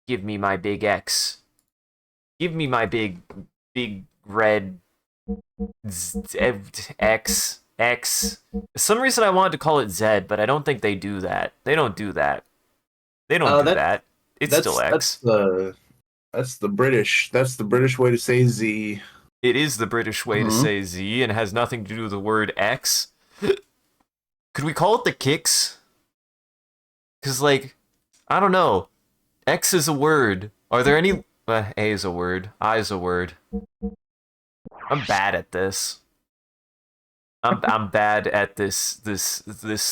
Give me my big X. Give me my big red X. X. For some reason I wanted to call it Z, but I don't think they do that. They don't do that. They don't do that. It's still X. That's the British way to say Z. It is the British way to say Z, and it has nothing to do with the word X. Could we call it the kicks? Because, like, I don't know. X is a word. Are there any... A is a word. I is a word. I'm bad at this. I'm bad at this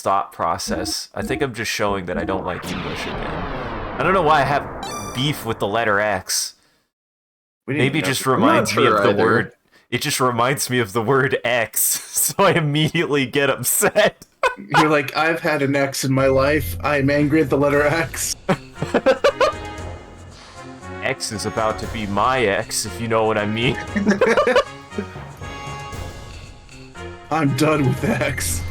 thought process. I think I'm just showing that I don't like English again. I don't know why I have beef with the letter X. Maybe it just reminds me of the word. It just reminds me of the word X, so I immediately get upset. You're like, I've had an X in my life. I'm angry at the letter X. X is about to be my ex, if you know what I mean. I'm done with X.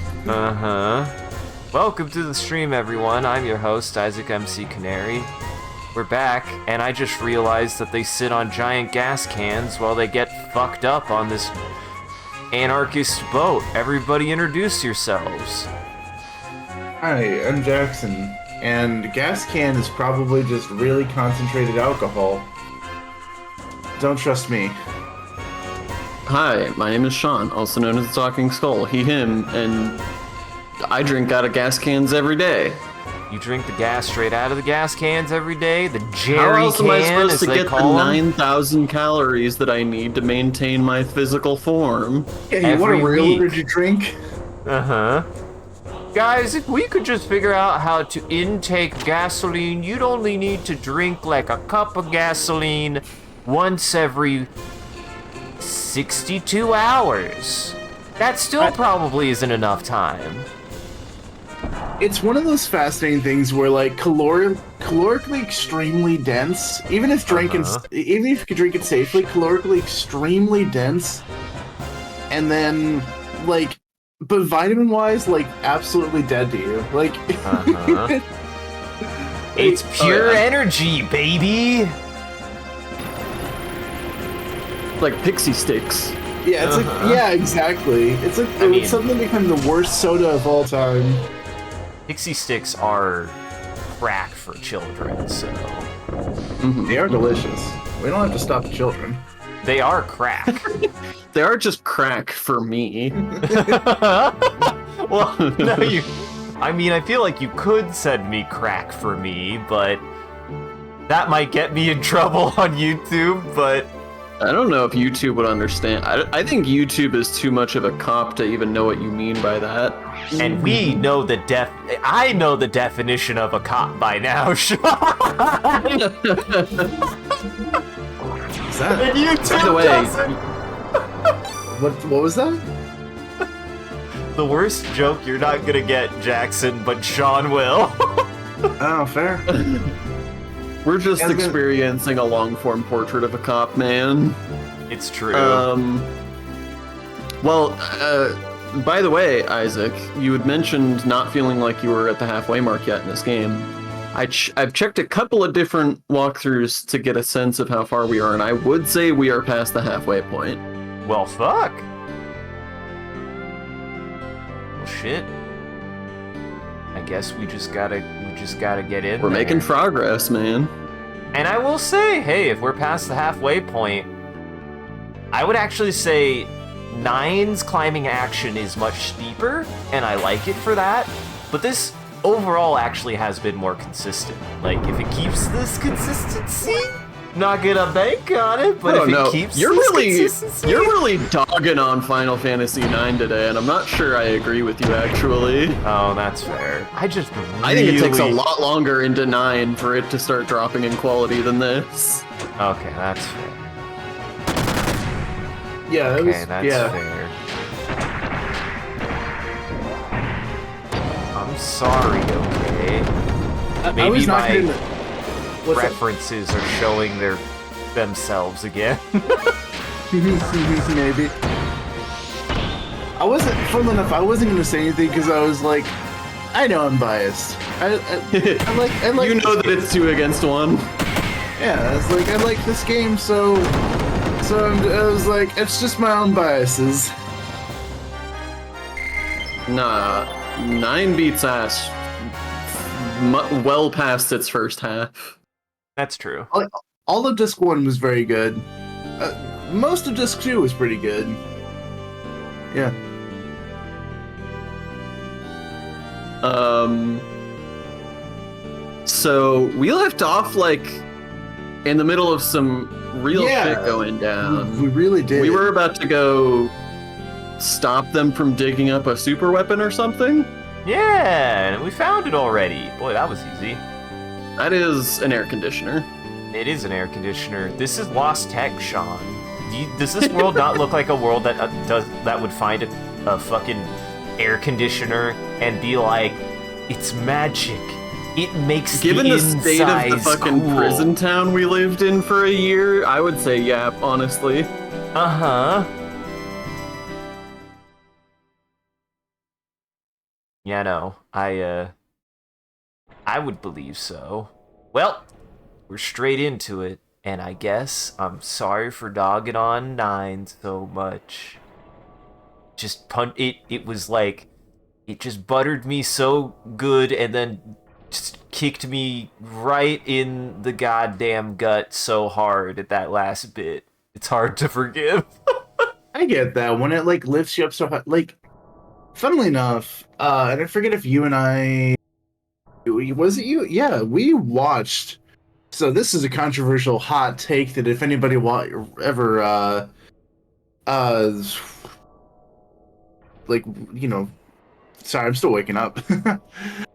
Welcome to the stream, everyone. I'm your host, Isaac MCCanary. We're back, and I just realized that they sit on giant gas cans while they get fucked up on this anarchist boat. Everybody introduce yourselves. Hi, I'm Jackson, and gas can is probably just really concentrated alcohol. Don't trust me. Hi, my name is Sean, also known as the Talking Skull, he, him, and I drink out of gas cans every day. You drink the gas straight out of the gas cans every day? The jerry How else can, am I supposed as to they get the call them? 9,000 calories that I need to maintain my physical form? Hey, what Every real week. did you drink? Guys, if we could just figure out how to intake gasoline, you'd only need to drink like a cup of gasoline once every 62 hours. That still probably isn't enough time. It's one of those fascinating things where, like, calorically extremely dense, even if even if you could drink it safely, calorically extremely dense, and then, like, but vitamin-wise, like, absolutely dead to you. Like, It's pure energy, baby! Like pixie sticks. yeah, it's like, yeah, exactly. It's like, it's something that become the worst soda of all time. Pixie sticks are crack for children, so... They are delicious. We don't have to stop the children. They are crack. They are just crack for me. Well, no, you... I mean, I feel like you could send me crack for me, but... That might get me in trouble on YouTube, but... I don't know if YouTube would understand. I think YouTube is too much of a cop to even know what you mean by that. And we know the I know the definition of a cop by now, Sean! Is that? And YouTube By the way, doesn't. What was that? The worst joke you're not gonna get, Jackson, but Sean will. Oh, fair. we're just Yeah, I was gonna- experiencing a long-form portrait of a cop, man. It's true. By the way, Isaac, you had mentioned not feeling like you were at the halfway mark yet in this game. I've checked a couple of different walkthroughs to get a sense of how far we are, and I would say we are past the halfway point. Well, fuck. Well, shit. I guess we just gotta get in We're there. making progress, man. And I will say, hey, if we're past the halfway point, I would actually say 9's climbing action is much steeper, and I like it for that. But this overall actually has been more consistent. Like, if it keeps this consistency, not gonna bank on it, but if it keeps you're this really consistency... you're really dogging on Final Fantasy IX today, and I'm not sure I agree with you actually. Oh, that's fair. I think I think it takes a lot longer into 9 for it to start dropping in quality than this. Okay, that's fair. Yeah, Okay, that's yeah. fair. I'm sorry, okay? I Maybe was not my gonna... What's up? references are showing themselves again. Maybe. I wasn't, funnily enough, I wasn't gonna say anything because I was like, I know I'm biased. I like You know that it's 2 against 1. Yeah, it's like I like this game, so I was like, it's just my own biases. Nah, 9 beats ass well past its first half. That's true. All of Disc 1 was very good. Most of Disc 2 was pretty good. Yeah. So we left off like in the middle of some real shit going down. We really did. We were about to go stop them from digging up a super weapon or something. Yeah, we found it already. Boy, that was easy. That is an air conditioner. It is an air conditioner. This is Lost Tech, Sean. Does this world not look like a world that would find a fucking air conditioner and be like, it's magic. It makes Given the state of the fucking cool. prison town we lived in for a year, I would say yeah, honestly. Uh-huh. Yeah, no. I would believe so. Well, we're straight into it, and I guess I'm sorry for dogging on 9 so much. Just it was like, it just buttered me so good, and then just kicked me right in the goddamn gut so hard at that last bit. It's hard to forgive. I get that when it like lifts you up so high. Like, funnily enough, and I forget if you and I, was it you? Yeah, we watched. So this is a controversial hot take that if anybody ever like, you know, sorry, I'm still waking up.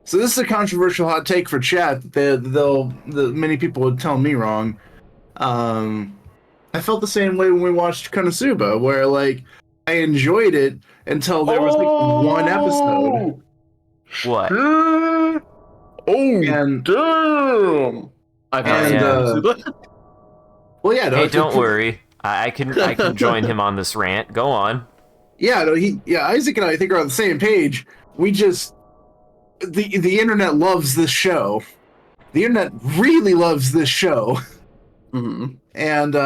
So this is a controversial hot take for chat that many people would tell me wrong. I felt the same way when we watched Konosuba, where like I enjoyed it until there was like one episode. What? And damn! well, yeah. No, Hey, don't worry. I can join him on this rant. Go on. Yeah, no, Isaac and I think are on the same page. We just the internet loves this show. The internet really loves this show. Mm-hmm. And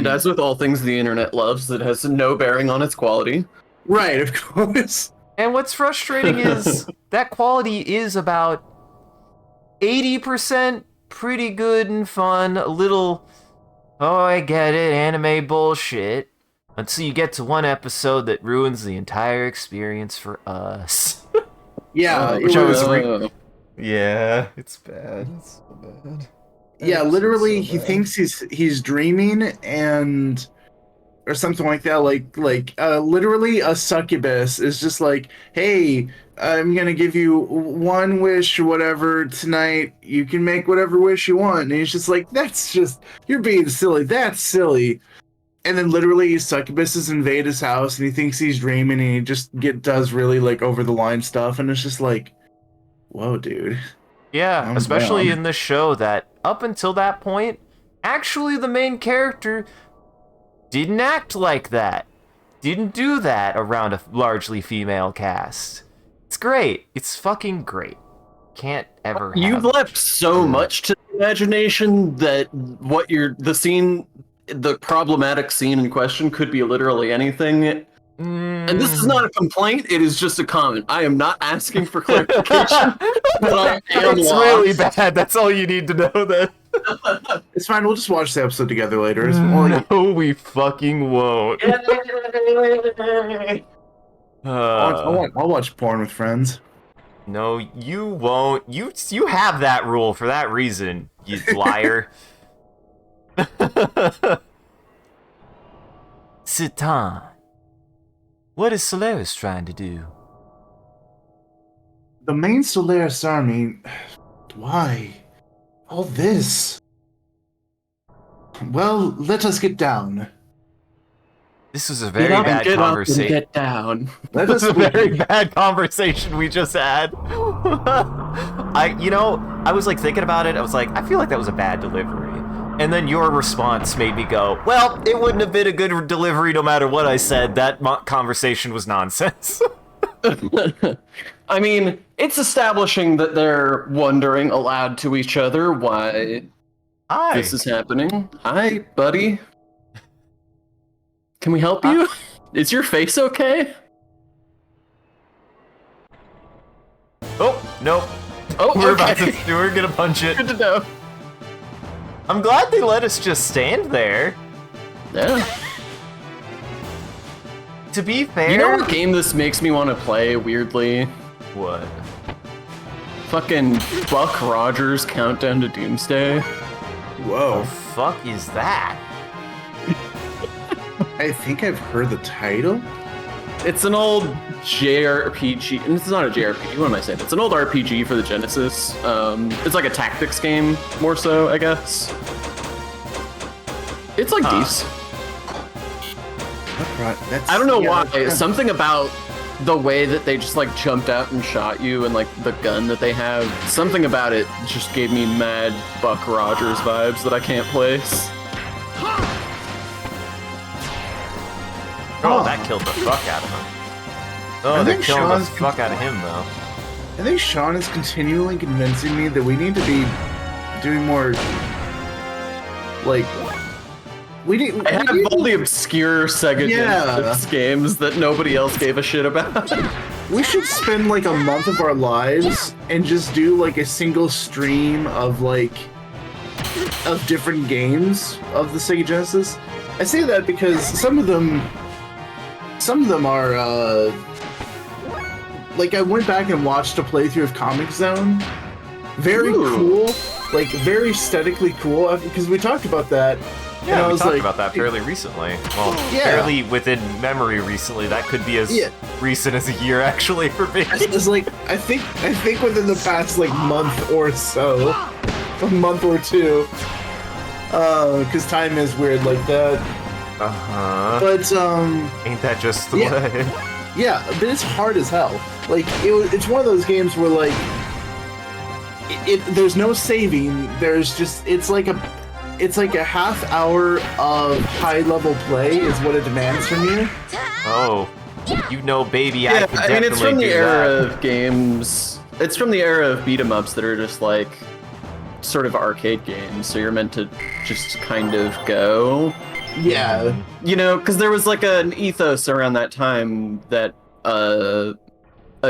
as with all things the internet loves, it has no bearing on its quality. Right, of course. And what's frustrating is that quality is about 80% pretty good and fun, a little, oh, I get it, anime bullshit, until you get to one episode that ruins the entire experience for us. Yeah, yeah, it's bad. It's so bad. Yeah, literally, he thinks he's dreaming and or something like that. Like literally, a succubus is just like, hey, I'm gonna give you one wish or whatever tonight. You can make whatever wish you want. And he's just like, you're being silly. That's silly. And then literally, succubuses invade his house, and he thinks he's dreaming, and he just does really like over the line stuff, and it's just like, whoa, dude. Yeah, especially in this show that, up until that point, actually the main character didn't act like that. Didn't do that around a largely female cast. It's great. It's fucking great. Can't ever have You've left so much to the imagination that the problematic scene in question could be literally anything. And this is not a complaint, it is just a comment. I am not asking for clarification, but I am It's lost. really bad. That's all you need to know then. It's fine, we'll just watch the episode together later. No, we fucking won't. I'll watch porn with friends. No, you won't. You have that rule for that reason, you liar. Citan, what is Solaris trying to do? The main Solaris army... Why? All this? Well, let us get down. This was a very bad conversation. Get down. Let This us was a very bad conversation we just had. I was like thinking about it. I was like, I feel like that was a bad delivery. And then your response made me go, well, it wouldn't have been a good delivery no matter what I said. That conversation was nonsense. I mean, it's establishing that they're wondering aloud to each other why Hi. this is happening. Hi, buddy. Can we help you? Is your face okay? Oh, nope. Oh, We're okay. about to. We're gonna punch it. Good to know. I'm glad they let us just stand there. Yeah. To be fair. You know what game this makes me want to play, weirdly? What? Fucking Buck Rogers Countdown to Doomsday. Whoa. The fuck is that? I think I've heard the title. It's an old JRPG, and it's not a JRPG, what am I saying? It's an old RPG for the Genesis. It's like a tactics game, more so, I guess. It's like decent. I don't know why. Something about the way that they just like jumped out and shot you and like the gun that they have, something about it just gave me mad Buck Rogers vibes that I can't place. Oh, that killed the fuck out of him. Oh, they're killing the fuck out of him, though. I think Sean is continually convincing me that we need to be doing more, like, I have all the obscure Sega Genesis games that nobody else gave a shit about. We should spend like a month of our lives and just do like a single stream of of different games of the Sega Genesis. I say that because some of them are like I went back and watched a playthrough of Comic Zone. Very cool, like very aesthetically cool. Because we talked about that. Yeah, we talked about that fairly recently. Well, fairly within memory recently. That could be as recent as a year, actually, for me. It's like I think within the past like month or so, a month or two. Because time is weird like that. But ain't that just the way? Yeah, but it's hard as hell. Like it's one of those games where like there's no saving. There's just it's like a half hour of high level play is what it demands from you. Oh, you know, baby, yeah, I could definitely mean, it's from the era that. of games. It's from the era of beat 'em ups that are just like sort of arcade games. So you're meant to just kind of go. Yeah, you know, because there was like an ethos around that time that a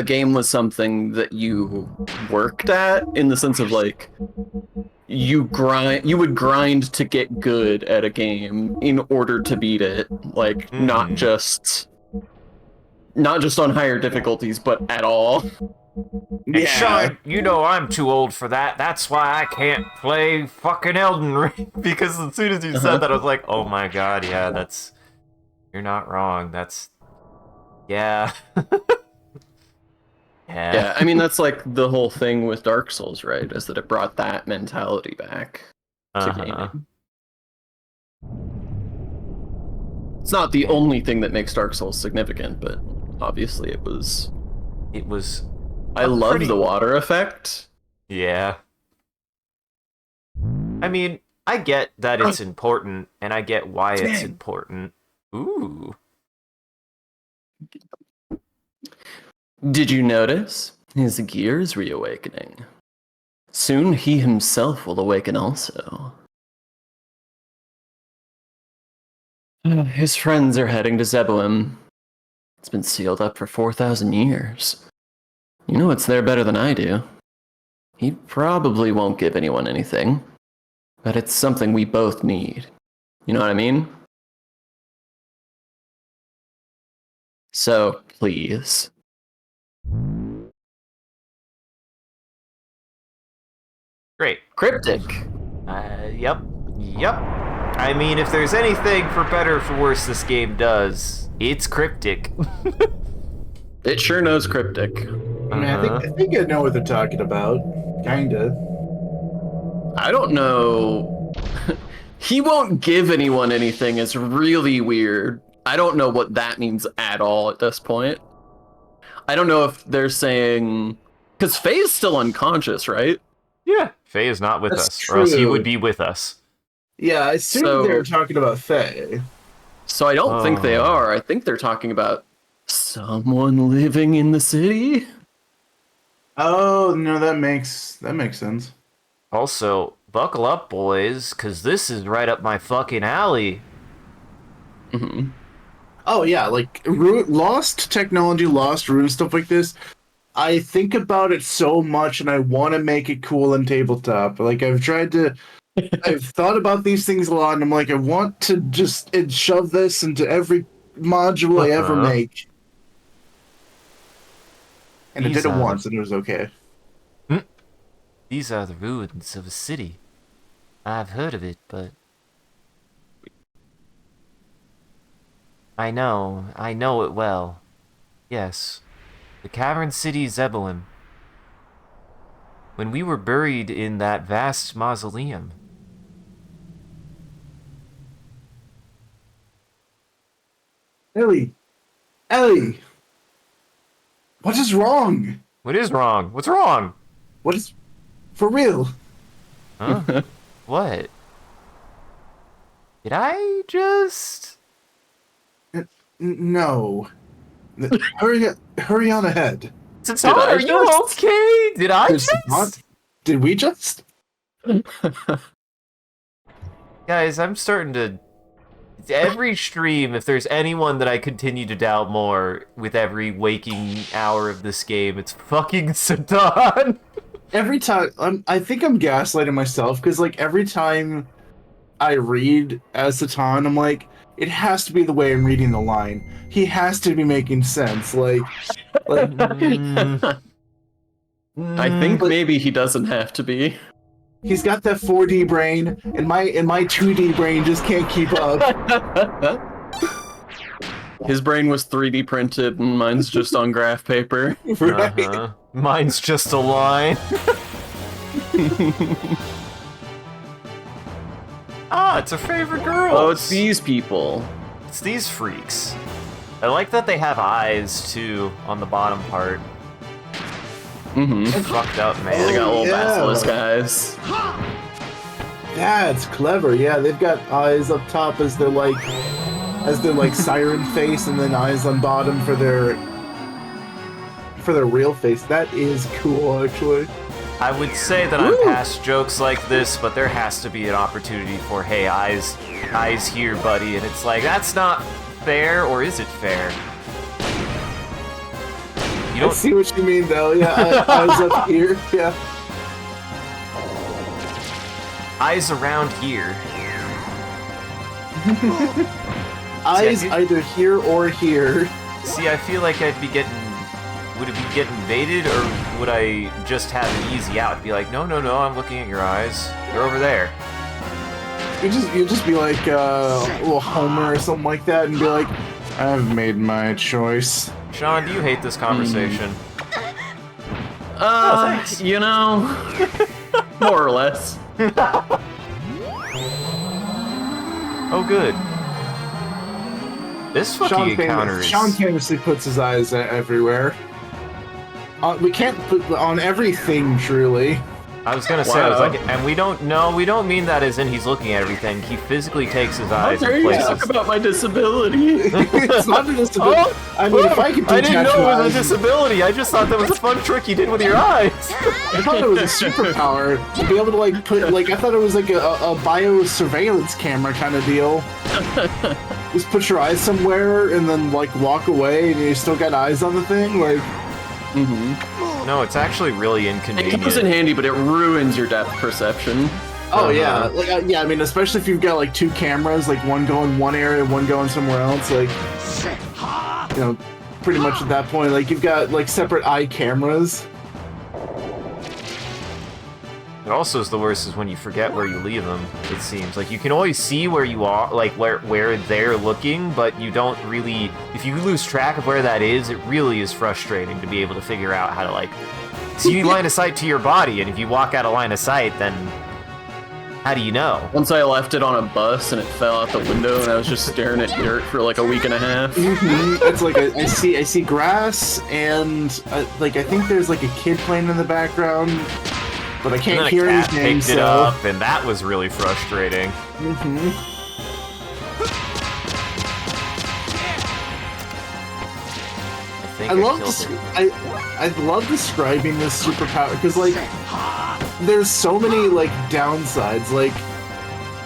game was something that you worked at, in the sense of like you would grind to get good at a game in order to beat it, like not just on higher difficulties, but at all. And Sean, you know I'm too old for that. That's why I can't play fucking Elden Ring. Because as soon as you said that, I was like, oh my god, yeah, you're not wrong. Yeah. Yeah, I mean, that's like the whole thing with Dark Souls, right? Is that it brought that mentality back to gaming. It's not the only thing that makes Dark Souls significant, but obviously it was. I love the water effect. Yeah. I mean, I get that it's important, and I get why it's important. Ooh. Did you notice? His gear's reawakening. Soon he himself will awaken also. His friends are heading to Zeboim. It's been sealed up for 4,000 years. You know it's there better than I do. He probably won't give anyone anything, but it's something we both need. You know what I mean? So, please. Great. Cryptic. Yep. I mean, if there's anything for better or for worse this game does, it's cryptic. It sure knows cryptic. I mean, I think I know what they're talking about. Kinda. I don't know. He won't give anyone anything is really weird. I don't know what that means at all at this point. I don't know if they're saying... Because Faye's still unconscious, right? Yeah. Faye is not with us, true. or else he would be with us. Yeah, I assume they were talking about Faye. So I don't think they are. I think they're talking about someone living in the city. Oh, no, that makes sense. Also, buckle up, boys, because this is right up my fucking alley. Mm-hmm. Oh yeah, like lost technology, lost ruin, stuff like this. I think about it so much, and I want to make it cool in tabletop. Like I've thought about these things a lot, and I'm like, I want to just shove this into every module I ever make. And I did it once, and it was okay. These are the ruins of a city. I've heard of it, but I know it well. Yes, the cavern city Zebulon. When we were buried in that vast mausoleum. Ellie! What is wrong? What is wrong? What's wrong? What is... For real? Huh? What? Did I just... No. Hurry on ahead. Satan, are you okay? Did I just... Did we just? Guys, I'm starting to... Every stream, if there's anyone that I continue to doubt more with every waking hour of this game, it's fucking Satan. Every time, I think I'm gaslighting myself, because, like, every time I read as Satan, I'm like, it has to be the way I'm reading the line. He has to be making sense, like I think maybe he doesn't have to be. He's got that 4D brain, and my 2D brain just can't keep up. His brain was 3D printed, and mine's just on graph paper. Right? Mine's just a line. Ah, it's our favorite girl. Oh, it's these people. It's these freaks. I like that they have eyes, too, on the bottom part. Mm-hmm. Fucked up, man. They got little Yeah. basilisk guys. That's clever. Yeah, they've got eyes up top as their siren face, and then eyes on bottom for their real face. That is cool, actually. I would say that I'm past jokes like this, but there has to be an opportunity for, hey, eyes here, buddy, and it's like, that's not fair, or is it fair? You I don't see what you mean, though. Yeah, eyes up here. Yeah. eyes around here. Eyes See, either here or here. See, I feel like I'd be getting... Would it be getting invaded, or would I just have an easy out? Be like, no, I'm looking at your eyes. They're over there. You just be like a little Homer or something like that, and be like, I've made my choice. Sean, do you hate this conversation? Thanks. You know, more or less. Oh, good. This fucking encounter is... Sean famously puts his eyes everywhere. We can't put on everything, truly. I was gonna say, I was like, and we don't mean that as in he's looking at everything. He physically takes his eyes How dare and you places... talk about my disability? It's not a disability. I mean, if I could I didn't detach know my it was a eyes- disability. I just thought that was a fun trick you did with your eyes. I thought it was a superpower to be able to like put like I thought it was like a biosurveillance camera kind of deal. Just put your eyes somewhere and then like walk away and you still got eyes on the thing. Like, No, it's actually really It inconvenient. comes in handy, but it ruins your depth perception. oh yeah, like yeah. I mean, especially if you've got like two cameras, like one going one area, one going somewhere else. Like, you know, pretty much at that point, like you've got like separate eye cameras. It also is the worst is when you forget where you leave them, it seems. Like, you can always see where you are, like, where they're looking, but you don't really... If you lose track of where that is, it really is frustrating to be able to figure out how to, like... See line of sight to your body, and if you walk out of line of sight, then... How do you know? Once I left it on a bus and it fell out the window and I was just staring at dirt for like a week and a half. It's like I see grass and like I think there's like a kid playing in the background, but I can't And then hear a cat anything. picked it up, and that was really frustrating. I think I love killed this. it. I I love describing this superpower because like there's so many like downsides. Like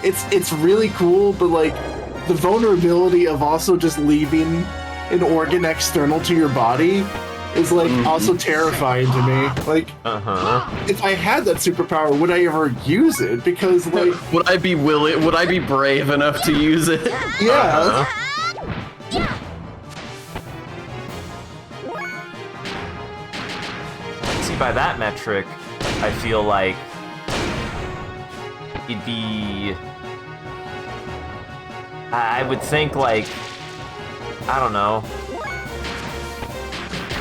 it's really cool, but like the vulnerability of also just leaving an organ external to your body is like also terrifying to me. Like if I had that superpower, would I ever use it? Because like would I be brave enough to use it? Yeah. By that metric, I feel like it'd be... I would think, like, I don't know.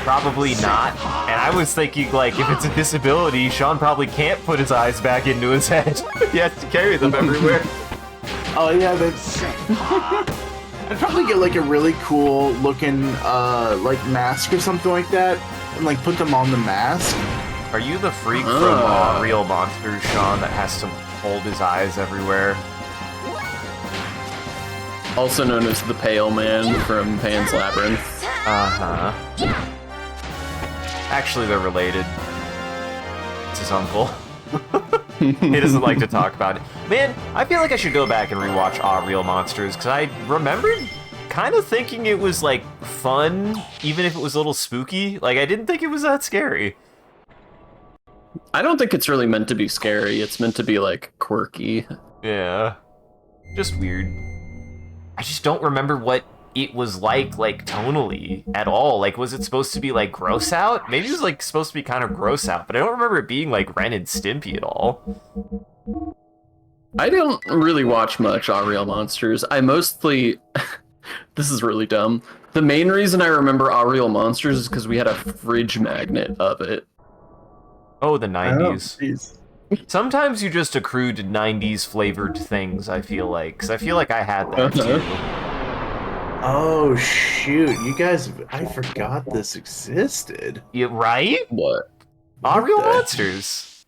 Probably not. And I was thinking, like, if it's a disability, Sean probably can't put his eyes back into his head. He has to carry them everywhere. Oh, yeah, that's... I'd probably get, like, a really cool looking, like, mask or something like that. And like put them on the mask. Are you the freak from Real Monsters, Sean, that has to hold his eyes everywhere? Also known as the Pale Man from Pan's Labyrinth. Actually, they're related. It's his uncle. He doesn't like to talk about it. Man, I feel like I should go back and rewatch Real Monsters, because I remembered kind of thinking it was like fun, even if it was a little spooky. Like I didn't think it was that scary. I don't think it's really meant to be scary. It's meant to be like quirky. Yeah, just weird. I just don't remember what it was like tonally at all. Like, was it supposed to be like gross out? Maybe it was like supposed to be kind of gross out, but I don't remember it being like Ren and Stimpy at all. I don't really watch much Real Monsters. I mostly this is really dumb. The main reason I remember Real Monsters is because we had a fridge magnet of it. Oh, the 90s. Sometimes you just accrued 90s flavored things, I feel like. Because I feel like I had that, too. Oh, shoot. You guys... I forgot this existed. Yeah, right? What? Real Monsters.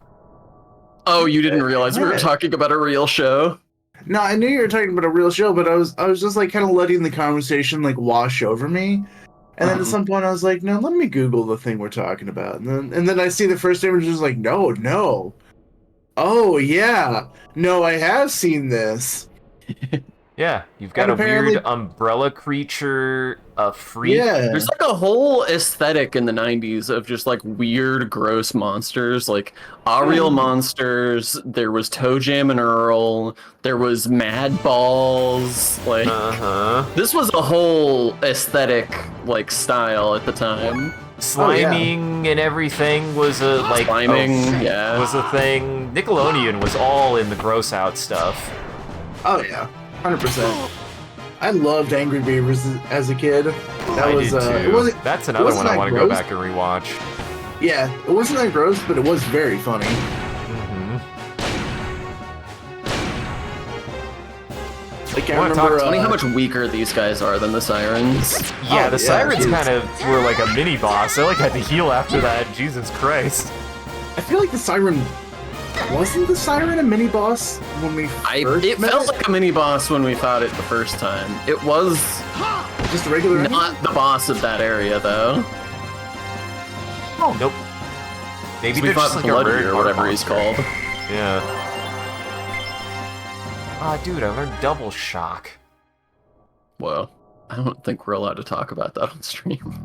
Oh, you didn't realize we were talking about a real show? No, I knew you were talking about a real show, but I was just like kind of letting the conversation like wash over me, and then at some point I was like, no, let me Google the thing we're talking about, and then I see the first image, just like, no, oh yeah, no, I have seen this. Yeah, you've got a weird umbrella creature, a freak. Yeah. There's like a whole aesthetic in the 90s of just like weird, gross monsters. Like Real Monsters, there was Toe Jam and Earl, there was Mad Balls. Like, this was a whole aesthetic, like, style at the time. Sliming and everything was a, like... Sliming, yeah. Was a thing. Nickelodeon was all in the gross out stuff. Oh, yeah. 100%. I loved Angry Beavers as a kid. I did too. That's another one I want to go back and rewatch. Yeah, it wasn't that gross, but it was very funny. Like, I remember, funny how much weaker these guys are than the Sirens. Yeah, the Sirens kind of were like a mini boss. They like had to heal after that. Jesus Christ. I feel like the Siren... Wasn't the Siren a mini boss when we first It felt like a mini boss when we fought it the first time. It was just a regular not the boss of that area, though. Oh, nope. Maybe we fought like Bloody or whatever he's called. Yeah. Dude, I learned Double Shock. Whoa. I don't think we're allowed to talk about that on stream.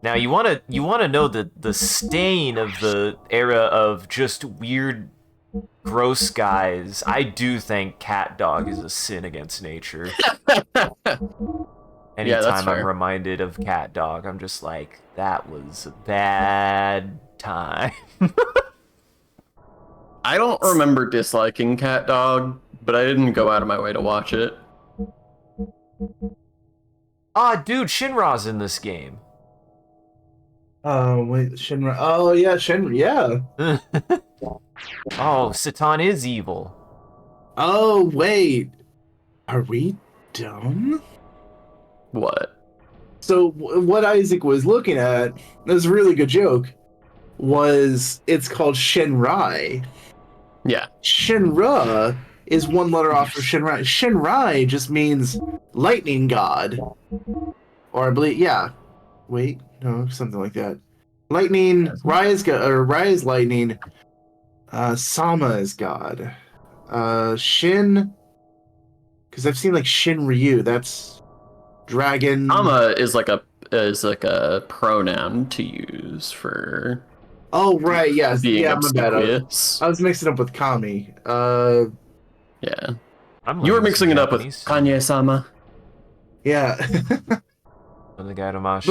Now you wanna know the stain of the era of just weird, gross guys. I do think Cat Dog is a sin against nature. Anytime I'm reminded of Cat Dog, I'm just like, that was a bad time. I don't remember disliking Cat Dog, but I didn't go out of my way to watch it. Dude, Shinra's in this game. Wait, Shinra. Oh, yeah, Shinra, yeah. Oh, Satan is evil. Oh, wait. Are we done? What? So, what Isaac was looking at, that was a really good joke, was it's called Shinrai. Yeah. Shinra is one letter off of Shinrai. Shinrai just means lightning god. Or I believe, yeah. Wait, No, something like that. Lightning. Rai is God, or Rai is lightning. Sama is God. Shin. Because I've seen like Shin Ryu. That's dragon. Ama is like a pronoun to use for. Oh right, yes, being yeah, my bad. obsequious. I was mixing up with Kami. Yeah. I'm You were learning mixing some it up with Japanese. Kanye-sama. Yeah. From the Gairamash.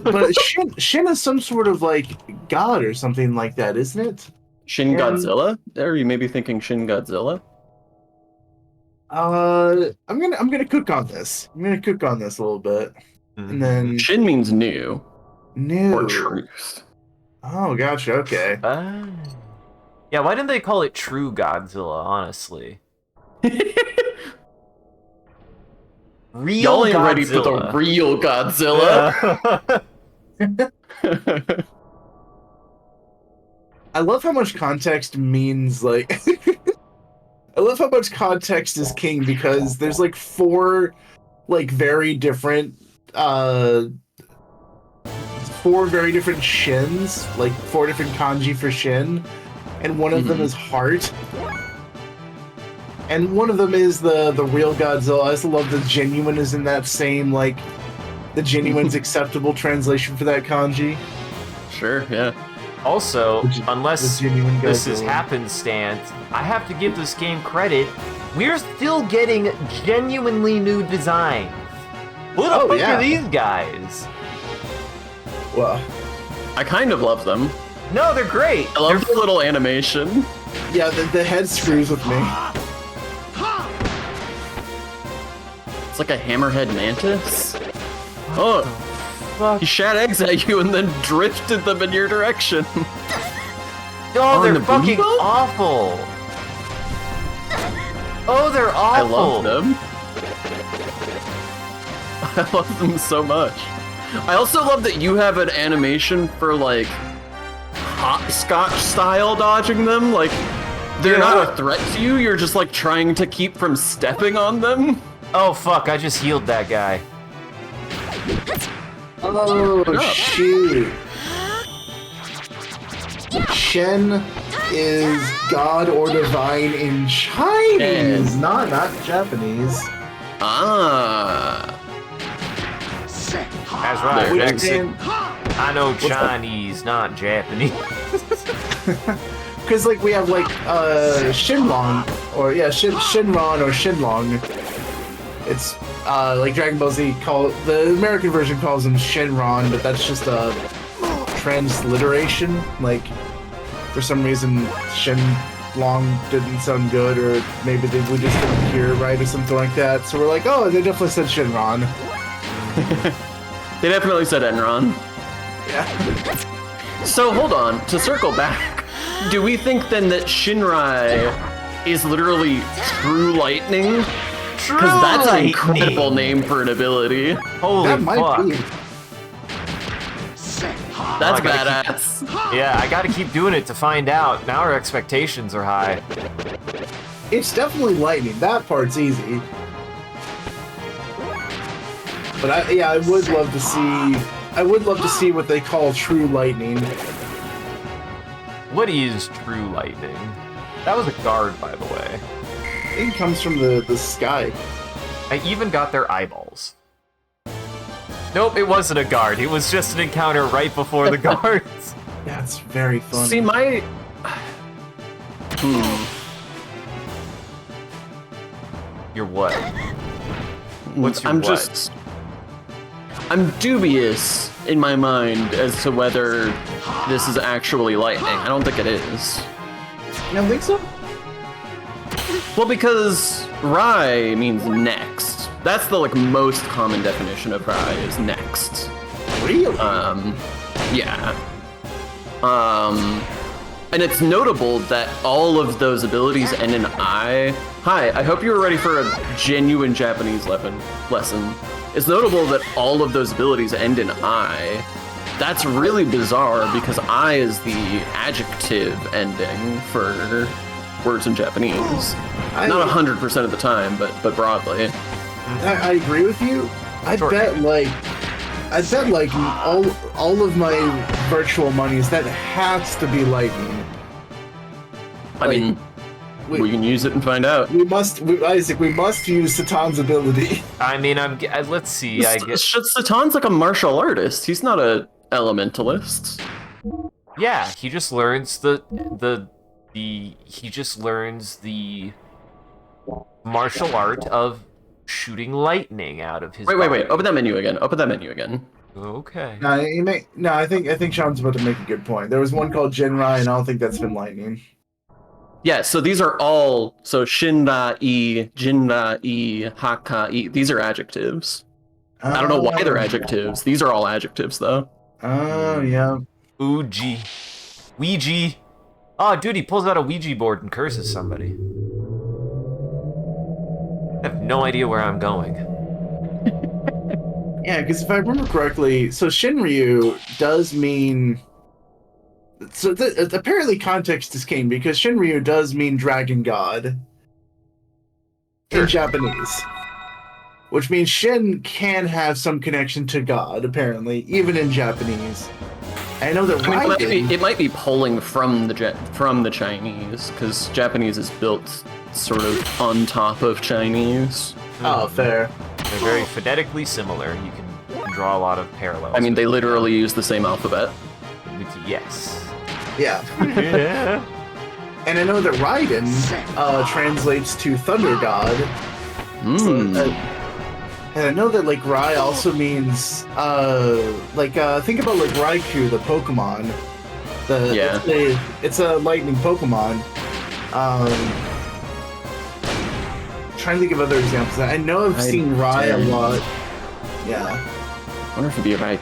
But Shin is some sort of like god or something like that, isn't it? Shin And- Godzilla? Are you maybe thinking Shin Godzilla? I'm gonna cook on this. I'm gonna cook on this a little bit, and then Shin means new new. or truth. Oh, gotcha. Okay. Yeah, why didn't they call it True Godzilla, honestly? Real Y'all ain't Godzilla. ready for the real Godzilla. Yeah. I love how much context means like. I love how much context is king because there's like 4 like very different 4 very different shins, like 4 different kanji for shin, and one of them is heart. And one of them is the real Godzilla. I also love the genuine is in that same like the genuine's acceptable translation for that kanji. Sure, yeah. Also, unless the genuine this is Godzilla. happenstance, I have to give this game credit. We're still getting genuinely new designs. Who the fuck yeah. are these guys? Well, I kind of love them. No, they're great. I love the little animation. yeah, the head screws with me. It's like a hammerhead mantis. Oh, Fuck. he shot eggs at you and then drifted them in your direction. Oh, in they're the fucking booty boat? awful. Oh, they're I awful. love them. I love them so much. I also love that you have an animation for like hopscotch style dodging them. Like they're not a threat to you. You're just like trying to keep from stepping on them. Oh fuck! I just healed that guy. Oh shoot! Shen is god or divine in Chinese, not Japanese. Ah. That's right, There it Jackson. I know Chinese, not Japanese. Because like we have like Shinlong or Shinron or Shinlong. It's like Dragon Ball Z the American version calls him Shinron, but that's just a transliteration. Like for some reason Shinlong didn't sound good, or maybe we just didn't hear it right or something like that. So we're like, oh, they definitely said Shinron. They definitely said Enron. Yeah. So hold on, to circle back, do we think then that Shinrai is literally True Lightning? Because that's an incredible name for an ability. Holy That might fuck. be. That's I gotta badass. Yeah, I gotta keep doing it to find out. Now our expectations are high. It's definitely lightning. That part's easy. But I would love to see. I would love to see what they call true lightning. What is True Lightning? That was a guard, by the way. It comes from the sky. I even got their eyeballs. Nope, it wasn't a guard. It was just an encounter right before the guards. That's very funny. See, my... You're what? What's your I'm what? just... I'm dubious in my mind as to whether this is actually lightning. I don't think it is. You don't think so? Well, because Rai means next. That's the like most common definition of Rai is next. Really? Yeah. And it's notable that all of those abilities end in I. Hi, I hope you were ready for a genuine Japanese lesson. It's notable that all of those abilities end in I. That's really bizarre because I is the adjective ending for words in Japanese. Not 100% of the time, but broadly. I agree with you. I Sure. bet like I bet like all of my virtual monies, that has to be lightning. I mean, we can use it and find out. Isaac, we must use Satan's ability. I mean, let's see. I guess Satan's like a martial artist. He's not a elementalist. yeah. He just learns he just learns the martial art of shooting lightning out of his. Wait. Open that menu again. Okay. I think Sean's about to make a good point. There was one called Jinrai, and I don't think that's been lightning. Yeah, so these are all Shinra-i, Jinra-i, Haka-i. These are adjectives. I don't know why they're adjectives. These are all adjectives, though. Oh, yeah. Ouija. Ouija. Oh, dude, he pulls out a Ouija board and curses somebody. I have no idea where I'm going. Yeah, because if I remember correctly, so Shinryu does mean... So apparently context is king, because Shinryu does mean dragon god in Japanese. Which means Shin can have some connection to God, apparently, even in Japanese. I know that it might be pulling from the Chinese, because Japanese is built sort of on top of Chinese. Oh, fair. They're very phonetically similar. You can draw a lot of parallels. I mean, they literally use the same alphabet. Yes. Yeah. And I know that Raiden translates to Thunder God. Mm. And I know that like Rai also means think about like Raikou, the Pokemon. It's a lightning Pokemon. Trying to think of other examples. I know I've seen Rai a lot. Yeah. I wonder if it'd be right.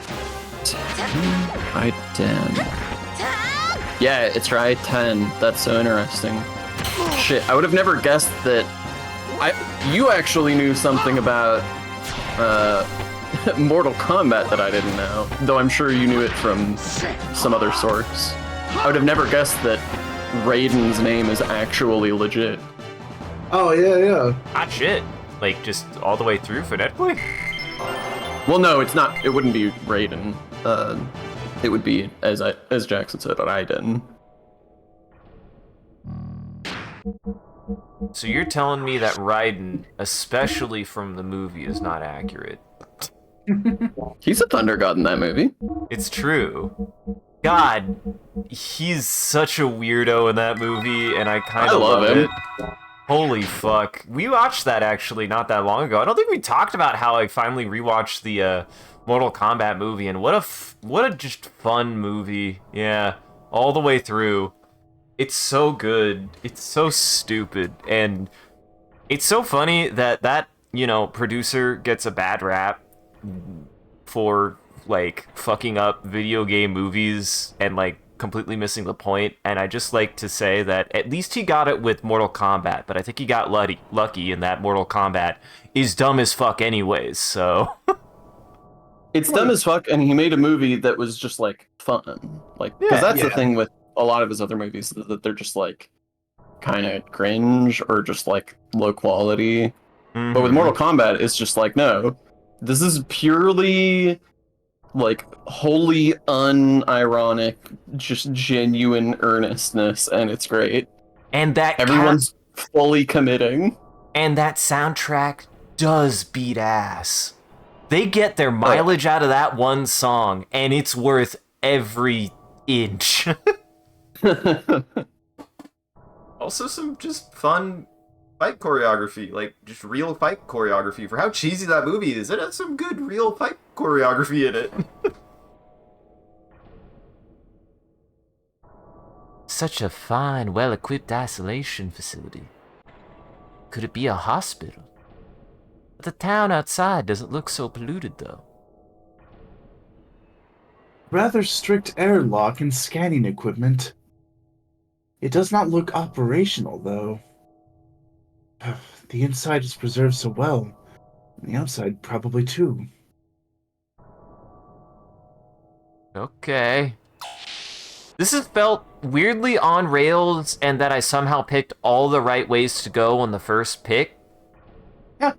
Raiden. Yeah, it's right 10. That's so interesting. Shit, I would have never guessed that. You actually knew something about Mortal Kombat that I didn't know, though I'm sure you knew it from some other source. I would have never guessed that Raiden's name is actually legit. Oh yeah. Not shit. Like just all the way through phonetically. Well, no, it's not. It wouldn't be Raiden. It would be, as Jackson said, Raiden. So you're telling me that Raiden, especially from the movie, is not accurate? He's a thunder god in that movie. It's true. God, he's such a weirdo in that movie, and I kind of love him. it. Holy fuck. We watched that actually not that long ago. I don't think we talked about how I finally rewatched the Mortal Kombat movie, and what a just fun movie. Yeah, all the way through. It's so good. It's so stupid, and it's so funny that producer gets a bad rap for like fucking up video game movies and like completely missing the point. And I just like to say that at least he got it with Mortal Kombat, but I think he got lucky in that Mortal Kombat is dumb as fuck anyways, so it's dumb as fuck, and he made a movie that was just like fun, like, because that's the thing with a lot of his other movies, that they're just like kind of cringe or just like low quality. Mm-hmm. But with Mortal Kombat, it's just like, no, this is purely like wholly unironic, just genuine earnestness, and it's great. And that everyone's fully committing. And that soundtrack does beat ass. They get their mileage out of that one song, and it's worth every inch. Also, some just fun fight choreography, like just real fight choreography. For how cheesy that movie is, it has some good real fight choreography in it. Such a fine, well-equipped isolation facility. Could it be a hospital? But the town outside doesn't look so polluted, though. Rather strict airlock and scanning equipment. It does not look operational, though. The inside is preserved so well, and the outside probably too. Okay. This has felt weirdly on rails, and that I somehow picked all the right ways to go on the first pick. Yeah.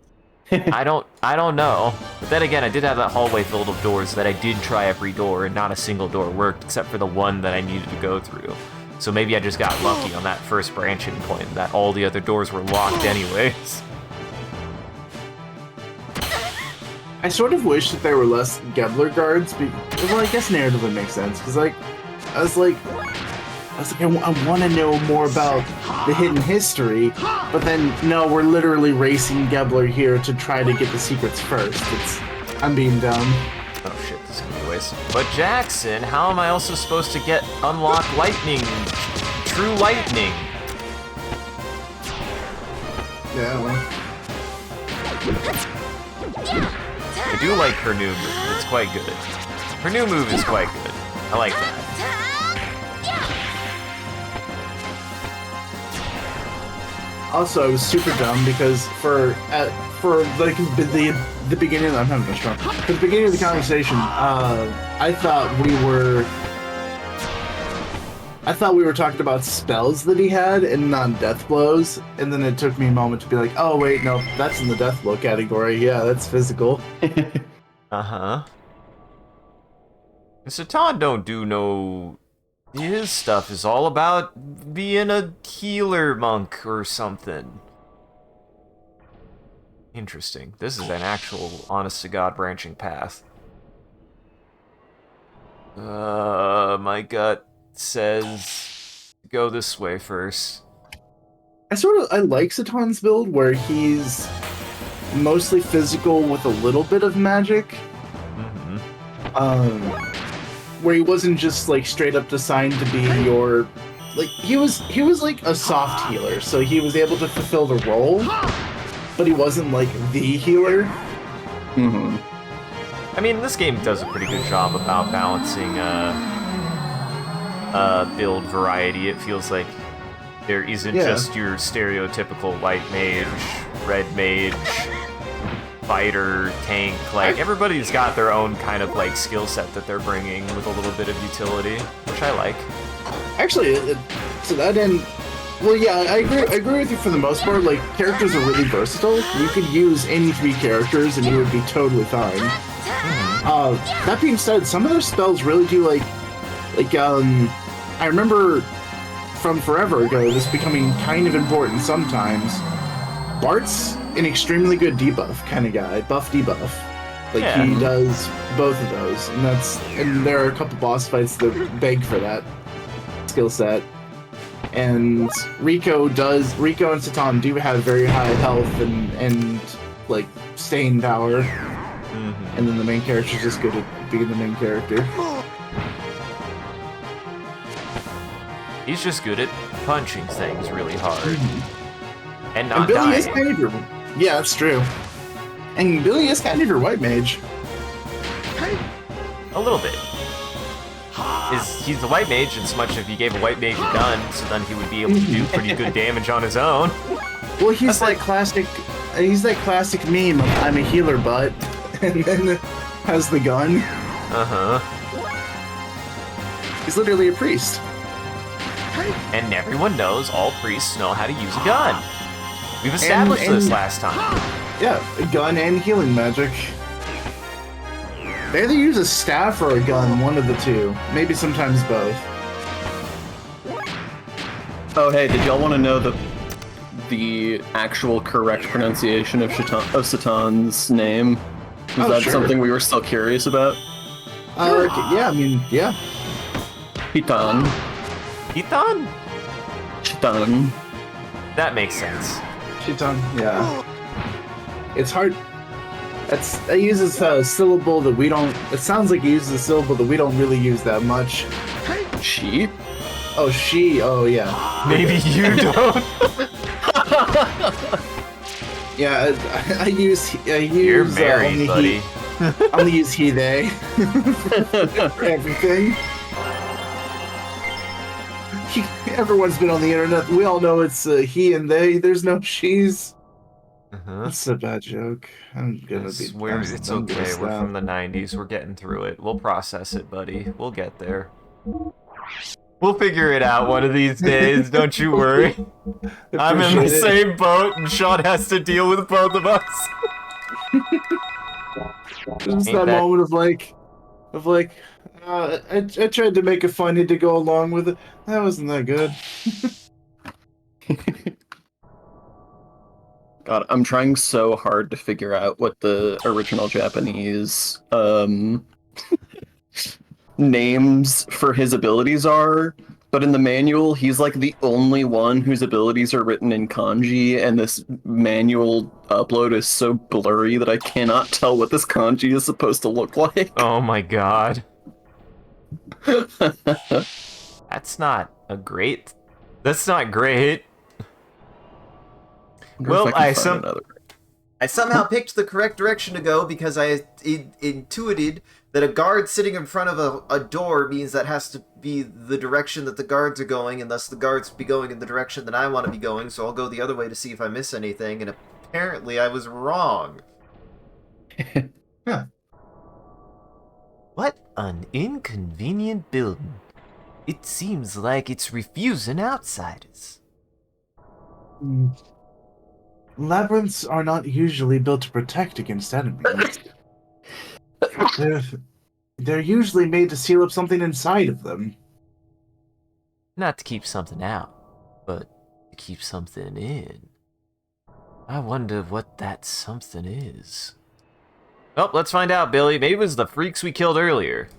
I don't know. But then again, I did have that hallway filled with doors that I did try every door, and not a single door worked except for the one that I needed to go through. So maybe I just got lucky on that first branching point, that all the other doors were locked anyways. I sort of wish that there were less Gebler guards. Well, I guess narratively makes sense because I was like, I want to know more about the hidden history, but then no, we're literally racing Gebler here to try to get the secrets first. I'm being dumb. Oh shit, this is gonna be wasted. But Jackson, how am I also supposed to get unlock lightning, true lightning? Yeah. Well. I do like her new move. It's quite good. Her new move is quite good. I like that. Also, I was super dumb because for like the beginning, I'm having a stroke. For the beginning of the conversation, I thought we were talking about spells that he had and non-death blows, and then it took me a moment to be like, oh wait, no, that's in the death blow category. Yeah, that's physical. Uh-huh. Satan don't do no... His stuff is all about being a healer monk or something. Interesting. This is an actual, honest-to-God branching path. My gut says go this way first. I like Satan's build where he's mostly physical with a little bit of magic. Where he wasn't just like straight up designed to be your, like he was like a soft healer, so he was able to fulfill the role, but he wasn't like the healer. I mean, this game does a pretty good job about balancing build variety. It feels like there isn't just your stereotypical white mage, red mage, fighter, tank. Like, everybody's got their own kind of like skill set that they're bringing with a little bit of utility, which I like. Actually, to that end, well, yeah, I agree with you for the most part. Like, characters are really versatile. You could use any 3 characters and you would be totally fine. That being said, some of their spells really do I remember from forever ago this becoming kind of important sometimes. Bart's an extremely good debuff kind of guy, buff debuff. Like he does both of those, and there are a couple boss fights that beg for that skill set. And Rico and Satan do have very high health and like staying power. And then the main character's just good at being the main character. He's just good at punching things really hard. And not Billy dying. is kind of your... Yeah, that's true. And Billy is kind of your white mage. A little bit. He's the white mage in so much if you gave a white mage a gun, so then he would be able to do pretty good damage on his own. Well, he's that classic meme of I'm a healer, but and then has the gun. He's literally a priest. And everyone knows all priests know how to use a gun. We've established this last time. Yeah, a gun and healing magic. They either use a staff or a gun, one of the two. Maybe sometimes both. Oh, hey, did y'all want to know the actual correct pronunciation of Satan's name? Was that something we were still curious about? Yeah, I mean, yeah. Hitan. Ethan? Chitan. That makes sense. Chitan, yeah. It's hard. It uses a syllable that we don't. It sounds like it uses a syllable that we don't really use that much. She? Oh, she. Oh, yeah. Maybe you don't. Yeah, I use. You're married, only buddy. I only use he, they for everything. Everyone's been on the internet. We all know it's he and they. There's no she's. That's a bad joke. I'm gonna be. It's okay. We're from the 90s. We're getting through it. We'll process it, buddy. We'll get there. We'll figure it out one of these days. Don't you worry. I'm in the same boat, and Sean has to deal with both of us. Just Ain't that that- moment of like, I tried to make it funny to go along with it. That wasn't that good. God, I'm trying so hard to figure out what the original Japanese names for his abilities are, but in the manual, he's like the only one whose abilities are written in kanji, and this manual upload is so blurry that I cannot tell what this kanji is supposed to look like. Oh my god. That's not great. Well, I somehow picked the correct direction to go because I intuited that a guard sitting in front of a door means that has to be the direction that the guards are going, and thus the guards be going in the direction that I want to be going, so I'll go the other way to see if I miss anything, and apparently I was wrong. Huh. What an inconvenient building. It seems like it's refusing outsiders. Labyrinths are not usually built to protect against enemies. They're usually made to seal up something inside of them. Not to keep something out, but to keep something in. I wonder what that something is. Oh, let's find out, Billy. Maybe it was the freaks we killed earlier.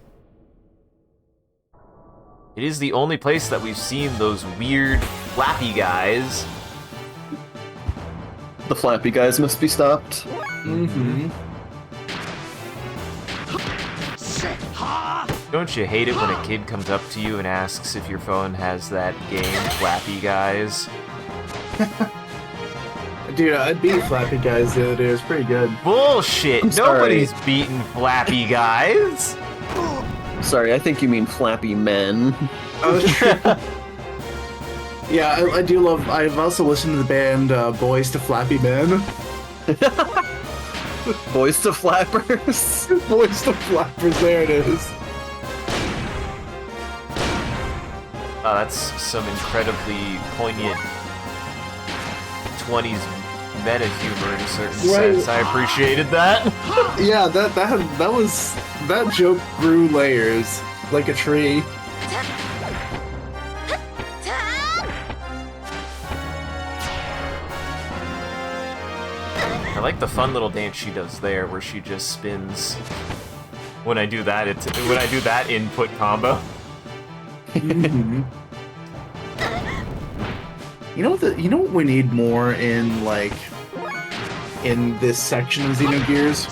It is the only place that we've seen those weird, flappy guys. The flappy guys must be stopped. Mm-hmm. Don't you hate it when a kid comes up to you and asks if your phone has that game, Flappy Guys? Dude, I beat Flappy Guys the other day. It was pretty good. Bullshit! I'm sorry. Nobody's beaten Flappy Guys! Sorry, I think you mean flappy men. Yeah, I do love... I've also listened to the band Boys to Flappy Men. Boys to flappers. Boys to Flappers, there it is. Oh, that's some incredibly poignant 20s meta humor in a certain sense. I appreciated that. Yeah, that joke grew layers like a tree. I like the fun little dance she does there, where she just spins. When I do that, when I do that input combo. Mm-hmm. You know what we need more in this section of Xenogears?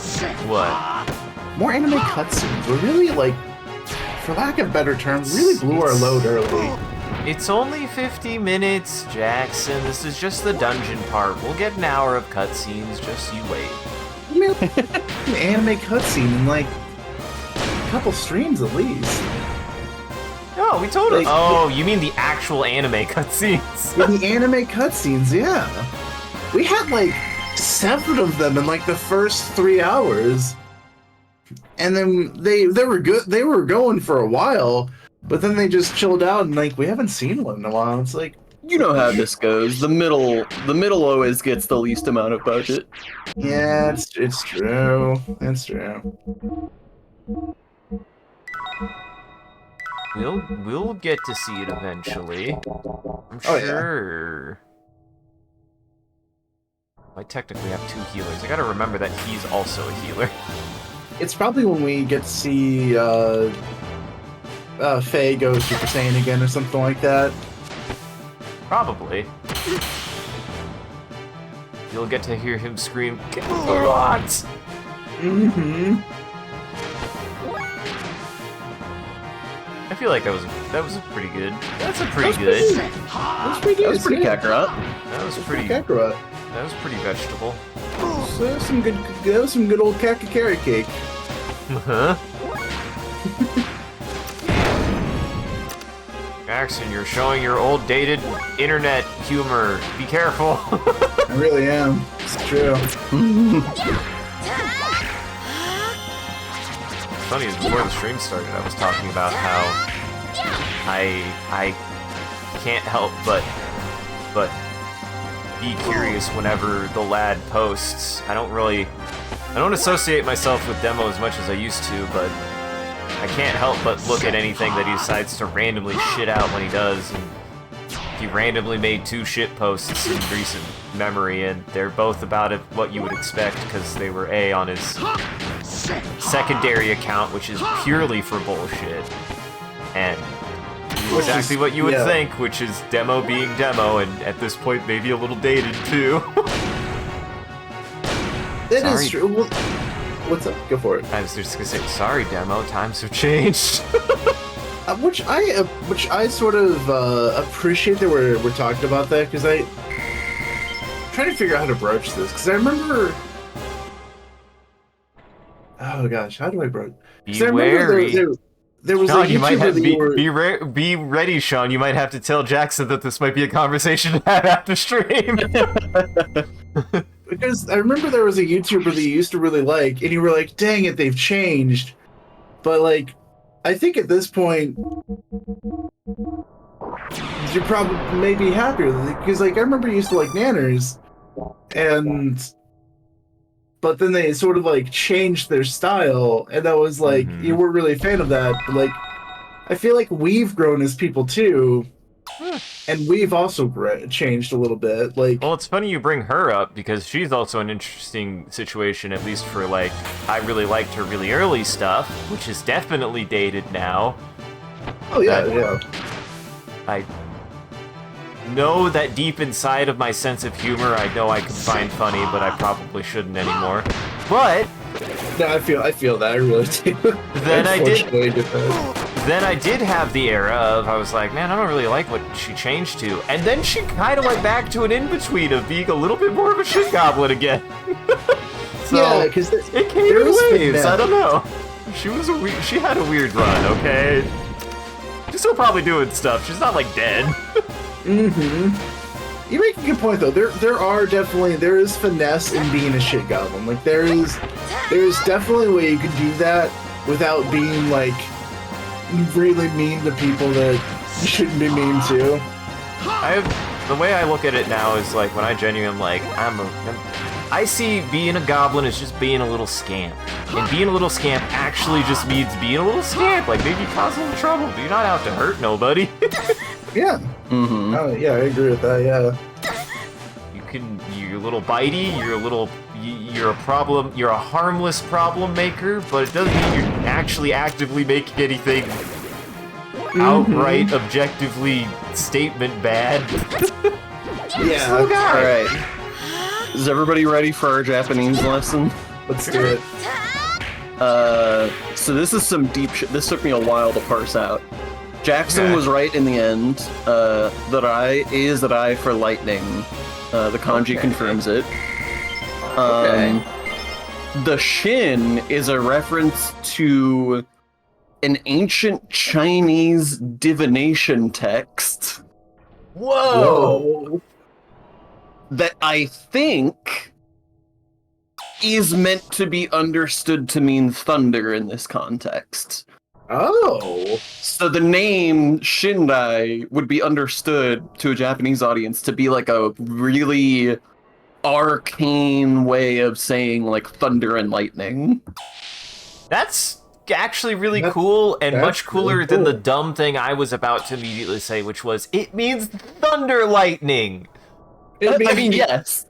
What? More anime cutscenes. We're really for lack of better terms, really blew our load early. It's only 50 minutes, Jackson. This is just the dungeon part. We'll get an hour of cutscenes, just you wait. I mean, an anime cutscene in a couple streams at least. No, we totally. Oh, you mean the actual anime cutscenes? Yeah, the anime cutscenes, yeah. We had 7 of them in the first 3 hours, and then they were good. They were going for a while, but then they just chilled out and we haven't seen one in a while. It's You know how this goes. The middle always gets the least amount of budget. yeah, it's true. It's true. We'll get to see it eventually. I'm Oh, sure. I technically have 2 healers. I gotta remember that he's also a healer. It's probably when we get to see Faye go Super Saiyan again or something like that. Probably. You'll get to hear him scream, "What?" Mm-hmm. I feel like that was a pretty good. That's a pretty good. That was pretty good. That was pretty Kakarot. That was pretty. Kakarot. That was pretty vegetable. So that was some good old Kakakari cake. Huh? Jackson, you're showing your old dated internet humor. Be careful. I really am. It's true. Funny is before the stream started, I was talking about how I can't help but be curious whenever the lad posts. I don't really I don't associate myself with Demo as much as I used to, but I can't help but look at anything that he decides to randomly shit out when he does. And he randomly made 2 shit posts in recent memory, and they're both about what you would expect, because they were A, on his secondary account, which is purely for bullshit, and exactly what you would think, which is Demo being Demo, and at this point maybe a little dated too. That is true. Well, what's up? Go for it. I was just gonna say, sorry, Demo. Times have changed. Which I sort of appreciate that we're talking about that, because I'm trying to figure out how to broach this, because I remember. Oh gosh, how do I broach? Be wary. There was Sean, a you might have YouTuber be ready, Sean. You might have to tell Jackson that this might be a conversation to have after stream. Because I remember there was a YouTuber that you used to really like, and you were like, "Dang it, they've changed." But like, I think at this point, you're probably maybe happier, because like I remember you used to like Nanners, but then they sort of like changed their style, and that was like you weren't really a fan of that. But like, I feel like we've grown as people too, and we've also changed a little bit. Like, well, it's funny you bring her up, because she's also an interesting situation, at least for like, I really liked her really early stuff, which is definitely dated now. Oh yeah. I know that deep inside of my sense of humor, I know I can find funny, but I probably shouldn't anymore. But no, I feel that, I really do. Then I did have the era of, I was like, man, I don't really like what she changed to, and then she kind of went back to an in-between of being a little bit more of a shit goblin again. So yeah, because it came in waves. I don't know. She had a weird run. Okay, she's still probably doing stuff. She's not like dead. You make a good point though. There is finesse in being a shit goblin. Like there is definitely a way you could do that without being like really mean to people that you shouldn't be mean to. The way I look at it now is like, when I genuinely am like, I see being a goblin as just being a little scamp. And being a little scamp actually just means being a little scamp. Like, maybe cause a little trouble, but you're not out to hurt nobody. Yeah. Oh, yeah, I agree with that, yeah. You're a little bitey, you're a problem, you're a harmless problem maker, but it doesn't mean you're actually actively making anything outright, objectively statement bad. Yeah. Alright. Is everybody ready for our Japanese lesson? Let's do it. So this is some deep shit. This took me a while to parse out. Jackson was right in the end. The Rai is Rai for lightning. The kanji confirms it. The Shin is a reference to an ancient Chinese divination text. Whoa! That I think is meant to be understood to mean thunder in this context. Oh. So the name Shindai would be understood to a Japanese audience to be like a really arcane way of saying like thunder and lightning. That's actually really cool, and much cooler than the dumb thing I was about to immediately say, which was, it means thunder lightning. I mean, yes.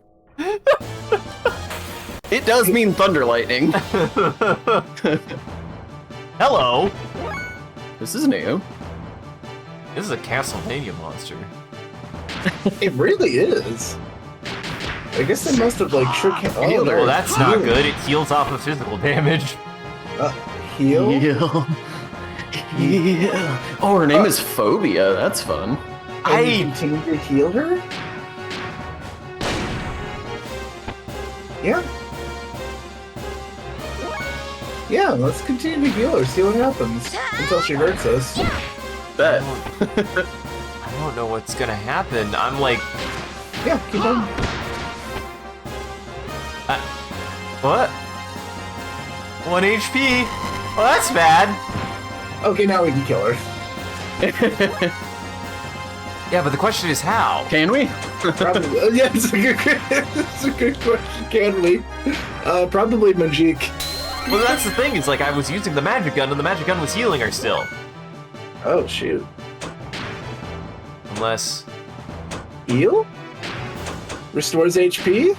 It does mean thunder lightning. Hello. This is new. This is a Castlevania monster. It really is. I guess they must have like shook him. Oh, well, that's not good. It heals off of physical damage. Heal? Yeah. Oh, her name is Phobia. That's fun. Can you continue to heal her? Yeah. Yeah, let's continue to heal her, see what happens. Until she hurts us. Bet. I don't know what's gonna happen. I'm like... Yeah, keep on. What? 1 HP? Well, that's bad. Okay, now we can kill her. Yeah, but the question is how? Can we? Probably. Yeah, it's a good question. Can we? Probably Majik. Well, that's the thing, is like I was using the magic gun and the magic gun was healing her still. Oh, shoot. Unless... Heal? Restores HP?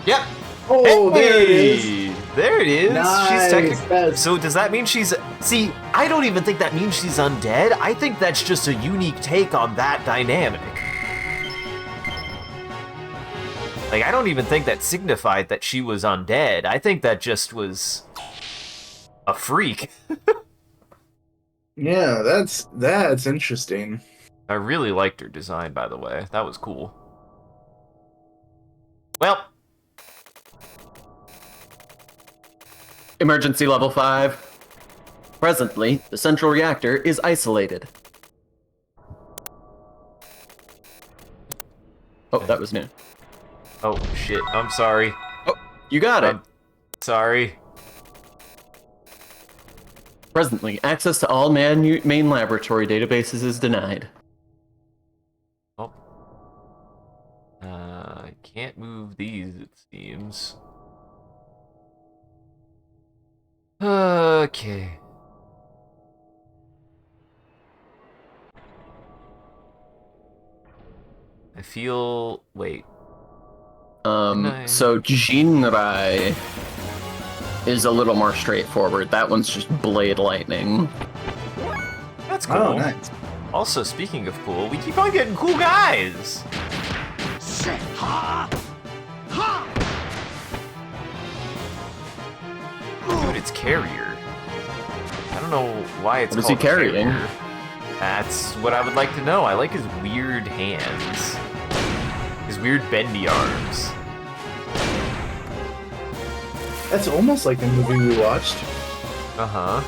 Yep. Oh, Hey! there it is. There it is. Nice. She's technically... That's- So does that mean she's... See, I don't even think that means she's undead. I think that's just a unique take on that dynamic. Like, I don't even think that signified that she was undead. I think that just was a freak. Yeah, that's interesting. I really liked her design, by the way. That was cool. Well... Emergency level 5. Presently, the central reactor is isolated. Oh, that was new. Oh, shit. I'm sorry. Oh, you got it. Sorry. Presently, access to all main laboratory databases is denied. Oh. I can't move these, it seems. Okay. I feel... Wait. So Jinrai is a little more straightforward. That one's just blade lightning. That's cool. Oh, nice. Also, speaking of cool, we keep on getting cool guys! Dude, it's Carrier. I don't know why it's What is called he carrying? Carrier. That's what I would like to know. I like his weird hands. His weird bendy arms. That's almost like the movie we watched. Uh-huh.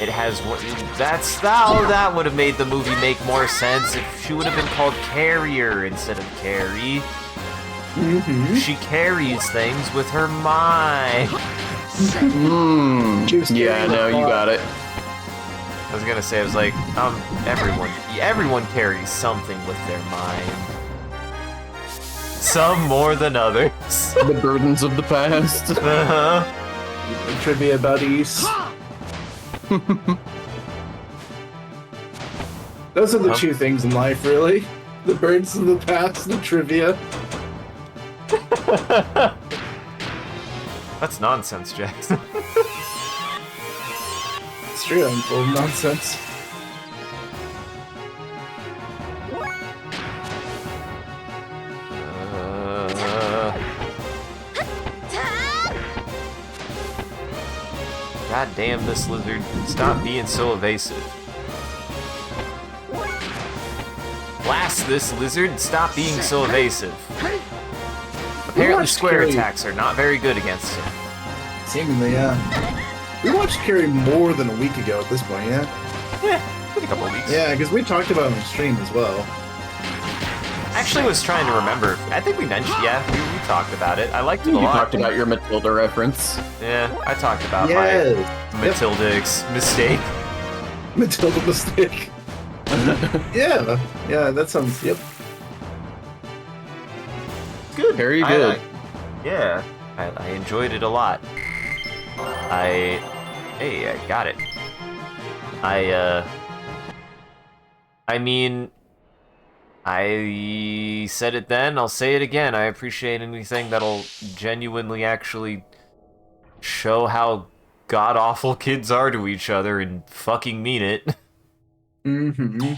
It has what... That's how that would have made the movie make more sense if she would have been called Carrier instead of Carrie. Mm-hmm. She carries things with her mind. Yeah, no, you got it. I was gonna say, I was like, everyone carries something with their mind. Some more than others. The burdens of the past. Uh-huh. Trivia buddies. Those are the two things in life, really. The burdens of the past, the trivia. That's nonsense, Jackson. It's true, I'm full of nonsense. God damn this lizard. Stop being so evasive. Blast this lizard. Stop being so evasive. Apparently square attacks are not very good against him. Seemingly, yeah. We watched Carrie more than a week ago at this point, yeah? Yeah, it's been a couple of weeks. Yeah, because we talked about it on stream as well. I actually was trying to remember. I think we mentioned, yeah, we talked about it. I liked it a You lot. talked about your Matilda reference. Yeah, I talked about Yes. my Matilda mistake. Matilda mistake. Yeah, that sounds, yep. Good. Very good. Yeah, I enjoyed it a lot. Hey, I got it. I mean, I said it then, I'll say it again. I appreciate anything that'll genuinely actually show how god-awful kids are to each other and fucking mean it. Mm-hmm.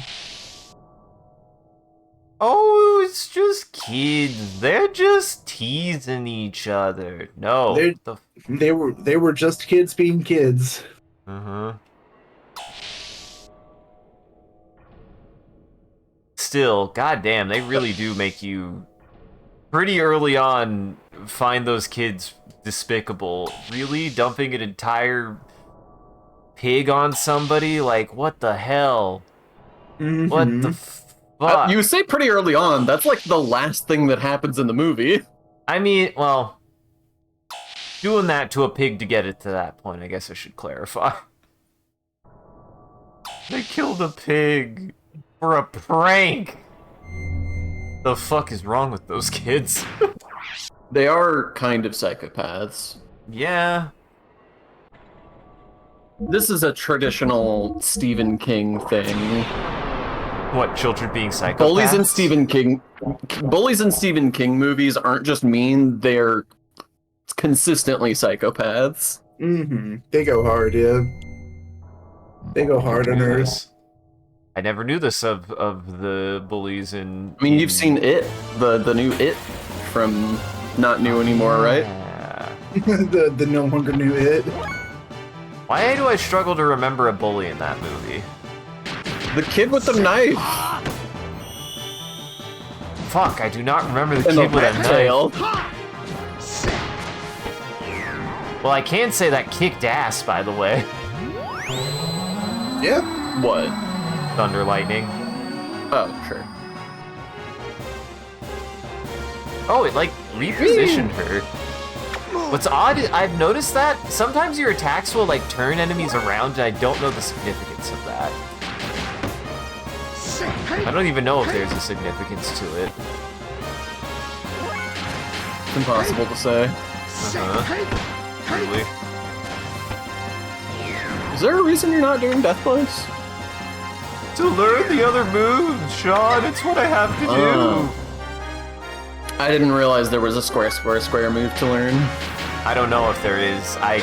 Oh, it's just kids. They're just teasing each other. No. They were just kids being kids. Uh-huh. Still, goddamn, they really do make you pretty early on find those kids despicable. Really? Dumping an entire pig on somebody? Like, what the hell? Mm-hmm. What the fuck? You say pretty early on. That's like the last thing that happens in the movie. I mean, well, doing that to a pig to get it to that point. I guess I should clarify. They killed a pig for a prank. The fuck is wrong with those kids? They are kind of psychopaths. Yeah. This is a traditional Stephen King thing. What, children being psychopaths? Bullies in Stephen King movies aren't just mean, they're consistently psychopaths. Mm-hmm. They go hard, yeah. They go hard on her. I never knew this of the bullies in... I mean, you've seen It, the new It from not new anymore, right? the no longer new It. Why do I struggle to remember a bully in that movie? The kid with the knife. Fuck, I do not remember the And kid the with a rat knife. tail. Well, I can say that kicked ass, by the way. Yeah. What? Thunder Lightning. Oh, sure. Oh, it like repositioned her. What's odd, I've noticed that sometimes your attacks will like turn enemies around and I don't know the significance of that. I don't even know if there's a significance to it. It's impossible to say. Really? Is there a reason you're not doing death blows? To learn the other moves, Sean, it's what I have to do. I didn't realize there was a square move to learn. I don't know if there is. I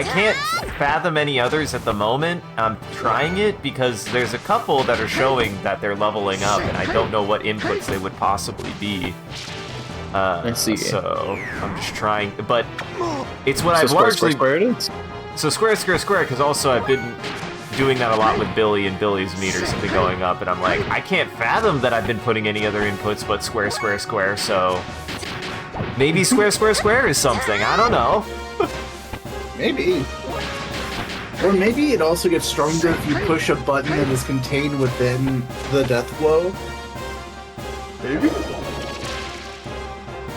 can't fathom any others at the moment. I'm trying it because there's a couple that are showing that they're leveling up, and I don't know what inputs they would possibly be. I see. So I'm just trying, but it's what So I've largely. square it is? So square, because also I've been doing that a lot with Billy, and Billy's meters have been going up, and I'm like, I can't fathom that I've been putting any other inputs but square, so maybe square is something, I don't know. Maybe. Or maybe it also gets stronger if you push a button that is contained within the death blow. Maybe.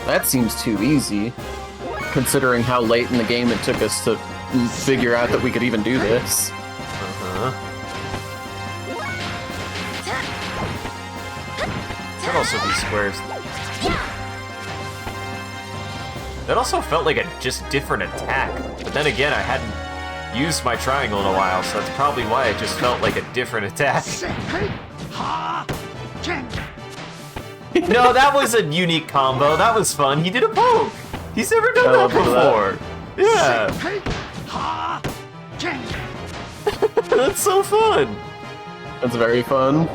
That seems too easy, considering how late in the game it took us to figure out that we could even do this. Could also be squares. That also felt like a just different attack, but then again, I hadn't used my triangle in a while, so that's probably why it just felt like a different attack. No, that was a unique combo. That was fun. He did a poke. He's never done that before. Yeah. That's so fun. That's very fun.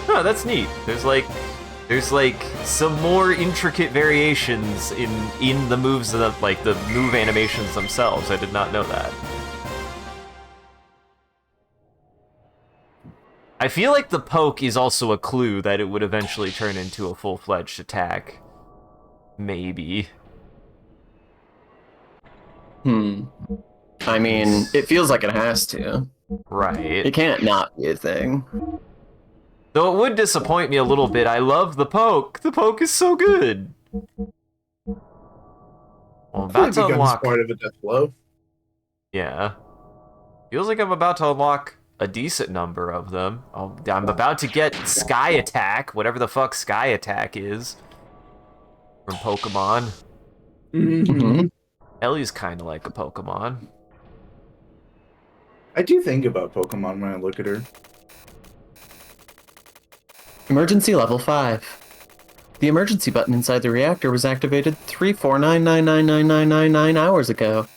Huh, that's neat. There's like some more intricate variations in the moves, like the move animations themselves. I did not know that. I feel like the poke is also a clue that it would eventually turn into a full-fledged attack. Maybe. I mean, it feels like it has to. Right. It can't not be a thing. Though it would disappoint me a little bit. I love the poke. The poke is so good. Well, I'm about to unlock part of a death blow. Yeah. Feels like I'm about to unlock a decent number of them. I'm about to get Sky Attack, whatever the fuck Sky Attack is, from Pokemon. Mm-hmm. Ellie's kind of like a Pokemon. I do think about Pokemon when I look at her. Emergency level 5. The emergency button inside the reactor was activated 349999999 hours ago.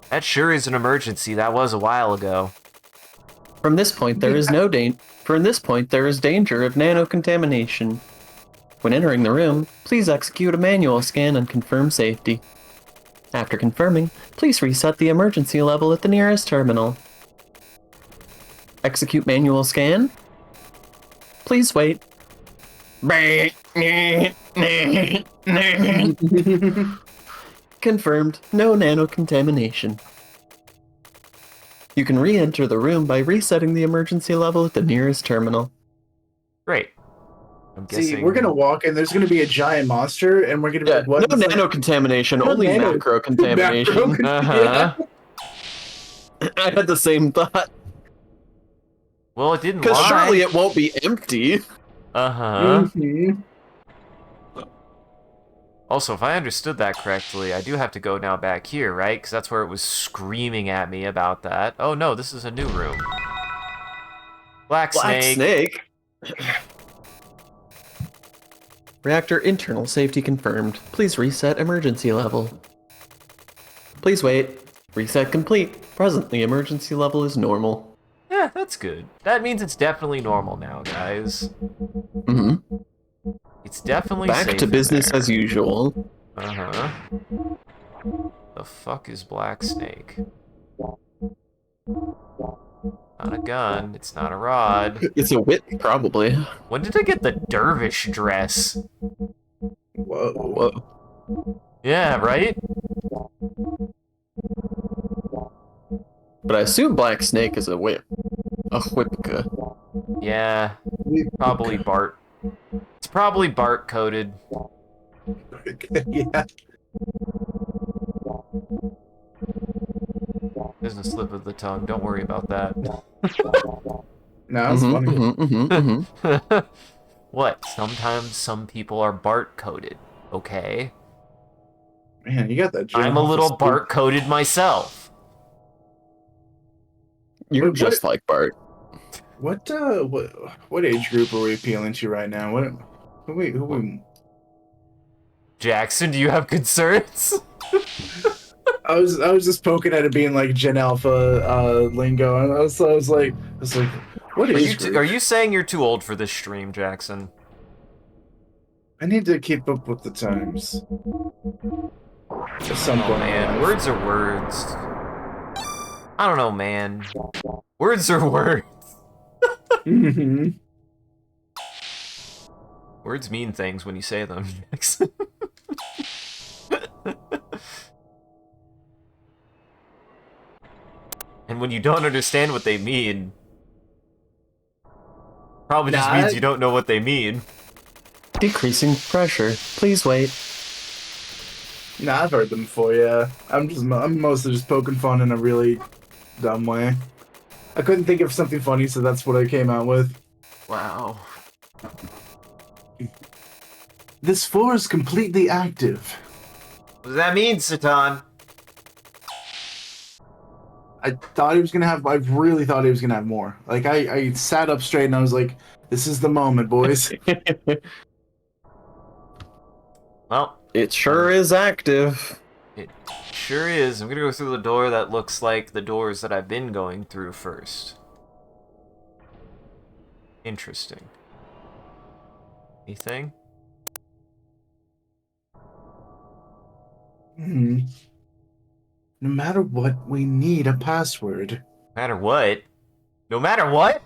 That sure is an emergency. That was a while ago. From this point, there is no danger. From this point, there is danger of nanocontamination. When entering the room, please execute a manual scan and confirm safety. After confirming, please reset the emergency level at the nearest terminal. Execute manual scan. Please wait. Confirmed. No nanocontamination. You can re-enter the room by resetting the emergency level at the nearest terminal. Great. I'm guessing... See, we're gonna walk and there's gonna be a giant monster, and we're gonna be like, what? No It's nano contamination, No only nano- macro contamination. Uh-huh. I had the same thought. Well, it didn't Because lie. surely it won't be empty. Uh-huh. Mhm. Also, if I understood that correctly, I do have to go now back here, right? Because that's where it was screaming at me about that. Oh no, this is a new room. Black snake. Reactor internal safety confirmed. Please reset emergency level. Please wait. Reset complete. Presently, emergency level is normal. Yeah, that's good. That means it's definitely normal now, guys. Mm-hmm. It's definitely Back safe to in business there. as usual. Uh-huh. The fuck is Black Snake? Not a gun. It's not a rod. It's a whip, probably. When did I get the dervish dress? Whoa. Whoa. Yeah, right? But I assume Black Snake is a whip. A whipka. Yeah, probably Bart. It's probably Bart coded. Yeah. There's a slip of the tongue. Don't worry about that. No, it's funny. What? Sometimes some people are Bart coded. Okay. Man, you got that. I'm a little Bart coded myself. You're What- just like Bart. What age group are we appealing to right now? Who we? Jackson, do you have concerns? I was just poking at it being like Gen Alpha lingo, and I was like, what age group? Are you saying you're too old for this stream, Jackson? I need to keep up with the times. At some Oh point, man, words are words. I don't know, man. Words are words. Mm-hmm. Words mean things when you say them, Jackson. And when you don't understand what they mean, probably just means you don't know what they mean. Decreasing pressure. Please wait. Nah, I've heard them before. Yeah, I'm mostly just poking fun in a really dumb way. I couldn't think of something funny, so that's what I came out with. Wow. This floor is completely active. What does that mean, Satan? I really thought he was gonna have more. Like I sat up straight and I was like, "This is the moment, boys." Well, It sure is active. it sure is. I'm gonna go through the door that looks like the doors that I've been going through first. Interesting. Anything? Hmm. No matter what, we need a password. Matter what? No matter what?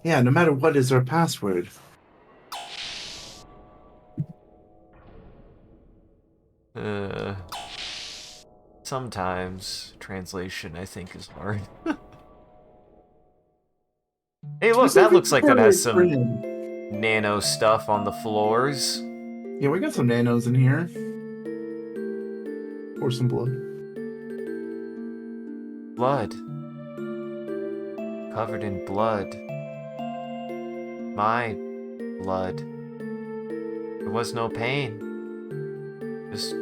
Yeah, no matter what is our password. Sometimes translation, I think, is hard. Hey, look, that looks like that has some nano stuff on the floors. Yeah, we got some nanos in here. Or some blood. Blood. Covered in blood. My blood. There was no pain. Just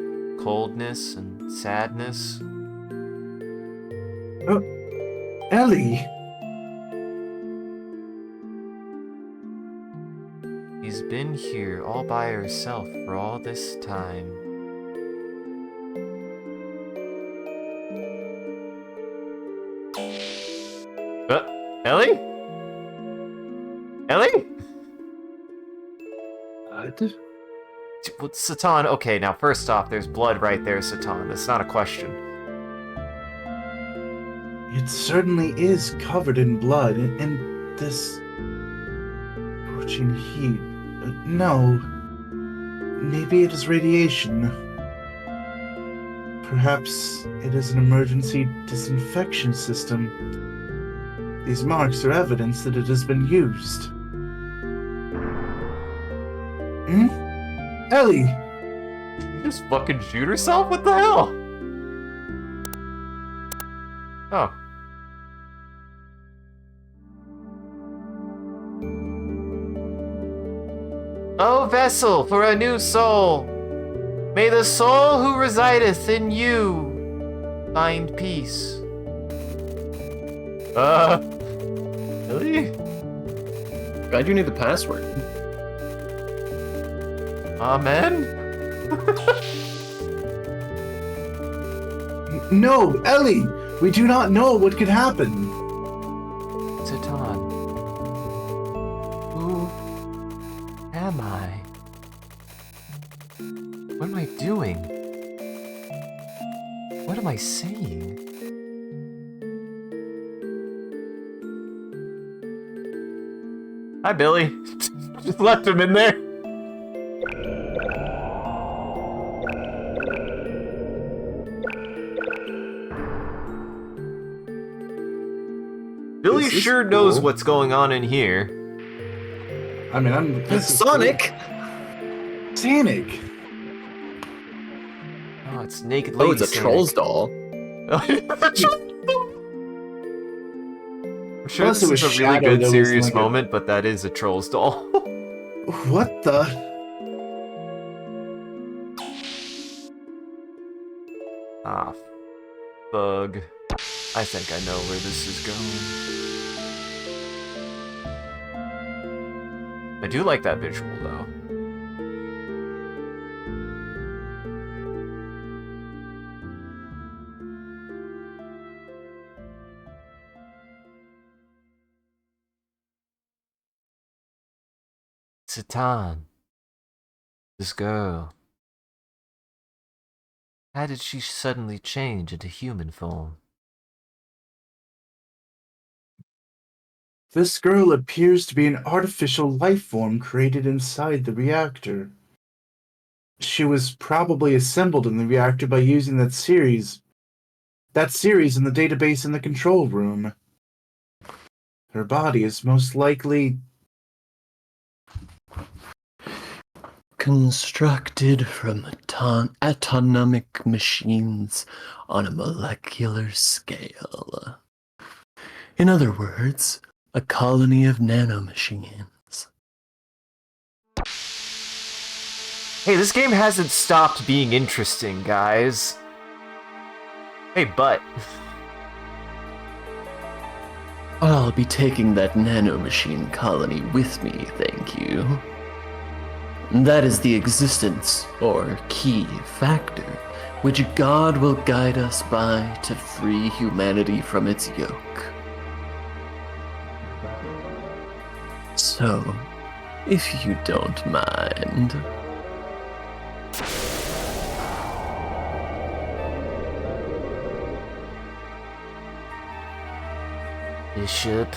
coldness and sadness. Oh, Ellie! She's been here all by herself for all this time. Ellie? Ellie? What, Satan? Okay, now first off, there's blood right there, Satan. That's not a question. It certainly is covered in blood, and this scorching heat. No. Maybe it is radiation. Perhaps it is an emergency disinfection system. These marks are evidence that it has been used. Ellie! You just fucking shoot herself? What the hell? Oh. O vessel for a new soul, may the soul who resideth in you find peace. Really? Glad you need the password. Amen? No, Ellie! We do not know what could happen. Satan. Who am I? What am I doing? What am I saying? Hi, Billy. Just left him in there. Billy sure knows what's going on in here. I mean, Sonic! Sonic! Oh, it's naked lady. Oh, it's a Sonic. Trolls doll. I'm sure Plus this it was is a really Shadow good that was serious like moment, but that is a Trolls doll. What the? Ah, bug. I think I know where this is going. I do like that visual, though. Satan. This girl. How did she suddenly change into human form? This girl appears to be an artificial life form created inside the reactor. She was probably assembled in the reactor by using that series in the database in the control room. Her body is most likely Constructed from atomic machines on a molecular scale. In other words, a colony of nanomachines. Hey, this game hasn't stopped being interesting, guys. Hey, but... I'll be taking that nanomachine colony with me, thank you. That is the existence, or key factor, which God will guide us by to free humanity from its yoke. So, if you don't mind... Bishop?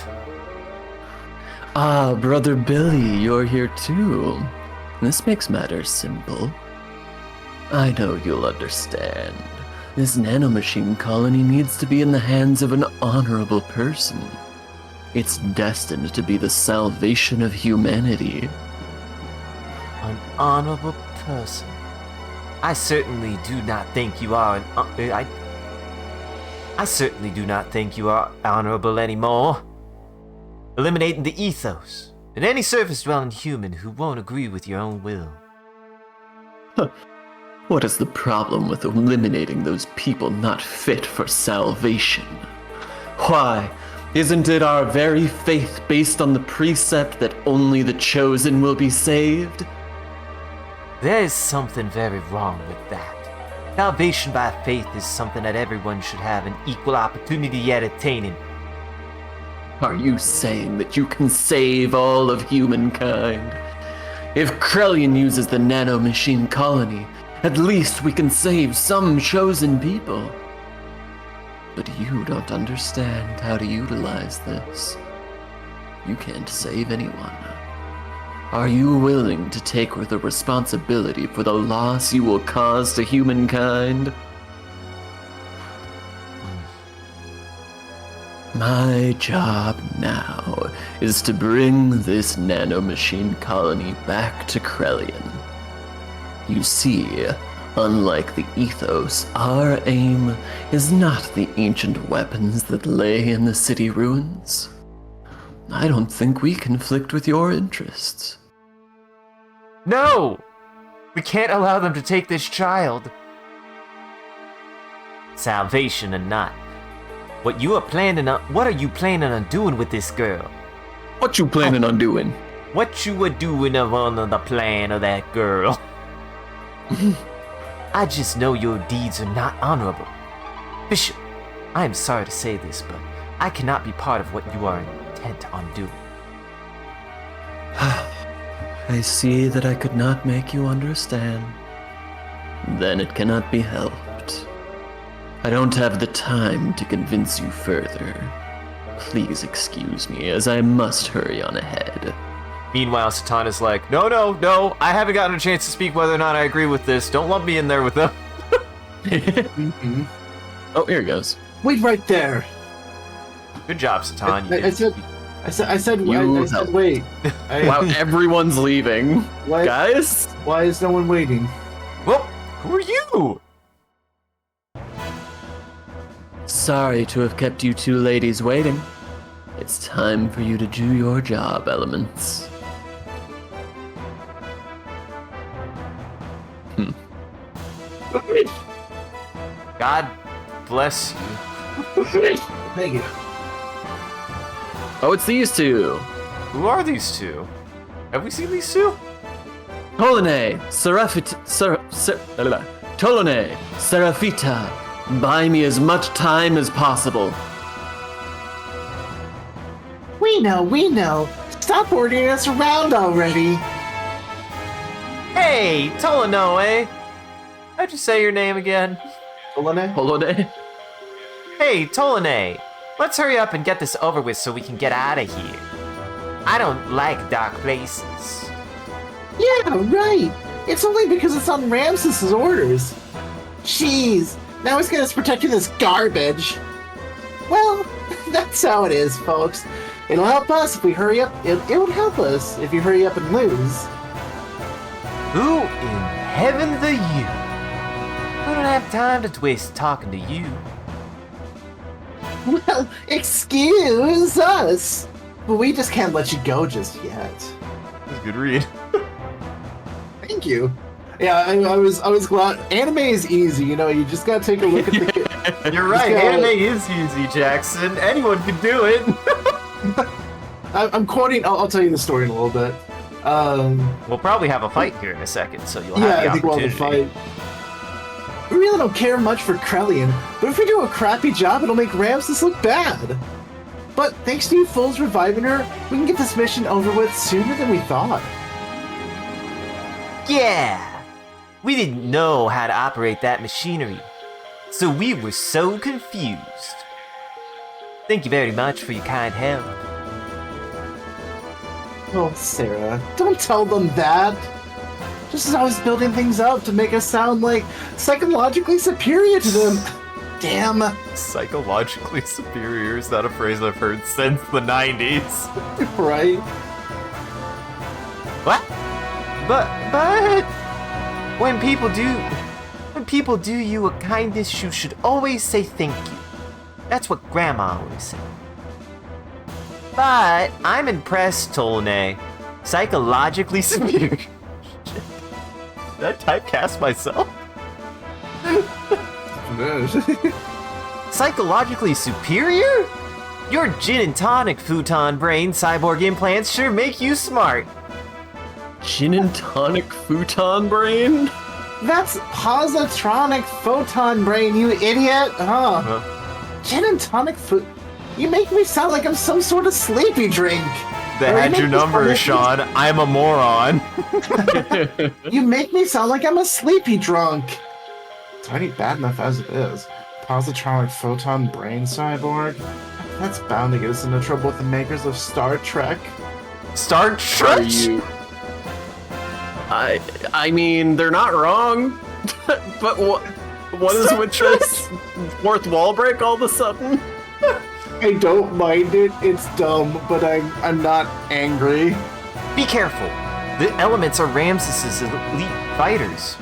Ah, Brother Billy, you're here too. This makes matters simple. I know you'll understand. This nanomachine colony needs to be in the hands of an honorable person. It's destined to be the salvation of humanity. An honorable person. I certainly do not think you are I certainly do not think you are honorable anymore. Eliminating the ethos and any surface-dwelling human who won't agree with your own will. What is the problem with eliminating those people not fit for salvation? Why, isn't it our very faith based on the precept that only the chosen will be saved? There is something very wrong with that. Salvation by faith is something that everyone should have an equal opportunity at attaining. Are you saying that you can save all of humankind? If Krellian uses the nanomachine colony, at least we can save some chosen people. But you don't understand how to utilize this. You can't save anyone. Are you willing to take the responsibility for the loss you will cause to humankind? My job now is to bring this nanomachine colony back to Krellian. You see, unlike the Ethos, our aim is not the ancient weapons that lay in the city ruins. I don't think we conflict with your interests. No! We can't allow them to take this child. Salvation or not. What are you planning on doing with this girl? What you planning on doing? What you were doing on the plan of that girl? I just know your deeds are not honorable. Bishop, I am sorry to say this, but I cannot be part of what you are intent on doing. I see that I could not make you understand. Then it cannot be helped. I don't have the time to convince you further. Please excuse me, as I must hurry on ahead. Meanwhile, Satana's like, no, I haven't gotten a chance to speak whether or not I agree with this. Don't lump me in there with them. Oh, here it goes. Wait right there. Good job, Satan. I said wait. Wow, everyone's leaving. Guys? Why is no one waiting? Well, who are you? Sorry to have kept you two ladies waiting. It's time for you to do your job, Elements. God bless you. Thank you. Oh, it's these two. Who are these two? Have we seen these two? Tolone, Tolone, Serafita, buy me as much time as possible. We know. Stop ordering us around already. Hey, Tolanoe. How'd you say your name again? Tolone? Hey, Tolane. Let's hurry up and get this over with so we can get out of here. I don't like dark places. Yeah, right. It's only because it's on Ramses's orders. Jeez, now he's got us protecting this garbage. Well, that's how it is, folks. It'll help us if we hurry up. It would help us if you hurry up and lose. Who in heaven are you? We don't have time to waste talking to you. Well, excuse us. But we just can't let you go just yet. That's a good read. Thank you. Yeah, I was glad. Anime is easy, you know. You just gotta take a look at the. You're right. Anime is easy, Jackson. Anyone can do it. I'm quoting. I'll tell you the story in a little bit. We'll probably have a fight here in a second, so you'll have the I think we'll opportunity. have a fight. We really don't care much for Krellian, but if we do a crappy job, it'll make Ramses look bad. But thanks to you fools reviving her, we can get this mission over with sooner than we thought. Yeah! We didn't know how to operate that machinery, so we were so confused. Thank you very much for your kind help. Oh, Sarah, don't tell them that. Just as I was building things up to make us sound like psychologically superior to them. Damn. Psychologically superior is not a phrase I've heard since the 90s. Right? What? But when people do you a kindness, you should always say thank you. That's what Grandma always said. But I'm impressed, Tolne. Psychologically superior. Did I typecast myself? Psychologically superior? Your gin and tonic futon brain cyborg implants sure make you smart. Gin and tonic futon brain? That's positronic photon brain, you idiot! Gin and tonic You make me sound like I'm some sort of sleepy drink. They had your number, Sean. I'm a moron. You make me sound like I'm a sleepy drunk. It's already bad enough as it is. Positronic photon brain cyborg? That's bound to get us into trouble with the makers of Star Trek. Star Trek? I mean, they're not wrong. But what is with this fourth wall break all of a sudden? I don't mind it. It's dumb, but I'm not angry. Be careful. The elements are Ramses's elite fighters.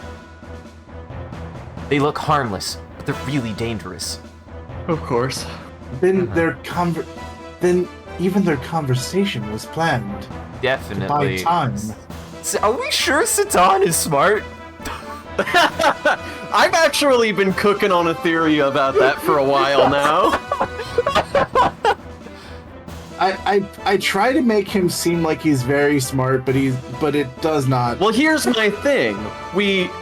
They look harmless, but they're really dangerous. Of course. Then then even their conversation was planned. Definitely. By time. Are we sure Satan is smart? I've actually been cooking on a theory about that for a while now. I try to make him seem like he's very smart, but it does not. Well, here's my thing.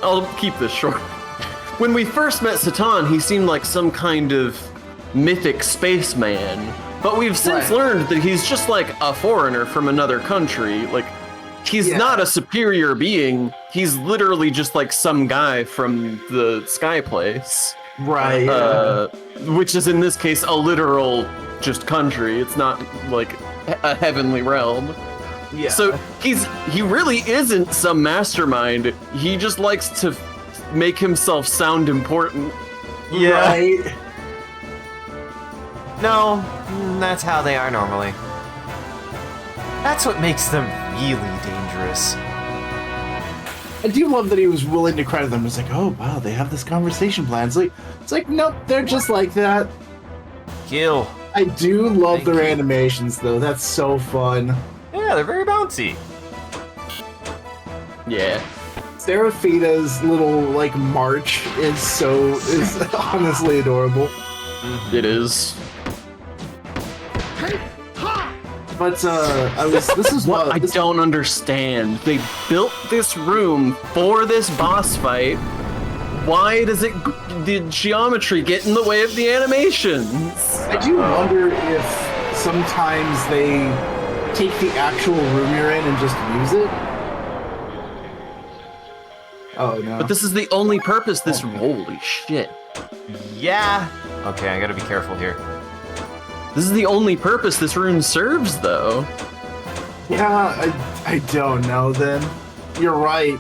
I'll keep this short. When we first met Satan, he seemed like some kind of mythic spaceman. But we've since learned that he's just like a foreigner from another country. Like, he's not a superior being. He's literally just like some guy from the Sky Place. Right. Which is in this case a literal just country. It's not like a heavenly realm. Yeah. So he really isn't some mastermind. He just likes to make himself sound important. Yeah. Right. No, that's how they are normally. That's what makes them really dangerous. I do love that he was willing to credit them. It's like, oh wow, they have this conversation plan. It's like nope, they're just like that. Kill. I do love Thank their you. animations though. That's so fun. Yeah, they're very bouncy. Yeah. Seraphina's little like march is honestly adorable. It is. But this is What I don't understand. They built this room for this boss fight. Why does the geometry get in the way of the animations? I do wonder if sometimes they take the actual room you're in and just use it. Oh no. But this is the only purpose holy shit. Yeah. Okay, I gotta be careful here. This is the only purpose this room serves, though. Yeah, I don't know then. You're right.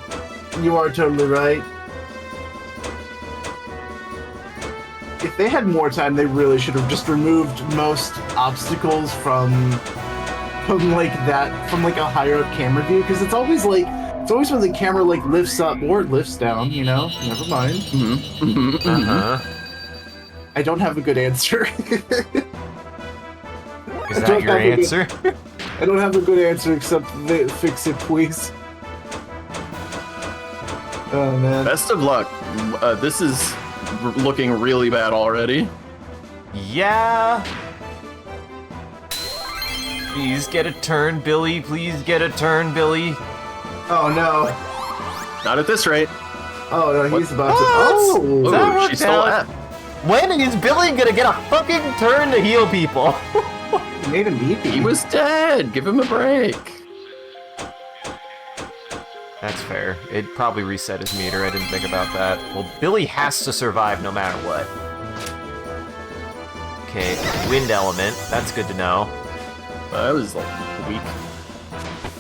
You are totally right. If they had more time, they really should have just removed most obstacles from like a higher up camera view, because it's always when the camera like lifts up or it lifts down, you know? Never mind. I don't have a good answer. Is that your answer? I don't have a good answer except fix it, please. Oh man. Best of luck. This is looking really bad already. Yeah. Please get a turn, Billy. Please get a turn, Billy. Oh no. Not at this rate. Oh no, he's about to. Oh, Oh, that she worked stole out. that. When is Billy gonna get a fucking turn to heal people? he made him eat. He was dead. Give him a break. That's fair. It probably reset his meter. I didn't think about that. Well, Billy has to survive no matter what. Okay, wind element. That's good to know. That was like weak.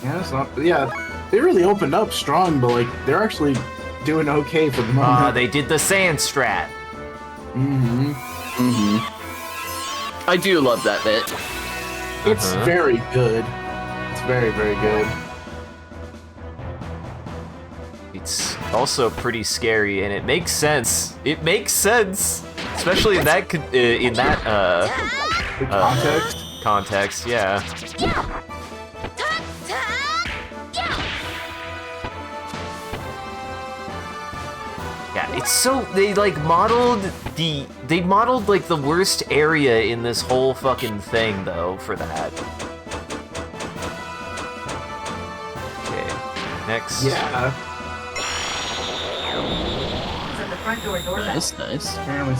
Yeah, it's not. Yeah, they really opened up strong, but like they're actually doing okay for the moment. They did the sand strat. I do love that bit. It's very good. It's very, very good. It's also pretty scary, and it makes sense. It makes sense, especially in that The context. context. Yeah. Yeah, it's so they modeled like the worst area in this whole fucking thing though for that. Okay, next. Yeah. Nice, nice.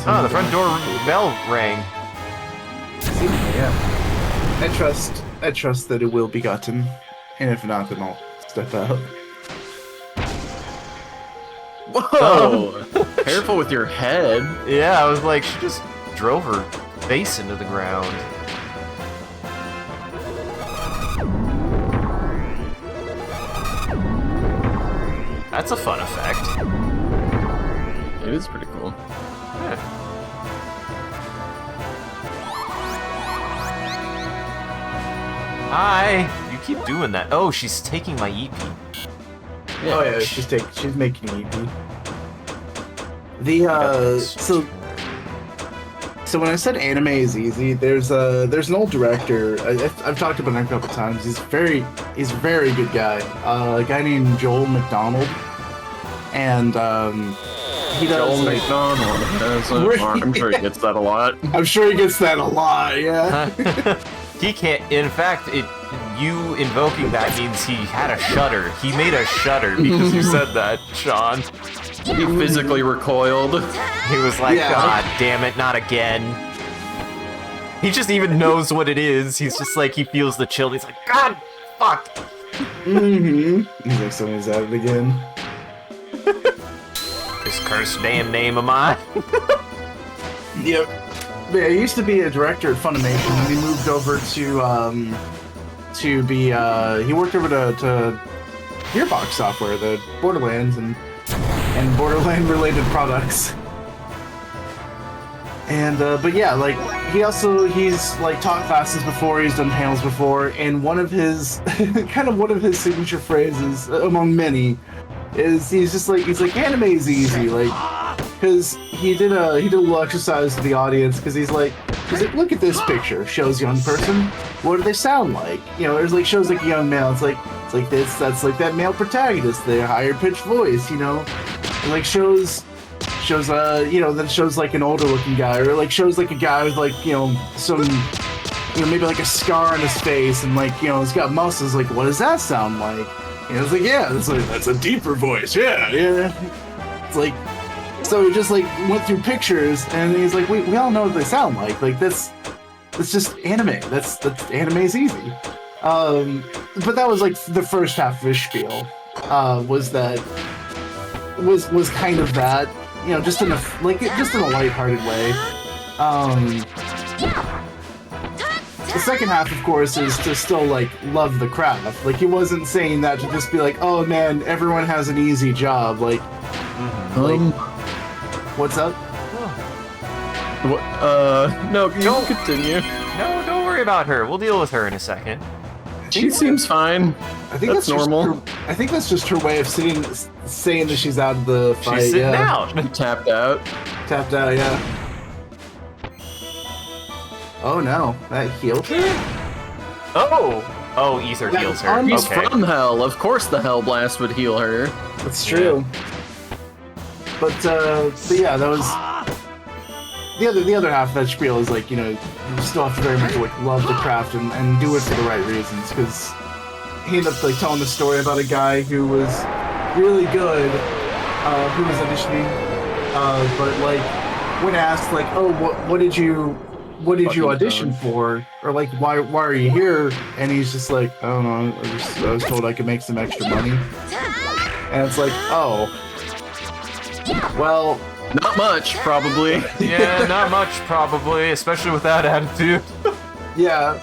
Oh, the front door bell rang. Yeah. I trust that it will be gotten, and if not, then I'll step out. Whoa! Careful with your head. Yeah, I was like, she just drove her face into the ground. That's a fun effect. It is pretty cool. Yeah. Hi! You keep doing that. Oh, she's taking my EP. Yeah. Oh yeah, she's making EP. So when I said anime is easy, there's an old director. I've talked about him a couple times. He's a very good guy. A guy named Joel McDonald, and he does. Joel McDonald. I'm sure he gets that a lot. I'm sure he gets that a lot. Yeah. He can't. In fact, you invoking that means he had a shudder. He made a shudder because you said that, Sean. He physically recoiled. He was like, God damn it, not again. He just even knows what it is. He's just like, he feels the chill. He's like, God, fuck. He's like, somebody's at it again. This cursed damn name of mine. Yep. Yeah, he used to be a director at Funimation, and he moved over to be, he worked over to Gearbox Software, the Borderlands, and Borderland-related products. And, but yeah, like, he's, like, taught classes before, he's done panels before, and one of his, kind of one of his signature phrases, among many, is he's like, anime is easy, like, because he did a little exercise to the audience, because he's like, look at this picture, shows young person, what do they sound like? You know, there's like, shows like a young male, it's like this, that's like that male protagonist, their higher pitched voice, you know? And like shows you know, then shows like an older looking guy, or like shows like a guy with like, you know, some, you know, maybe like a scar on his face, and like, you know, he's got muscles, like, what does that sound like? You know, it's like, yeah, that's a deeper voice, yeah. It's like, so he just like went through pictures, and he's like, we all know what they sound like that's just anime, that's anime's easy. But that was like the first half of his spiel, was kind of that, you know, just in a lighthearted way. The second half, of course, is to still like love the craft. Like, he wasn't saying that to just be like, oh man, everyone has an easy job. Like, what's up? What? No, you continue. No, don't worry about her. We'll deal with her in a second. She seems fine. I think that's normal. I think that's just her way of saying that she's out of the fight. She's sitting out. Tapped out. Tapped out, yeah. Oh no, that healed her? Oh, Ether heals her. He's from hell. Of course the Hell Blast would heal her. That's true. Yeah. But yeah, that was the other half of that spiel is like, you know, you still have to very much like love the craft and do it for the right reasons, because he ended up like telling the story about a guy who was really good, who was auditioning, but like when asked like, oh, what did you audition for, or like why are you here, and he's just like, I don't know, I was told I could make some extra money, and it's like, oh, well. Not much, probably. Yeah, not much, probably, especially with that attitude. Yeah.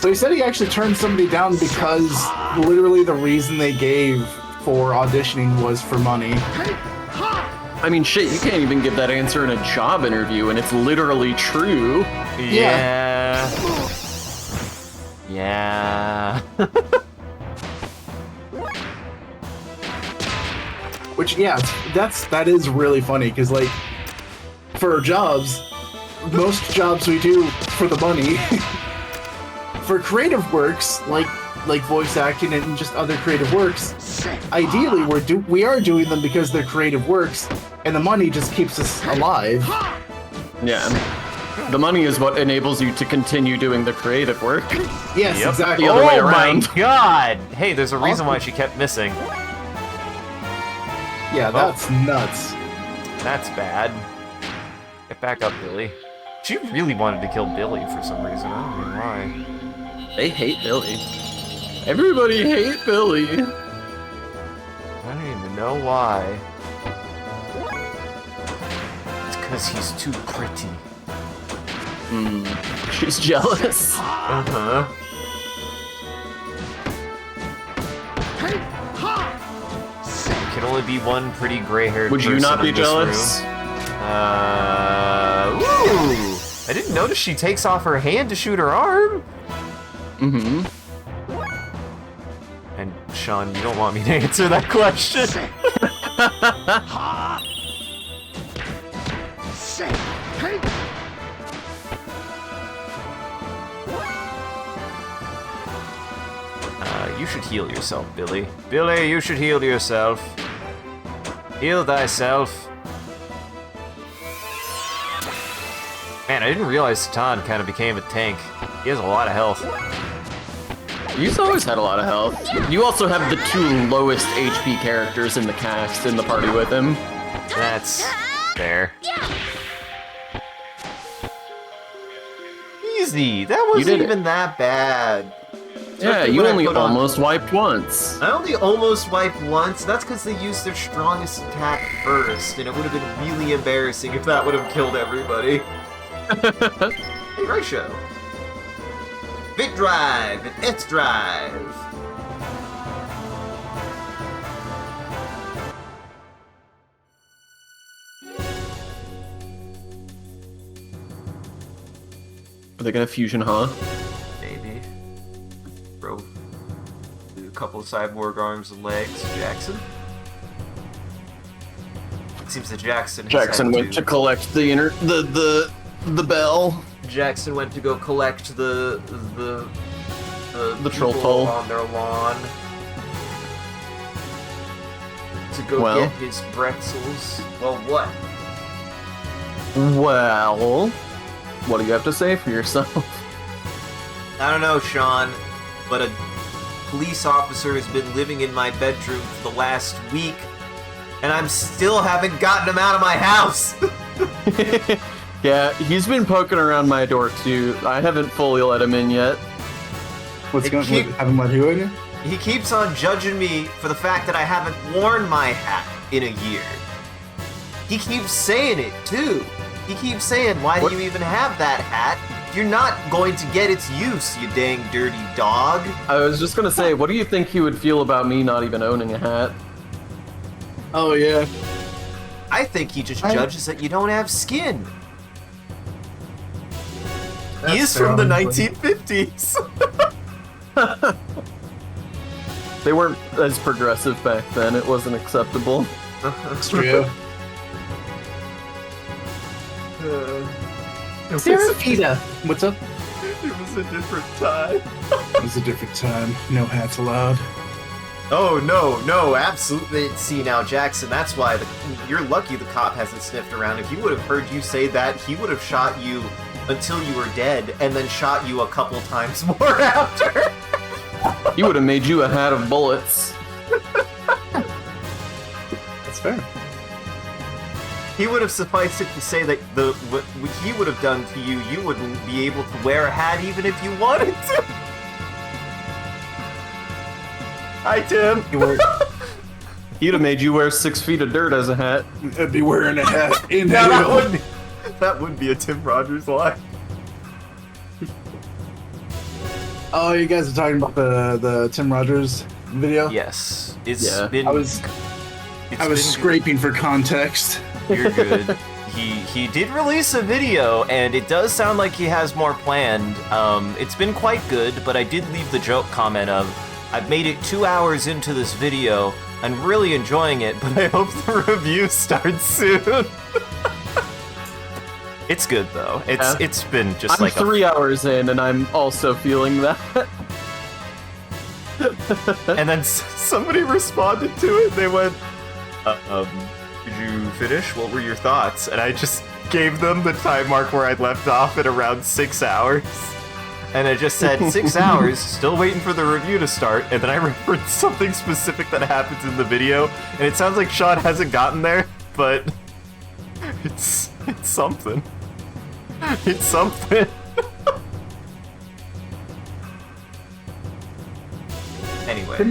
So he said he actually turned somebody down because literally the reason they gave for auditioning was for money. I mean, shit, you can't even give that answer in a job interview, and it's literally true. Yeah. Yeah. Which, yeah, that is really funny, because, like, for jobs, most jobs we do for the money. For creative works, like voice acting and just other creative works, ideally we are doing them because they're creative works, and the money just keeps us alive. Yeah. The money is what enables you to continue doing the creative work. Yes, exactly. The other way around. Oh my god! Hey, there's a reason why she kept missing. Yeah, that's nuts. That's bad. Get back up, Billy. She really wanted to kill Billy for some reason. I don't know why. They hate Billy. Everybody hate Billy. I don't even know why. It's because he's too pretty. She's jealous. Uh-huh. There can only be one pretty gray-haired person. Would you not be in this jealous? room. Ooh! I didn't notice she takes off her hand to shoot her arm. Mm-hmm. And Sean, you don't want me to answer that question. You should heal yourself, Billy. Billy, you should heal yourself. Heal thyself. Man, I didn't realize Satan kind of became a tank. He has a lot of health. You've always had a lot of health. You also have the 2 lowest HP characters in the cast in the party with him. That's fair. Easy. That wasn't even that bad. Yeah, you only almost wiped once. I only almost wiped once. That's because they used their strongest attack first, and it would have been really embarrassing if that would have killed everybody. Hey, Ratio. Bit Drive and X Drive. Are they gonna fusion, huh? Maybe. Bro. Do a couple of cyborg arms and legs. Jackson? It seems that Jackson went to collect the bell. Jackson went to go collect the troll people toll on their lawn to go get his pretzels. Well, what? Well, what do you have to say for yourself? I don't know, Sean, but a police officer has been living in my bedroom for the last week, and I'm still haven't gotten him out of my house. Yeah, he's been poking around my door too. I haven't fully let him in yet. Haven't let who in? He keeps on judging me for the fact that I haven't worn my hat in a year. He keeps saying it too. He keeps saying, why do you even have that hat? You're not going to get its use, you dang dirty dog. I was just gonna say, what do you think he would feel about me not even owning a hat? Oh, yeah. I think he just judges that you don't have skin. He is from the 1950s. They weren't as progressive back then. It wasn't acceptable. It's true. Serafita, what's up? It was a different time. It was a different time. No hats allowed. Oh, no, absolutely. See, now, Jackson, that's why you're lucky the cop hasn't sniffed around. If he would have heard you say that, he would have shot you until you were dead, and then shot you a couple times more after. He would have made you a hat of bullets. That's fair. He would have sufficed it to say that what he would have done to you, you wouldn't be able to wear a hat even if you wanted to. Hi, Tim. He'd have made you wear 6 feet of dirt as a hat. I'd be wearing a hat in now that would be a Tim Rogers line. Oh, you guys are talking about the Tim Rogers video? Yes. I was scraping for context. You're good. He did release a video, and it does sound like he has more planned. It's been quite good, but I did leave the joke comment of, I've made it 2 hours into this video. I'm really enjoying it, but I hope the review starts soon. It's good though. It's been just I'm 3 hours in, and I'm also feeling that. And then somebody responded to it. They went, "Did you finish? What were your thoughts?" And I just gave them the time mark where I'd left off at around 6 hours. And I just said, 6 hours, still waiting for the review to start, and then I referenced something specific that happens in the video, and it sounds like Sean hasn't gotten there, but it's something. It's something. Anyways. Tim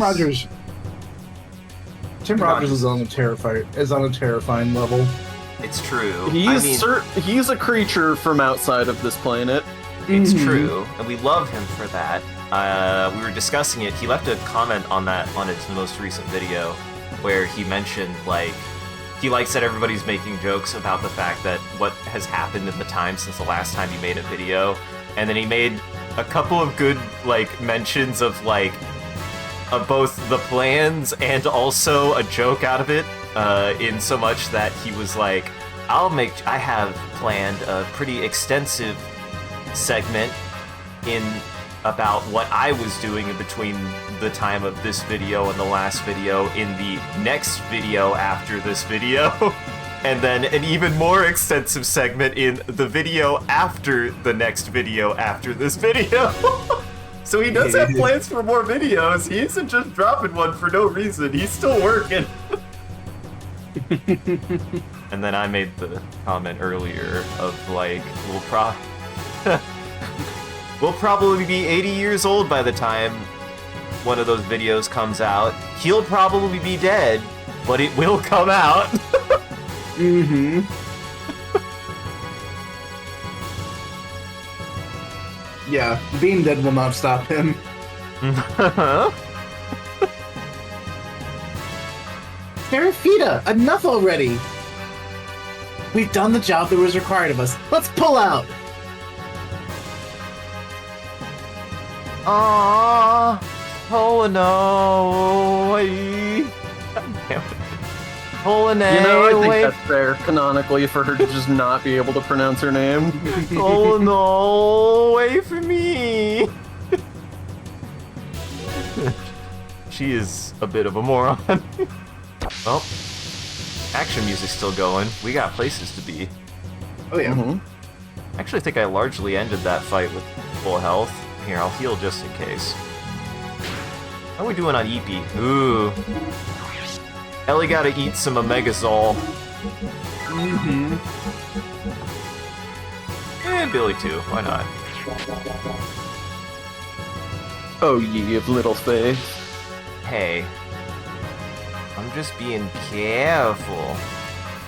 Rogers is on a terrifying level. It's true. He's a creature from outside of this planet. It's true, and we love him for that. We were discussing it. He left a comment on his most recent video, where he mentioned, like, he likes that everybody's making jokes about the fact that what has happened in the time since the last time you made a video, and then he made a couple of good, like, mentions of, like, both the plans and also a joke out of it, in so much that he was like, I have planned a pretty extensive segment in about what I was doing in between the time of this video and the last video in the next video after this video. And then an even more extensive segment in the video after the next video after this video. So he does have plans for more videos. He isn't just dropping one for no reason. He's still working. And then I made the comment earlier of like, we'll probably be 80 years old by the time one of those videos comes out. He'll probably be dead, but it will come out. Mm-hmm. Yeah, being dead will not stop him. Terafita, enough already! We've done the job that was required of us. Let's pull out! Aww. Oh no. Damn it. Polonais, You know, I think that's fair, canonically, for her to just not be able to pronounce her name. Oh no, wait for me! She is a bit of a moron. Well, action music's still going. We got places to be. Oh yeah. I actually think I largely ended that fight with full health. Here, I'll heal just in case. How are we doing on EP? Ooh. Ellie gotta eat some Omegazole. And Billy too, why not? Oh, ye of little faith. Hey. I'm just being careful.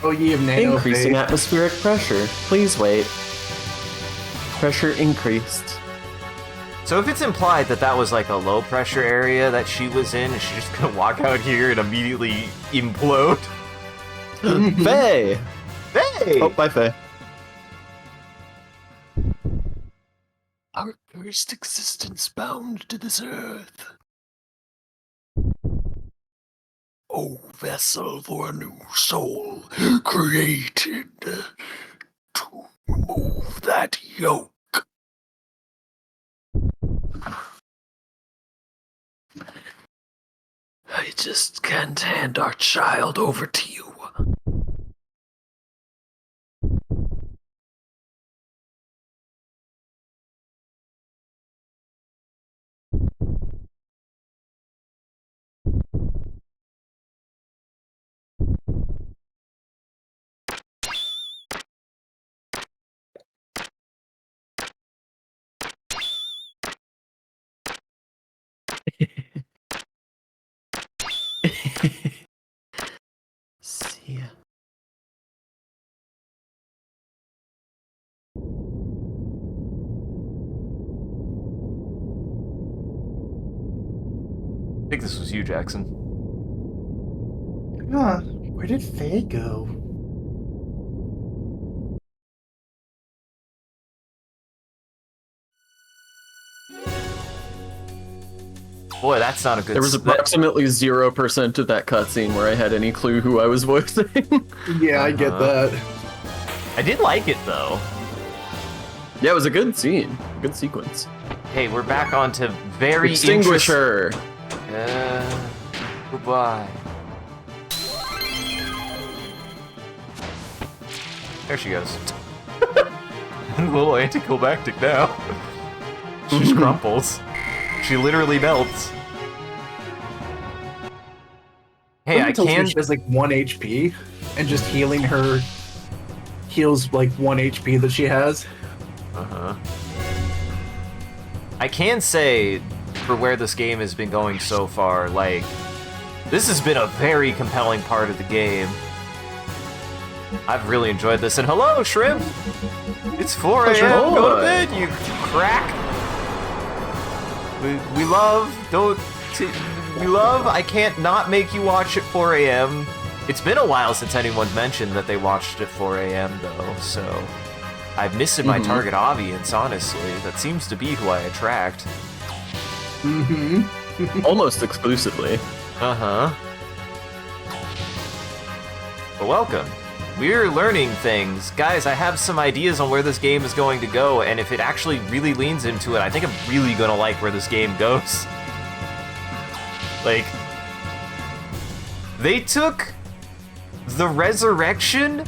Oh, ye of nano Increasing faith. atmospheric pressure. Please wait. Pressure increased. So if it's implied that that was like a low pressure area that she was in, is she just gonna walk out here and immediately implode? Faye! Hey! Oh, bye, Faye. Our cursed existence bound to this earth. O vessel for a new soul, created to remove that yoke. I just can't hand our child over to you. See ya. I think this was you, Jackson. Huh, where did Faye go? Boy, that's not a good... There was approximately 0% of that cutscene where I had any clue who I was voicing. Yeah, I get that. I did like it, though. Yeah, it was a good scene. Good sequence. Hey, we're back onto very Extinguish her. Goodbye. There she goes. A little anticlimactic now. She just crumples. She literally melts. Hey, I can... She has like 1 HP, and just healing her heals like 1 HP that she has. I can say, for where this game has been going so far, like, this has been a very compelling part of the game. I've really enjoyed this, and hello, Shrimp! It's 4 a.m., go to bed, you crack! We love, we love, I can't not make you watch at 4 a.m. It's been a while since anyone's mentioned that they watched at 4 a.m. though, so I'm missing my target audience, honestly. That seems to be who I attract. Almost exclusively. Uh-huh. But welcome. We're learning things. Guys, I have some ideas on where this game is going to go, and if it actually really leans into it, I think I'm really gonna like where this game goes. Like, they took the resurrection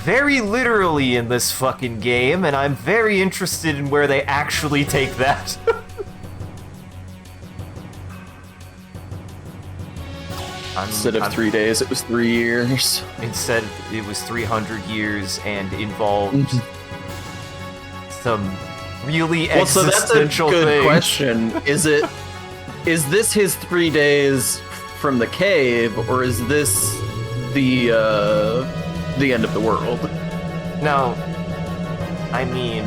very literally in this fucking game, and I'm very interested in where they actually take that. Instead of 3 days, it was 3 years. Instead, it was 300 years and involved some really existential well, so that's a good things. question. Is this his 3 days from the cave, or is this the end of the world? No, I mean,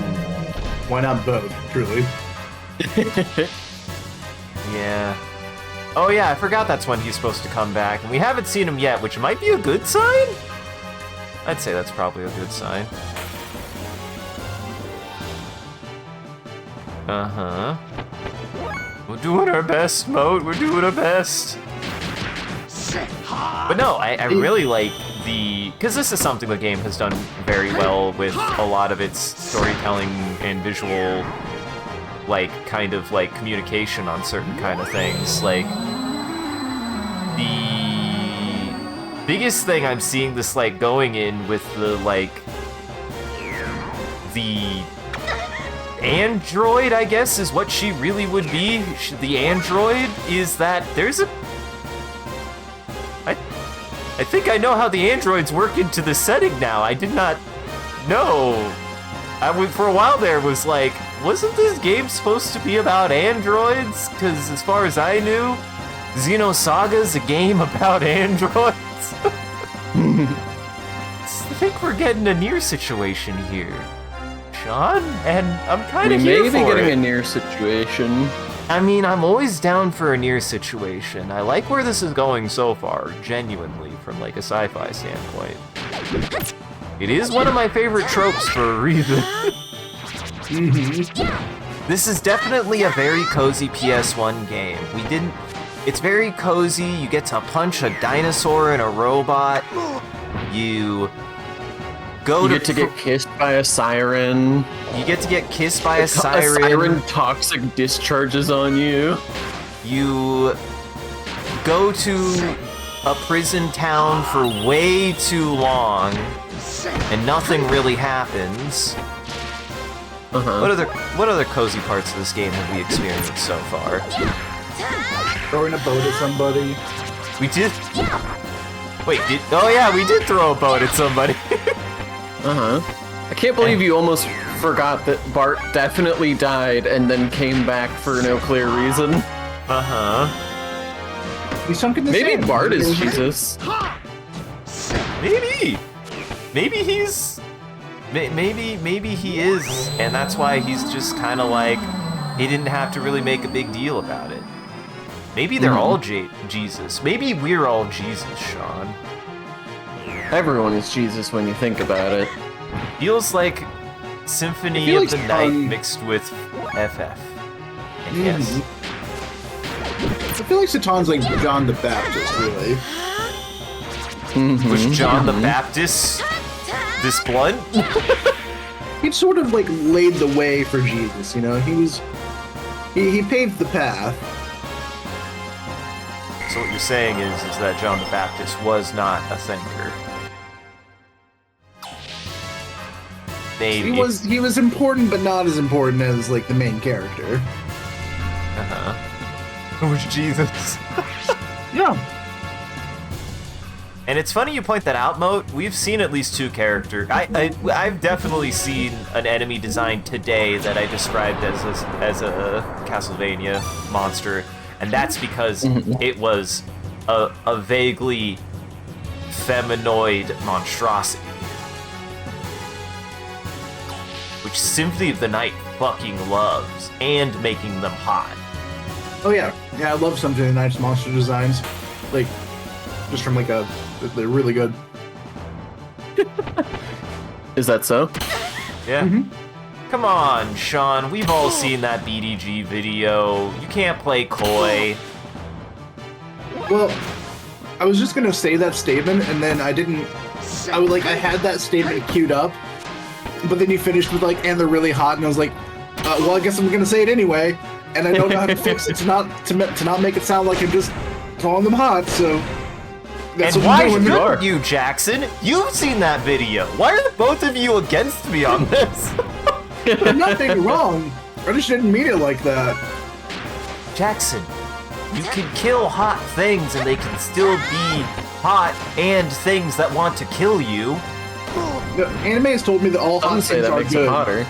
Why not both, truly? yeah. Oh yeah, I forgot that's when he's supposed to come back, and we haven't seen him yet, which might be a good sign? I'd say that's probably a good sign. Uh-huh. We're doing our best, Moat. We're doing our best. But no, I really like the... Because this is something the game has done very well with a lot of its storytelling and visual, like, kind of, like, communication on certain kind of things. Like, the biggest thing I'm seeing this, like, going in with the, like, the android, I guess, is what she really would be. The android is that there's a... I think I know how the androids work into the setting now. I did not know. For a while there was like, wasn't this game supposed to be about androids? Because as far as I knew, Xenosaga's a game about androids. I think we're getting a near situation here, Sean, and I'm kind of here for it. We may be getting a near situation. I mean, I'm always down for a near situation. I like where this is going so far, genuinely, from like a sci-fi standpoint. It is one of my favorite tropes for a reason. This is definitely a very cozy PS1 game. It's very cozy. You get to punch a dinosaur and a robot. You get to get kissed by a siren. You get to get kissed by a siren. A siren toxic discharges on you. You go to a prison town for way too long, and nothing really happens. What other cozy parts of this game have we experienced so far? Throwing a boat at somebody. We did. Wait, oh yeah, we did throw a boat at somebody. I can't believe you almost forgot that Bart definitely died and then came back for no clear reason. He's sunk in the Maybe sand. Bart is Jesus. Maybe. Maybe he's... Maybe he is, and that's why he's just kind of like... He didn't have to really make a big deal about it. Maybe they're all Jesus. Maybe we're all Jesus, Sean. Everyone is Jesus when you think about it. Feels like Symphony of the Night mixed with FF. And yes. I feel like Satan's like John the Baptist, really. Was John the Baptist this blunt? He sort of like laid the way for Jesus, you know? He paved the path. So what you're saying is that John the Baptist was not a thinker. Maybe. He was important, but not as important as like the main character. It was Jesus. Yeah. And it's funny you point that out, Moat. We've seen at least two characters. I've definitely seen an enemy design today that I described as a Castlevania monster, and that's because it was a vaguely feminoid monstrosity, which Symphony of the Night fucking loves, and making them hot. Oh yeah, I love some of the Night's monster designs, like just from like they're really good. Is that so? Yeah. Come on, Sean. We've all seen that BDG video. You can't play coy. Well, I was just gonna say that statement, and then I didn't. I had that statement queued up, but then you finished with like, and they're really hot, and I was like, well, I guess I'm gonna say it anyway, and I don't know how to fix it to not make it sound like I'm just calling them hot. So that's And what why I'm doing. shouldn't you, Jackson? You've seen that video. Why are both of you against me on this? I'm not being wrong. I just didn't mean it like that. Jackson, you can kill hot things and they can still be hot and things that want to kill you. The anime has told me that all hot Some say things that are makes good. it hotter.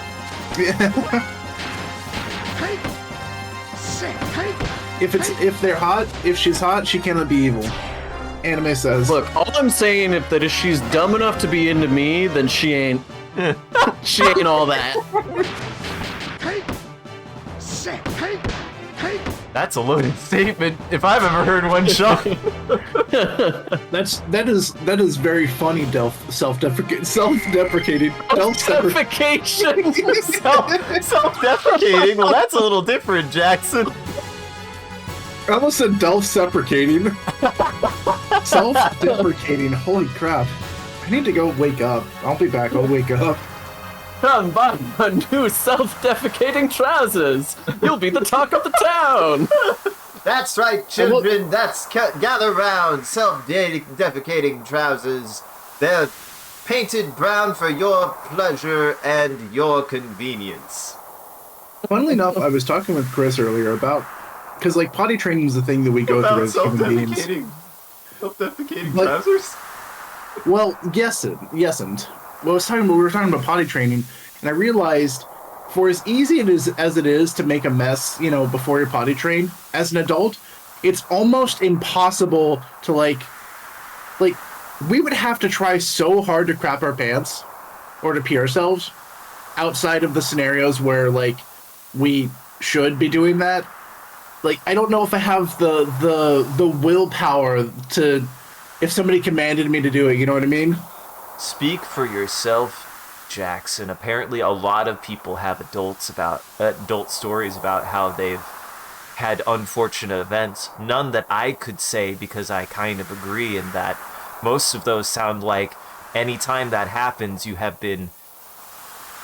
If they're hot, if she's hot, she cannot be evil. Anime says. Look, all I'm saying is that if she's dumb enough to be into me, then she ain't. She ain't all that. That's a loaded statement if I've ever heard one, Sean. That is very funny. Self-deprecating. Self-deprecation. Self-deprecating? Well, that's a little different, Jackson. I almost said self-deprecating. Self-deprecating. Holy crap! I need to go wake up. I'll be back. I'll wake up. Come buy my new self-defecating trousers. You'll be the talk of the town. That's right, children. Gather round. Self-defecating trousers. They're painted brown for your pleasure and your convenience. Funnily enough, I was talking with Chris earlier about because like potty training is the thing that we go through as human beings. Self-defecating Like- trousers. Well, yes, and well, we were talking about potty training, and I realized, for as easy as it is to make a mess, before you're potty trained, as an adult, it's almost impossible to like we would have to try so hard to crap our pants or to pee ourselves outside of the scenarios where like we should be doing that. Like, I don't know if I have the willpower to, if somebody commanded me to do it, you know what I mean? Speak for yourself, Jackson. Apparently, a lot of people have adult stories about how they've had unfortunate events. None that I could say, because I kind of agree in that most of those sound like anytime that happens, you have been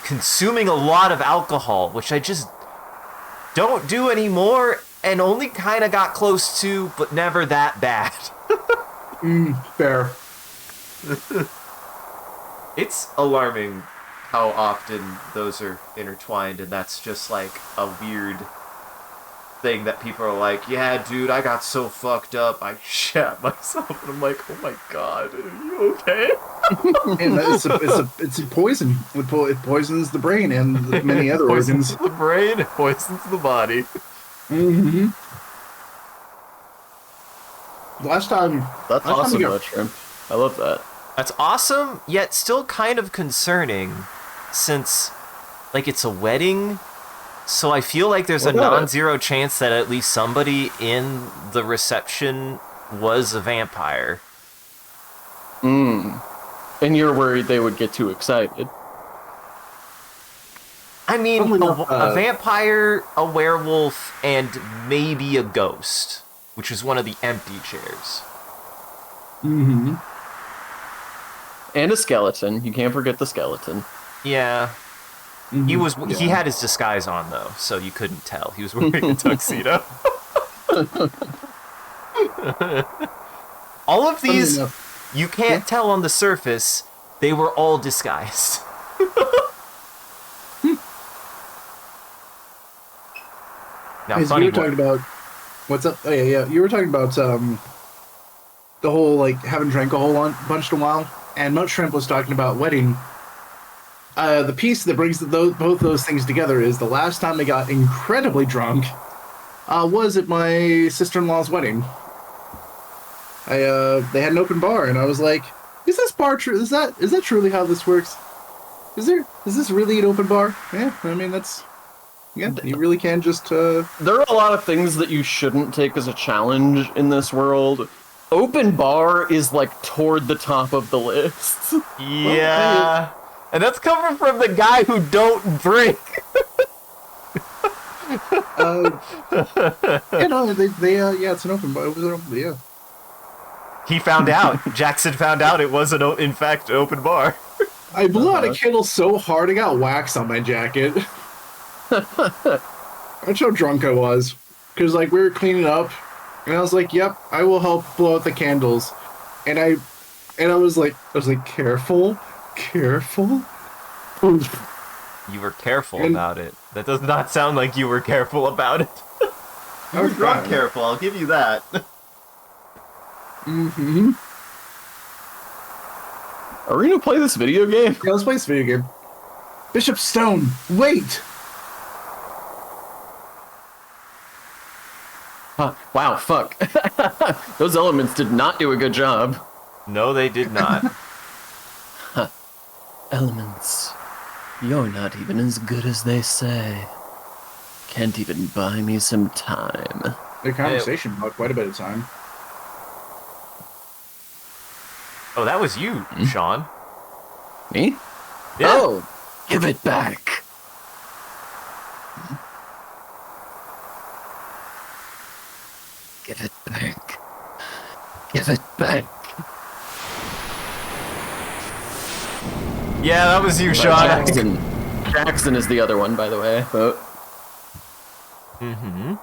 consuming a lot of alcohol, which I just don't do anymore, and only kind of got close to, but never that bad. Fair. It's alarming how often those are intertwined, and that's just like a weird thing that people are like, yeah, dude, I got so fucked up, I shat myself, and I'm like, oh my god, are you okay? And it's a poison. It poisons the brain and many other Poisons organs. the brain, it poisons the body. Mm-hmm. Last time That's last time awesome, we got- though, Shrimp. I love that. That's awesome, yet still kind of concerning, since, like, it's a wedding, so I feel like there's a non-zero chance that at least somebody in the reception was a vampire. And you're worried they would get too excited. I mean, Probably not, a vampire, a werewolf, and maybe a ghost, which is one of the empty chairs. Mm-hmm. And a skeleton. You can't forget the skeleton. Yeah. He had his disguise on, though, so you couldn't tell. He was wearing a tuxedo. All of these, you can't tell on the surface, they were all disguised. Now, As funny you were talking about, what's up? Oh yeah. You were talking about the whole like haven't drank a whole bunch in a while, and Mutt Shrimp was talking about wedding. The piece that brings both those things together is the last time I got incredibly drunk was at my sister-in-law's wedding. They had an open bar, and I was like, "Is this bar true? Is that truly how this works? Is this really an open bar?" Yeah, I mean yeah, you really can just. There are a lot of things that you shouldn't take as a challenge in this world. Open bar is like toward the top of the list. Yeah. And that's coming from the guy who don't drink. Yeah, it's an open bar. It was an open, yeah. He found out. Jackson found out it was in fact an open bar. I blew out a candle so hard I got wax on my jacket. That's how drunk I was. Because, like, we were cleaning up, and I was like, yep, I will help blow out the candles. And I was like, careful. You were careful about it. That does not sound like you were careful about it. You were drunk careful, I'll give you that. Mm-hmm. Are we gonna play this video game? Yeah, let's play this video game. Bishop Stone, wait! Wow, fuck. Those elements did not do a good job. No, they did not. Elements. You're not even as good as they say. Can't even buy me some time. The conversation bought quite a bit of time. Oh, that was you, Sean. Me? Yeah. Oh, give it back. Give it back. Give it back. Yeah, that was you, Sean. Jackson is the other one, by the way. But... Mm-hmm.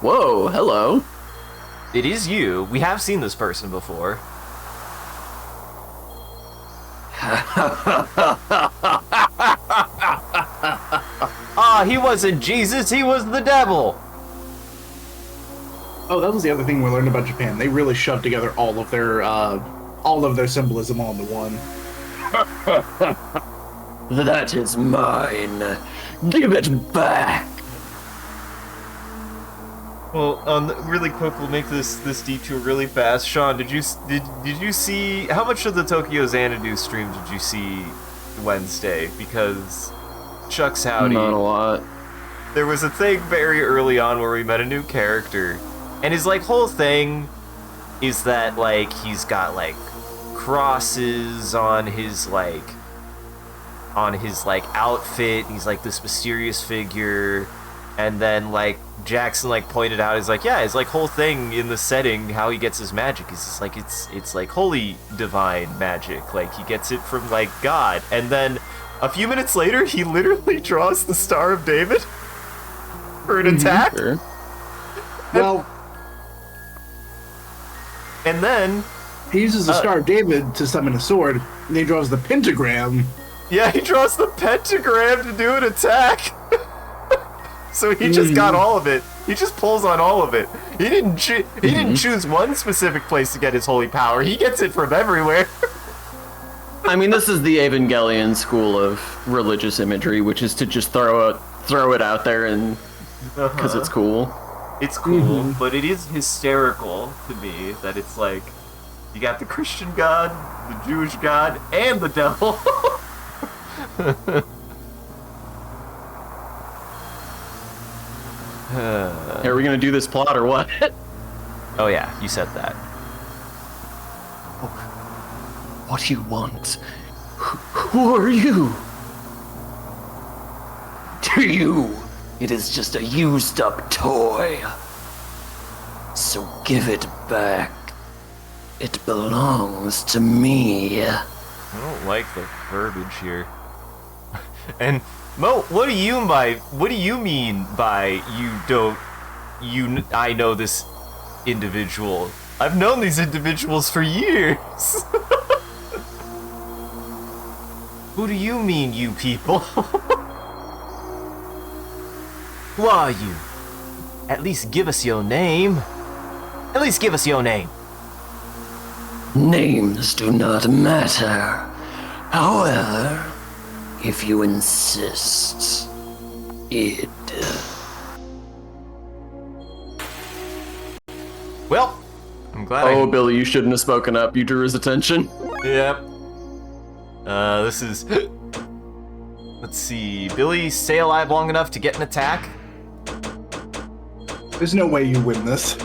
Whoa, hello. It is you. We have seen this person before. Ah, he wasn't Jesus, he was the devil. Oh, that was the other thing we learned about Japan. They really shoved together all of their symbolism all into one. That is mine. Give it back. Well, really quick, we'll make this detour really fast. Sean, did you see how much of the Tokyo Xanadu stream did you see Wednesday? Because Chuck's howdy. Not a lot. There was a thing very early on where we met a new character, and his like whole thing is that like he's got like crosses on his outfit. He's like this mysterious figure, and then like Jackson like pointed out, is like, yeah, his like whole thing in the setting, how he gets his magic is just like it's like holy divine magic, like he gets it from like God. And then a few minutes later, he literally draws the Star of David for an attack. Sure. Well, and then he uses the Star of David to summon a sword, and he draws the pentagram. Yeah, he draws the pentagram to do an attack. So he just got all of it. He just pulls on all of it. He didn't choose one specific place to get his holy power. He gets it from everywhere. I mean, this is the Evangelion school of religious imagery, which is to just throw it out there and because it's cool. It's cool, but it is hysterical to me that it's like you got the Christian God, the Jewish God, and the devil. Are we gonna do this plot or what? Oh yeah, you said that. What do you want? Who are you? To you, it is just a used up toy. So give it back. It belongs to me. I don't like the verbiage here. And Mo, what do you mean by I know this individual? I've known these individuals for years. Who do you mean, you people? Who are you? At least give us your name. At least give us your name. Names do not matter. However, if you insist, it. Well, I'm glad. Oh, Billy, you shouldn't have spoken up. You drew his attention. Yep. This is. Let's see. Billy, stay alive long enough to get an attack. There's no way you win this.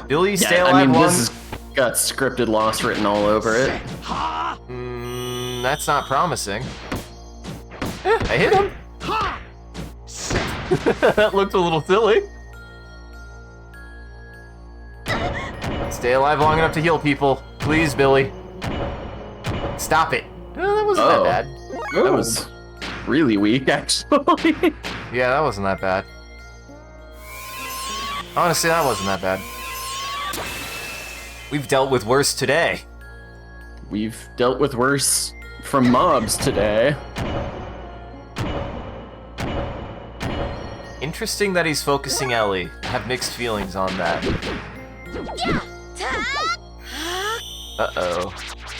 Billy, stay alive long. got scripted loss written all over it. That's not promising. I hit him. That looked a little silly. Stay alive long enough to heal people. Please, Billy. Stop it. Oh, that wasn't that bad. That was really weak, actually. Yeah, that wasn't that bad. Honestly, that wasn't that bad. We've dealt with worse today. We've dealt with worse from mobs today. Interesting that he's focusing Ellie. I have mixed feelings on that. Uh-oh.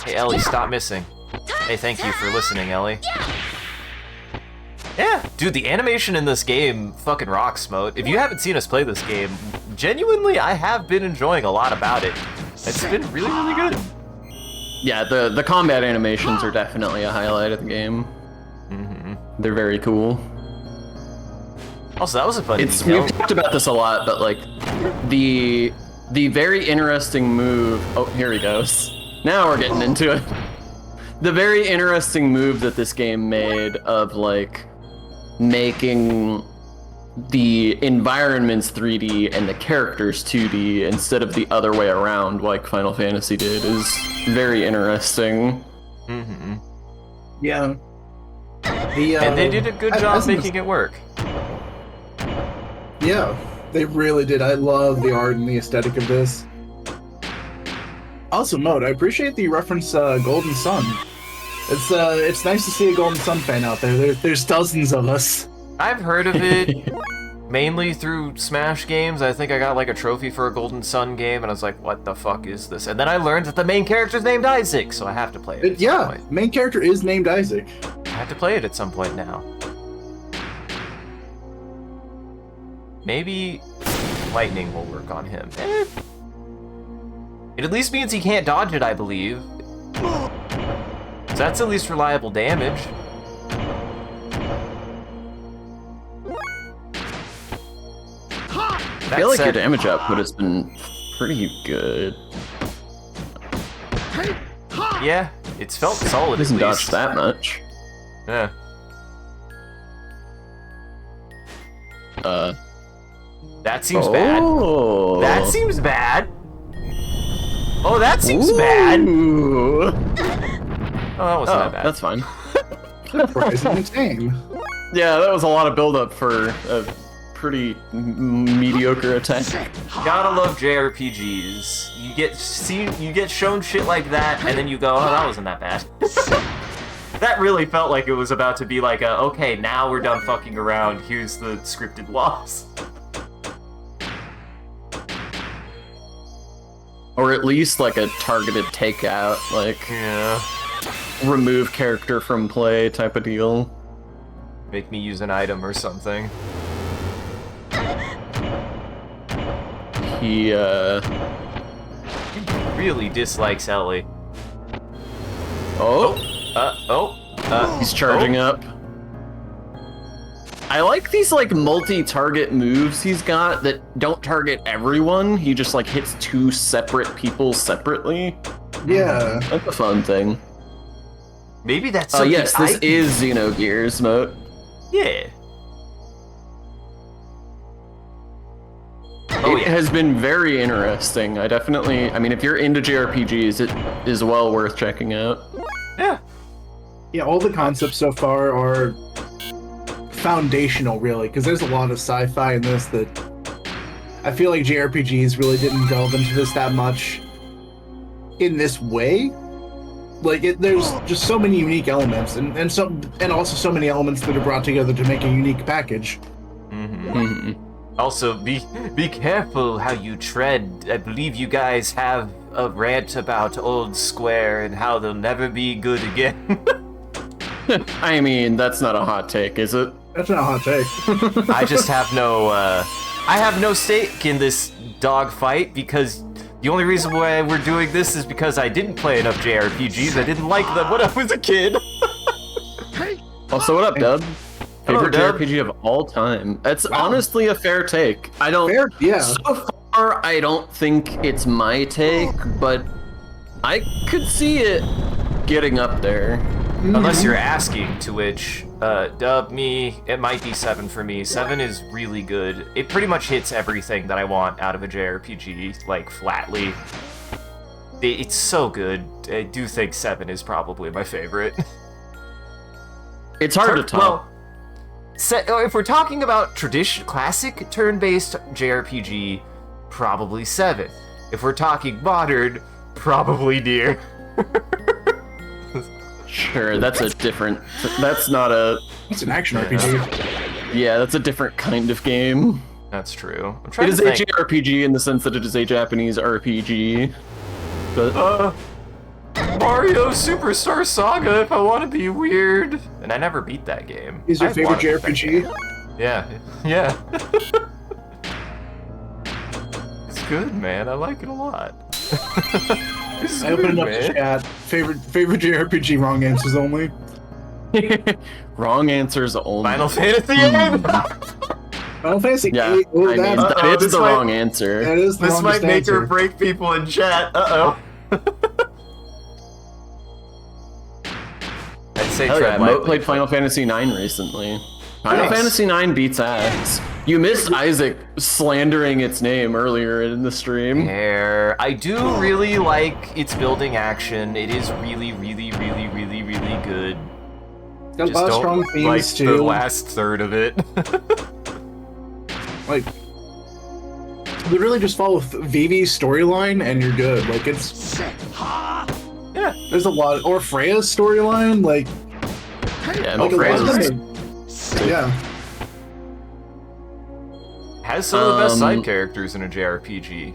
Hey, Ellie, stop missing. Hey, thank you for listening, Ellie. Yeah, dude, the animation in this game fucking rocks, Moat. If you haven't seen us play this game, genuinely, I have been enjoying a lot about it. It's been really, really good. Yeah, the combat animations are definitely a highlight of the game. Mm-hmm. They're very cool. Also, that was a fun detail. We've talked about this a lot, but like the very interesting move. Oh, here he goes. Now we're getting into it. The very interesting move that this game made of like making the environments 3D and the characters 2D instead of the other way around, like Final Fantasy did, is very interesting. Mm-hmm. Yeah. And they did a good job making it work. Yeah, they really did. I love the art and the aesthetic of this. Also, Mode, I appreciate the reference Golden Sun. It's nice to see a Golden Sun fan out there. There's dozens of us. I've heard of it mainly through Smash games. I think I got like a trophy for a Golden Sun game, and I was like, what the fuck is this? And then I learned that the main character's named Isaac, so I have to play it at some point. Main character is named Isaac. I have to play it at some point now. Maybe lightning will work on him. It at least means he can't dodge it, I believe. So that's at least reliable damage. I feel like your damage output has been pretty good. Yeah, it's felt solid. It doesn't dodge that much. Yeah. That seems bad. That seems bad. Oh, that seems bad. Oh, that wasn't that bad. That's fine. Surprising insane. Yeah, that was a lot of buildup for a pretty mediocre attack. Gotta love JRPGs. You get shown shit like that, and then you go, oh, that wasn't that bad. That really felt like it was about to be like a, okay, now we're done fucking around. Here's the scripted loss. Or at least like a targeted takeout, like remove character from play type of deal. Make me use an item or something. He really dislikes Ellie. He's charging up. I like these like multi-target moves he's got that don't target everyone. He just like hits two separate people separately. Yeah. That's a fun thing. Maybe that's Oh yes, this is Xenogears mode. Yeah. It has been very interesting. I mean, if you're into JRPGs, it is well worth checking out. Yeah. Yeah, all the concepts so far are foundational, really, because there's a lot of sci-fi in this that I feel like JRPGs really didn't delve into this that much in this way. Like, there's just so many unique elements, and also so many elements that are brought together to make a unique package. Mm-hmm. Also, be careful how you tread. I believe you guys have a rant about Old Square and how they'll never be good again. I mean, that's not a hot take, is it? That's not a hot take. I just have no stake in this dogfight because the only reason why we're doing this is because I didn't play enough JRPGs. I didn't like them when I was a kid. Also, what up, Dub? Hello, Favorite Dub. JRPG of all time. That's honestly a fair take. I don't. Fair, yeah. So far, I don't think it's my take, but I could see it getting up there. Unless you're asking, to which, dub me, it might be 7 for me. 7 is really good. It pretty much hits everything that I want out of a JRPG, like, flatly. It's so good. I do think 7 is probably my favorite. It's hard to top. Well, if we're talking about classic turn-based JRPG, probably 7. If we're talking modern, probably Nier. Sure, that's a different... That's not a... It's an action RPG. Yeah, that's a different kind of game. That's true. I'm trying It is to a think. JRPG in the sense that it is a Japanese RPG. But... Mario Superstar Saga, if I want to be weird. And I never beat that game. Is your I've favorite wanted to beat that JRPG? game. Yeah. It's good, man. I like it a lot. I opened up the chat. Favorite JRPG, wrong answers only. Wrong answers only. Final Fantasy VIII. Final Fantasy Yeah, VIII. Oh, I mean, that it's the wrong answer. is the This might longest make answer. or break people in chat. Uh-oh. I'd say Hell yeah, tread Mo lightly. played Final Fantasy IX recently. Final Nice. Fantasy IX beats ass. You missed Isaac slandering its name earlier in the stream. There. I do really like its building action. It is really, really, really, really, really good. Got a Just lot of don't strong like themes the too. last third of it. Like, literally just follow Vivi's storyline and you're good. Like, it's Yeah. there's a lot, or Freya's storyline. Like, Yeah, like Freya's a lot of great. them. Yeah, Has some of the best side Um, characters in a JRPG.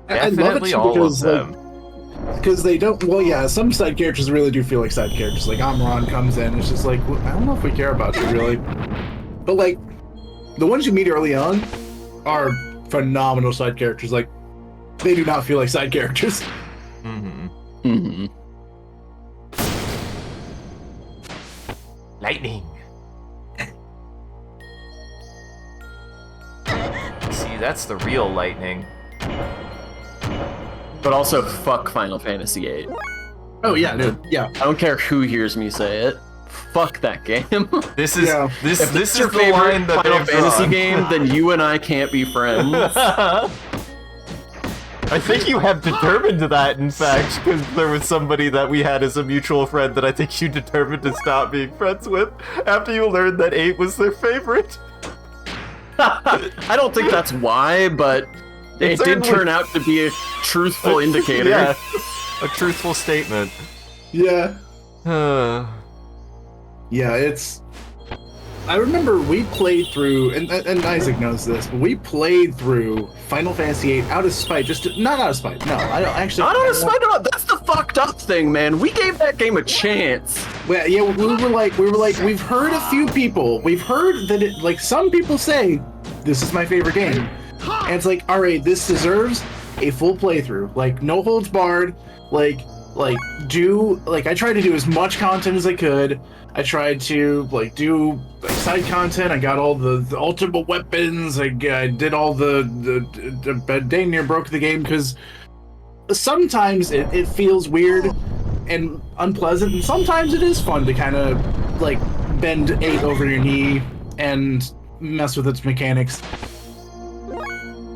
I love it Definitely too all because of like, them. because they don't. Well, yeah, some side characters really do feel like side characters. Like Amron comes in, it's just like, well, I don't know if we care about you really. But like, the ones you meet early on are phenomenal side characters. Like, they do not feel like side characters. Mm-hmm. Mm-hmm. Lightning. See, that's the real lightning. But also, fuck Final Fantasy VIII. Oh yeah, dude. Yeah. I don't care who hears me say it. Fuck that game. This is Yeah. this If this is your is the favorite line that Final they've Fantasy drawn. game, then you and I can't be friends. I think you have determined that, in fact, because there was somebody that we had as a mutual friend that I think you determined to stop being friends with after you learned that 8 was their favorite. I don't think that's why, but it did certainly- turn out to be a truthful indicator. Yeah, a truthful statement. Yeah. Uh, Yeah, it's. I remember we played through, and Isaac knows this, but we played through Final Fantasy VIII out of spite. Not out of spite. No, I don't actually. Not on a spite up. That's the fucked up thing, man. We gave that game a chance. Well, yeah, we were like, we've heard a few people. We've heard that it, like, some people say this is my favorite game, and it's like, all right, this deserves a full playthrough. Like, no holds barred. Like I tried to do as much content as I could. I tried to do side content. I got all the ultimate weapons. I did all the dang near broke the game because sometimes it feels weird and unpleasant, and sometimes it is fun to kind of like bend 8 over your knee and mess with its mechanics.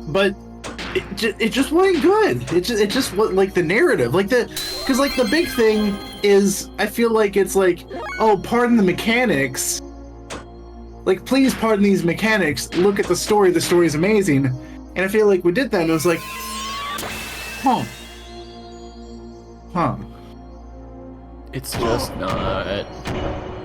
But it just wasn't good. It just was like the narrative, because the big thing is I feel like it's like, oh, pardon the mechanics. Like, please pardon these mechanics. Look at the story. The story is amazing. And I feel like we did that, and it was like, huh. It's just not.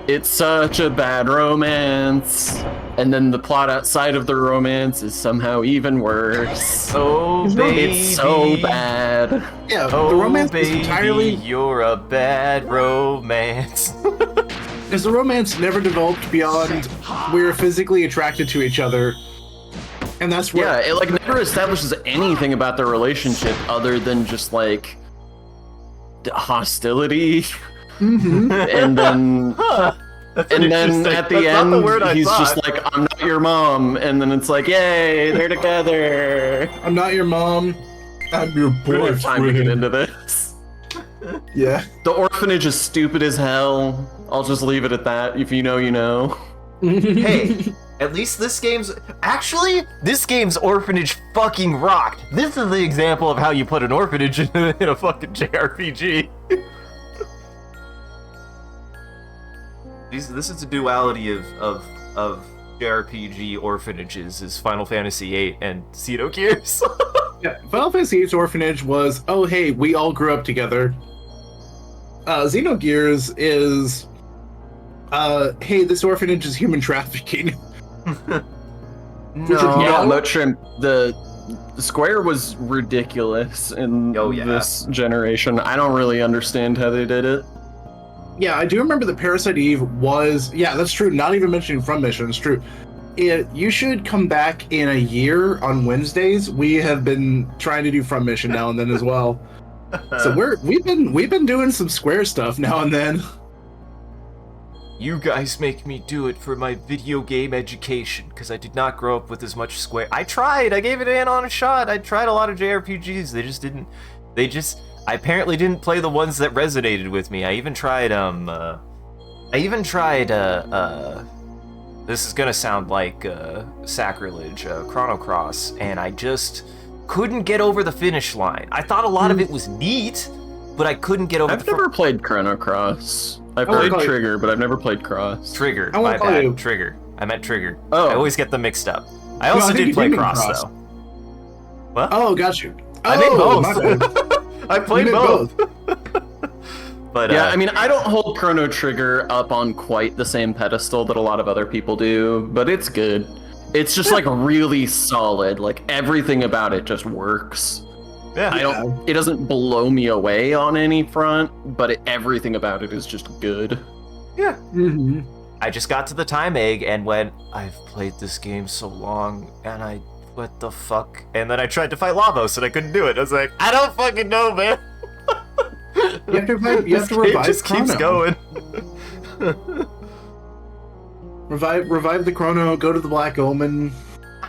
It's such a bad romance. And then the plot outside of the romance is somehow even worse. oh baby, It's so bad. Yeah, Oh the romance baby, is entirely. you're a bad romance. Because the romance never developed beyond we're physically attracted to each other. And that's where. Yeah, it like never establishes anything about their relationship other than just like hostility. Mhm. And then And then at the end, he's just like, "I'm not your mom," and then it's like, "Yay, they're together." I'm not your mom. I'm your We don't have time to get boyfriend. into this. Yeah. The orphanage is stupid as hell. I'll just leave it at that. If you know, you know. Hey, at least this game's orphanage fucking rocked. This is the example of how you put an orphanage in a fucking JRPG. This is a duality of JRPG orphanages is Final Fantasy VIII and Xenogears. Yeah, Final Fantasy VIII's orphanage was, oh hey, we all grew up together. Xenogears is, hey, this orphanage is human trafficking. Yeah, Motrim, the Square was ridiculous in this generation. I don't really understand how they did it. Yeah, I do remember that Parasite Eve was, yeah, that's true, not even mentioning From Mission, it's true. You should come back in a year on Wednesdays. We have been trying to do From Mission now and then as well. So we've been doing some Square stuff now and then. You guys make me do it for my video game education, because I did not grow up with as much Square. I tried. I gave it an honest shot. I tried a lot of JRPGs. I apparently didn't play the ones that resonated with me. I even tried, this is gonna sound like sacrilege, Chrono Cross, and I just couldn't get over the finish line. I thought a lot of it was neat, but I couldn't get over I've never played Chrono Cross. I've played Trigger, but I've never played Cross. Trigger, my bad. Trigger. I meant Trigger. Oh. I always get them mixed up. I also did play Cross, though. What? Oh, got you. I made both. I played both. But yeah, I mean, I don't hold Chrono Trigger up on quite the same pedestal that a lot of other people do, but it's good. It's just like really solid. Like everything about it just works. Yeah. It doesn't blow me away on any front, but everything about it is just good. Yeah. Mm-hmm. I just got to the time egg and went, I've played this game so long, and what the fuck? And then I tried to fight Lavos, and I couldn't do it. I was like, I don't fucking know, man. You have to revive. It just keeps going. revive the Chrono. Go to the Black Omen.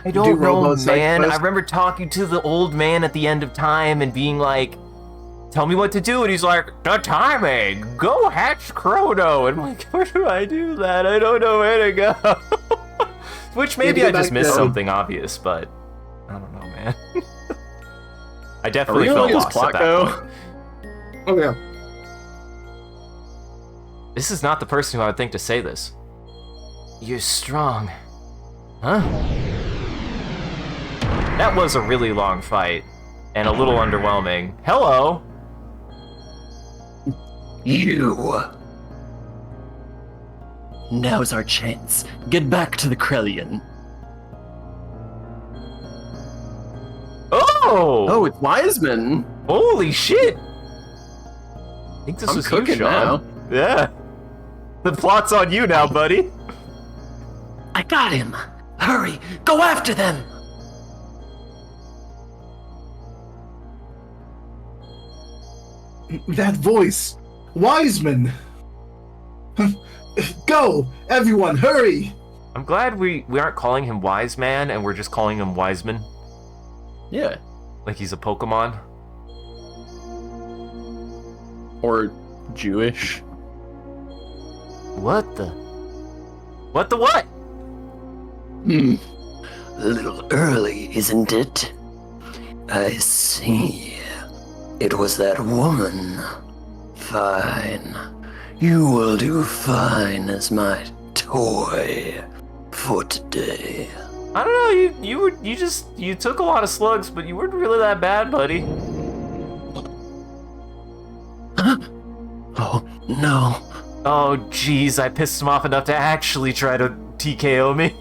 I don't know, man. I remember talking to the old man at the end of time and being like, "Tell me what to do," and he's like, "The time egg. Go hatch Chrono." And I'm like, "Where do I do that? I don't know where to go." Which maybe I just missed something obvious, but I don't know, man. I definitely felt lost at that point. Oh yeah. This is not the person who I would think to say this. You're strong. Huh? That was a really long fight, and a little underwhelming. Hello! You! Now's our chance. Get back to the Krellian. Oh! Oh, it's Wiseman! Holy shit! I think this was cooking you, Sean. now. Yeah. The plot's on you now, buddy. I got him! Hurry! Go after them! That voice! Wiseman! Go! Everyone, hurry! I'm glad we aren't calling him Wise Man, and we're just calling him Wiseman. Yeah. Like he's a Pokemon. Or Jewish. What the? What the what? A little early, isn't it? I see. It was that woman. Fine. You will do fine as my toy for today. I don't know, you took a lot of slugs, but you weren't really that bad, buddy. Oh, no. Oh, jeez, I pissed him off enough to actually try to TKO me.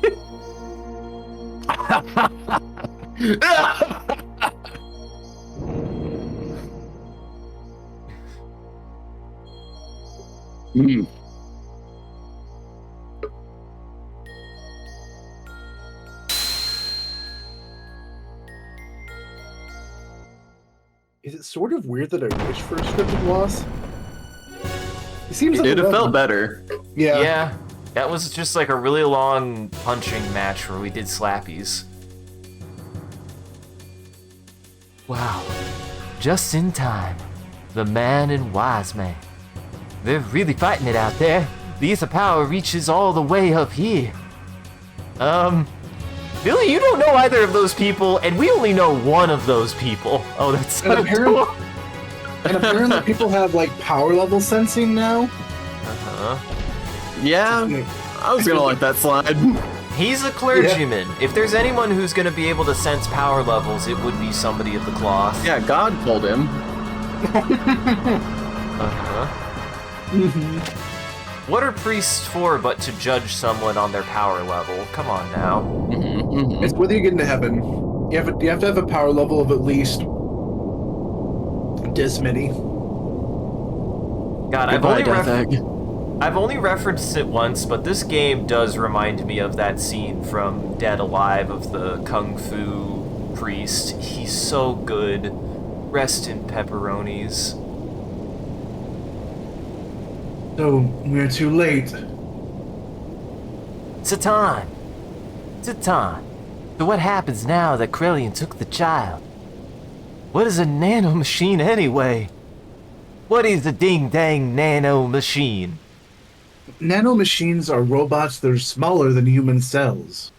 Is it sort of weird that I wish for a scripted loss? It seems like It felt better. Yeah. Yeah. That was just like a really long punching match where we did slappies. Wow. Just in time. The man and wise man. They're really fighting it out there. The ether power reaches all the way up here. Billy, you don't know either of those people, and we only know one of those people. Oh, that's And apparently people have like power level sensing now. Yeah, I was gonna let that slide. He's a clergyman. If there's anyone who's gonna be able to sense power levels, it would be somebody of the cloth. Yeah, God told him. What are priests for but to judge someone on their power level? Come on now. It's whether you get into heaven. You have to have a power level of at least this many. God, Goodbye, I've only referenced it once, but this game does remind me of that scene from Dead Alive of the Kung Fu priest. He's so good. Rest in pepperonis. So we're too late. It's a time. It's a time. So what happens now that Krellian took the child? What is a nanomachine anyway? What is a ding-dang nanomachine? Nanomachines are robots that are smaller than human cells.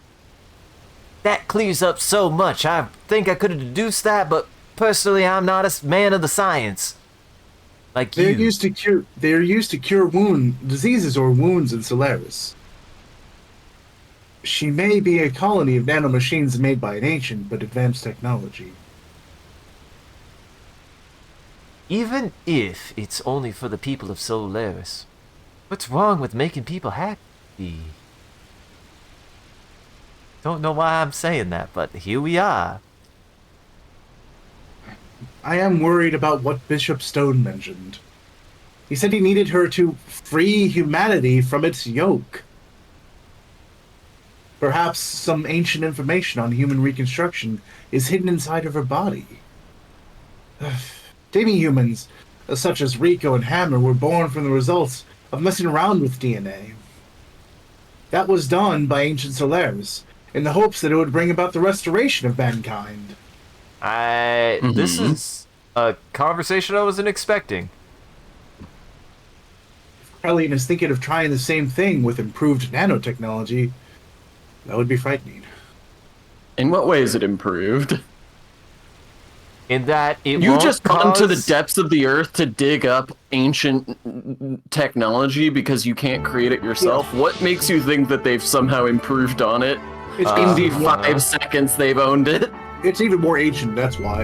That clears up so much. I think I could have deduced that, but personally I'm not a man of the science. Like They're you. used to cure diseases or wounds in Solaris. She may be a colony of nanomachines made by an ancient but advanced technology. Even if it's only for the people of Solaris, what's wrong with making people happy? Don't know why I'm saying that, but here we are. I am worried about what Bishop Stone mentioned. He said he needed her to free humanity from its yoke. Perhaps some ancient information on human reconstruction is hidden inside of her body. Demi-humans, such as Rico and Hammer, were born from the results of messing around with DNA. That was done by ancient Solaris, in the hopes that it would bring about the restoration of mankind. This is a conversation I wasn't expecting. If Krellian is thinking of trying the same thing with improved nanotechnology, that would be frightening. In what way is it improved? In that it You won't just gone to the cause- depths of the earth to dig up ancient technology because you can't create it yourself? What makes you think that they've somehow improved on it It's, in the even, 5 seconds they've owned it? it's even more ancient, that's why.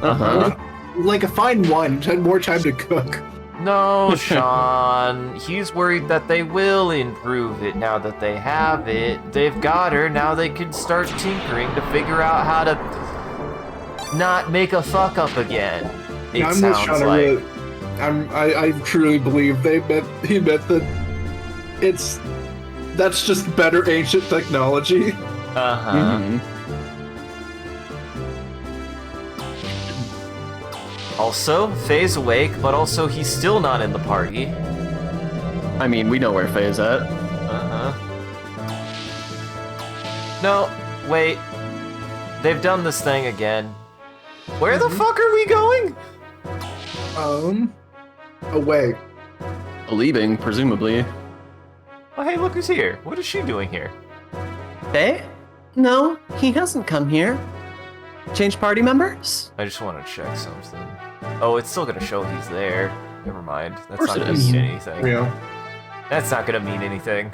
Uh-huh. Like a fine wine, had more time to cook. No, Sean. He's worried that they will improve it now that they have it. They've got her, now they can start tinkering to figure out how to not make a fuck up again. It I'm with sounds Sean, like. I truly believe he meant that that's just better ancient technology. Uh-huh. Mhm. Also, Faye's awake, but also he's still not in the party. I mean, we know where Faye's at. Uh-huh. No, wait. They've done this thing again. Where the fuck are we going? Away. Leaving, presumably. Oh, hey, look who's here. What is she doing here? Faye? No, he hasn't come here. Change party members? I just want to check something. Oh, it's still gonna show he's there. Never mind. That's course not it gonna is. mean anything. Yeah. That's not gonna mean anything.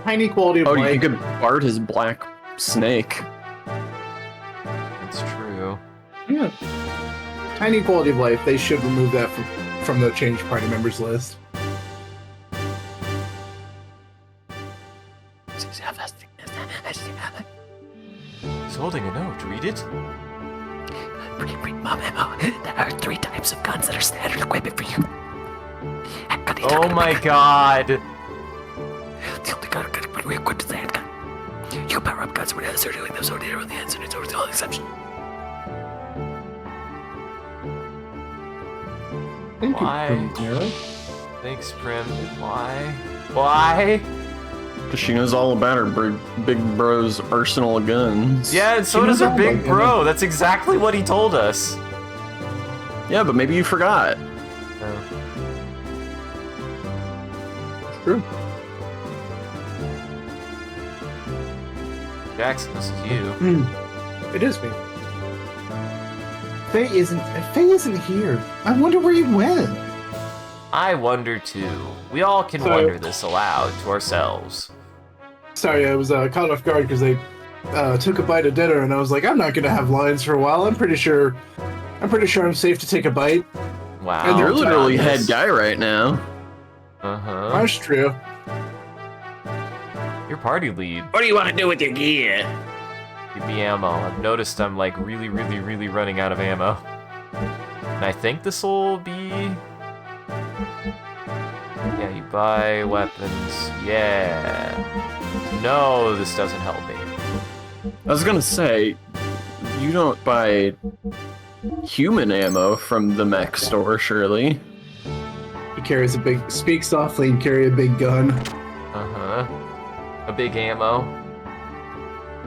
Tiny quality of Oh, life. you could Bart his black snake. That's true. Yeah. Tiny quality of life. They should remove that from the change party members list. He's holding a note. Read it. Mom, there are 3 types of guns that are standard equipment for you. Oh my god. The only gun we equipped is the handgun. You can power up guns when they're doing those order on the ends, and it's always the only exception. Thank Why? you, Zero. Thanks, Prim. Why? Why? Because she knows all about her big bro's arsenal of guns. Yeah, and so She does knows her all big about bro. That's exactly what he told us. Yeah, but maybe you forgot. True. Jackson, this is you. It is me. Faye isn't here. I wonder where you went. I wonder too. We all can Sorry. wonder this aloud to ourselves. Sorry, I was caught off guard because they took a bite of dinner, and I was like, I'm not gonna have lines for a while. I'm pretty sure I'm safe to take a bite. Wow. And You're literally Thomas. head guy right now. Uh-huh. That's true. Your party lead. What do you want to do with your gear? Give me ammo. I've noticed I'm like really running out of ammo. And I think this will be... Yeah, you buy weapons. Yeah. No, this doesn't help me. I was gonna say, you don't buy human ammo from the mech store, surely. He carries speak softly and carry a big gun. Uh-huh. A big ammo.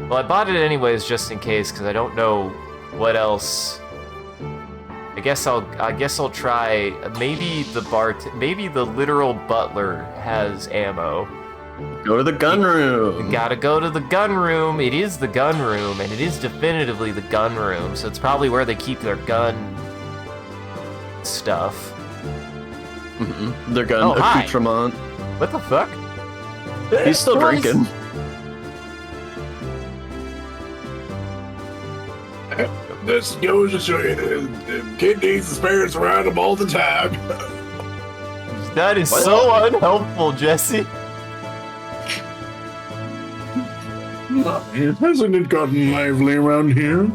Well, I bought it anyways just in case, because I don't know what else. I guess I'll try. Maybe the literal butler has ammo. Go to the gun room. Gotta go to the gun room. It is the gun room, and it is definitively the gun room. So it's probably where they keep their gun stuff. Their gun Oh, hi. accoutrement. What the fuck? He's still drinking. This goes to show you the kid needs his parents around him all the time. That is so unhelpful, Jesse. Hasn't it gotten lively around here?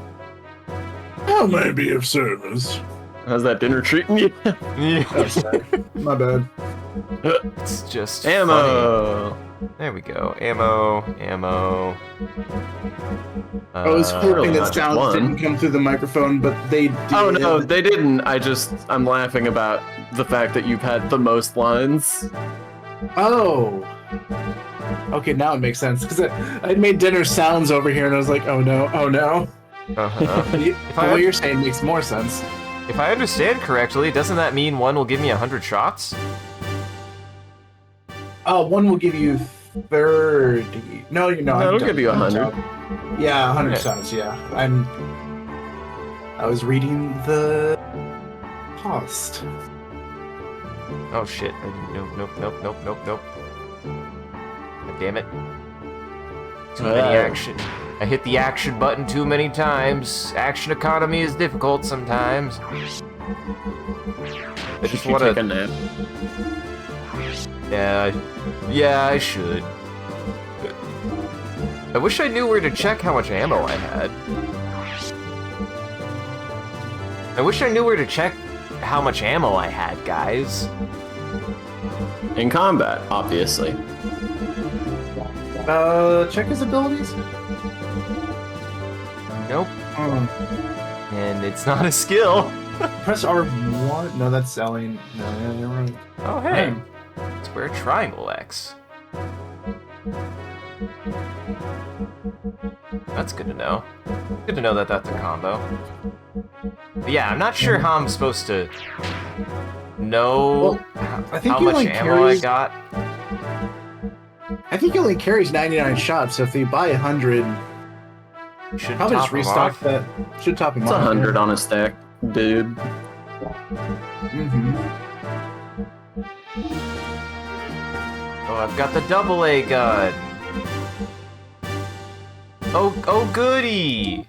How may I be of service? How's that dinner treating you? Yeah. My bad. It's just funny. Ammo. There we go. Ammo. I was hoping that not sounds one. didn't come through the microphone, but they did. Oh no, they didn't. I'm laughing about the fact that you've had the most lines. Oh. Okay, now it makes sense because I made dinner sounds over here, and I was like, oh no. Uh-huh. The way you're saying makes more sense. If I understand correctly, doesn't that mean one will give me 100 shots? One will give you 30. No, you know. That'll give you 100. Yeah, 100 Yeah. shots. Yeah, I was reading the cost. Oh shit. Nope. God damn it. Too many action. I hit the action button too many times. Action economy is difficult sometimes. I just You want take a to... nap. Yeah, I should. I wish I knew where to check how much ammo I had. I wish I knew where to check how much ammo I had, guys. In combat, obviously. Check his abilities. Nope. And it's not a skill. Press R1. No, that's selling. No, yeah, you're right. Oh, hey. Square triangle X. That's good to know. Good to know that that's a combo. But yeah, I'm not sure how I'm supposed to know I think how he much only ammo carries- I got. I think he only carries 99 shots, so if you buy 100, Should probably top just him restock off. that. Should top him It's off. 100 on a stack, dude. Mm-hmm. Oh, I've got the AA gun. Oh, goody!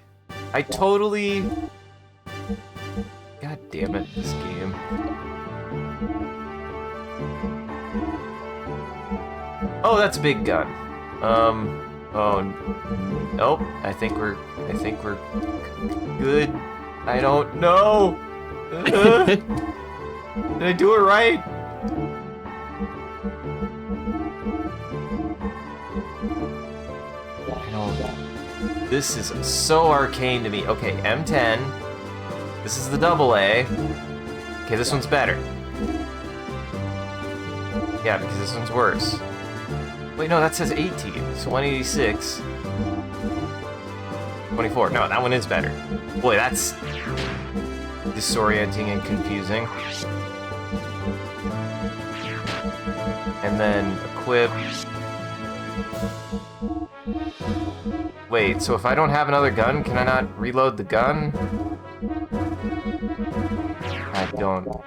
I totally... God damn it, this game. Oh, that's a big gun. Oh, nope. I think we're good. I don't know. Did I do it right? This is so arcane to me. Okay, M10. This is the AA. Okay, this one's better. Yeah, because this one's worse. Wait, no, that says 18. So 186. 24. No, that one is better. Boy, that's disorienting and confusing. And then equip. Wait, so if I don't have another gun, can I not reload the gun?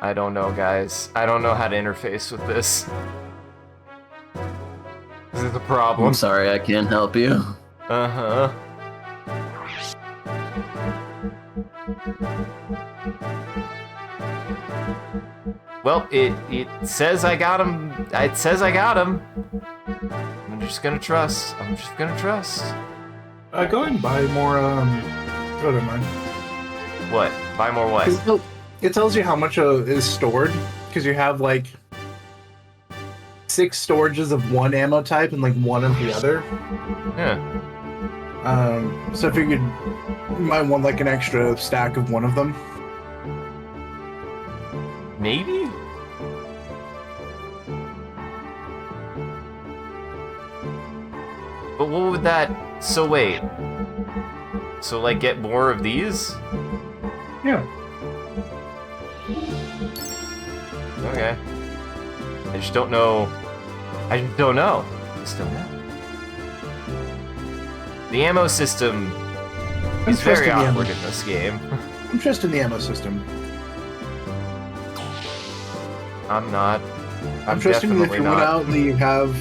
I don't know, guys. I don't know how to interface with this. This is the problem. I'm sorry, I can't help you. Uh-huh. Well, it says I got him. It says I got him. I'm just gonna trust. I'm just gonna trust. Go ahead and buy more, oh, never mind. What? Buy more what? It tells you how much is stored, because you have, like, 6 storages of one ammo type and, like, 1 of the other. Yeah. So I figured you might want, like, an extra stack of one of them. Maybe? But what would that... So wait. So, like, get more of these? Yeah. Okay. I just don't know. I just don't know. Just don't know. The ammo system is very awkward in this game. I'm just in the ammo system. I'm not. I'm trusting that if you went out and you have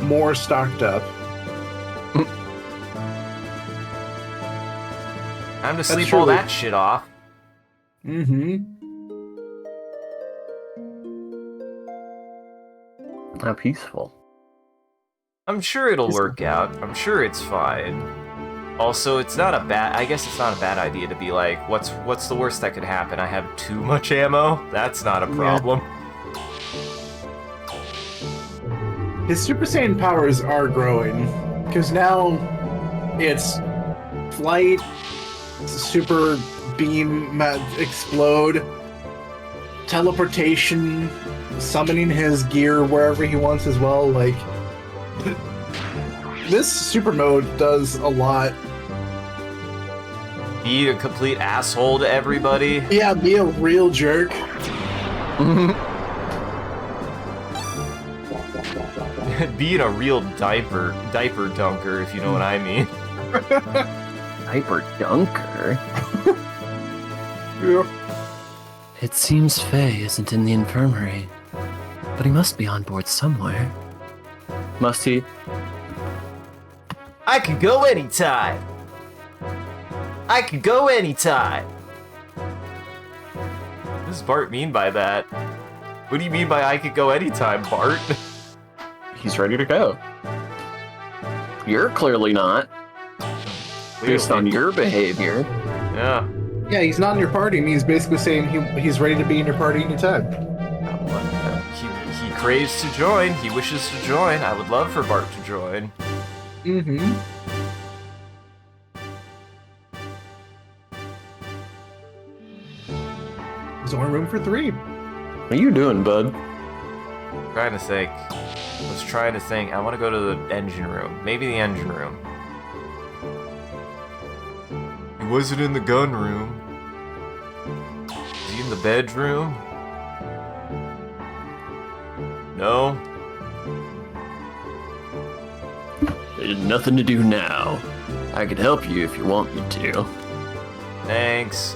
more stocked up. Time to sleep all that shit off. Mm-hmm. How peaceful. I'm sure it'll work out. I'm sure it's fine. Also, it's not a bad... I guess it's not a bad idea to be like, what's the worst that could happen? I have too much ammo? That's not a problem. Yeah. His Super Saiyan powers are growing. Because now it's flight, super beam explode, teleportation, summoning his gear wherever he wants as well. Like, this super mode does a lot. Be a complete asshole to everybody. Yeah, be a real jerk. Being a real diaper dunker, if you know what I mean. Diaper dunker? Yeah. It seems Faye isn't in the infirmary, but he must be on board somewhere. Must he? I could go anytime. I could go anytime. What does Bart mean by that? What do you mean by I could go anytime, Bart? He's ready to go. You're clearly not. Based on your behavior. Yeah. Yeah, he's not in your party, and he's basically saying he's ready to be in your party anytime. He craves to join. He wishes to join. I would love for Bart to join. Mm-hmm. There's only room for 3. What are you doing, bud? Trying to think. I was trying to think. I want to go to the engine room. Maybe the engine room. He wasn't in the gun room. Is he in the bedroom? No. There's nothing to do now. I could help you if you want me to. Thanks.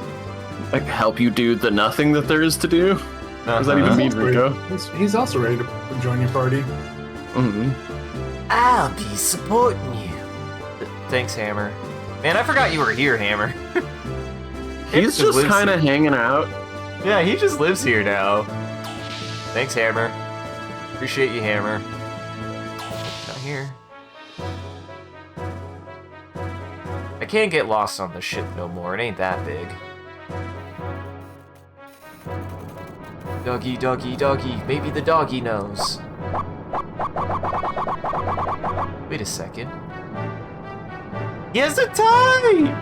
I can help you do the nothing that there is to do? What does that even mean, Rico? He's also ready to join your party. Mm-hmm. I'll be supporting you. Thanks, Hammer. Man, I forgot you were here, Hammer. He's just kind of hanging out. Yeah, he just lives here now. Thanks, Hammer. Appreciate you, Hammer. Not here. I can't get lost on the ship no more. It ain't that big. Doggy, doggy, doggy. Maybe the doggy knows. Wait a second. He has a tie!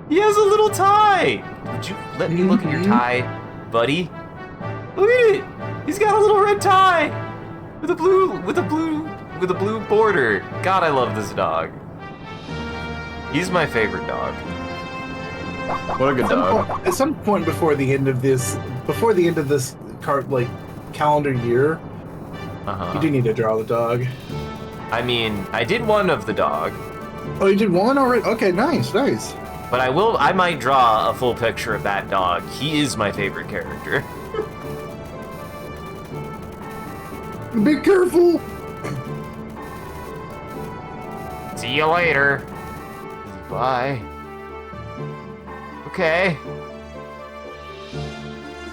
He has a little tie! Would you let me look at your tie, buddy? Look at it! He's got a little red tie! With a blue border. God, I love this dog. He's my favorite dog. What a good dog. At some point before the end of this calendar year, you do need to draw the dog. I mean, I did one of the dog. Oh, you did one already? Okay, nice. But I might draw a full picture of that dog. He is my favorite character. Be careful! See you later. Bye. Okay.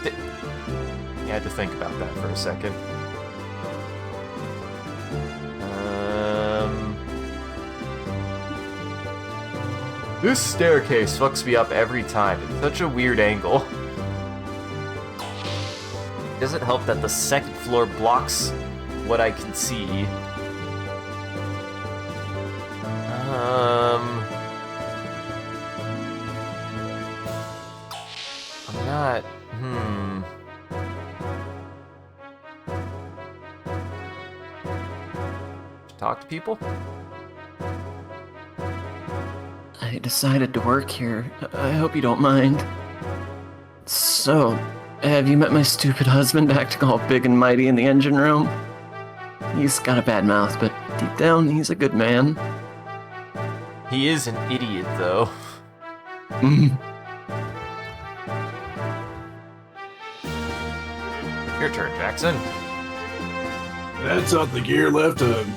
You had to think about that for a second. This staircase fucks me up every time. It's such a weird angle. Does it help that the second floor blocks what I can see? I'm not... Talk to people? I decided to work here. I hope you don't mind. So, have you met my stupid husband acting all big and mighty in the engine room? He's got a bad mouth, but deep down, he's a good man. He is an idiot, though. Your turn, Jackson. That's not the gear left of...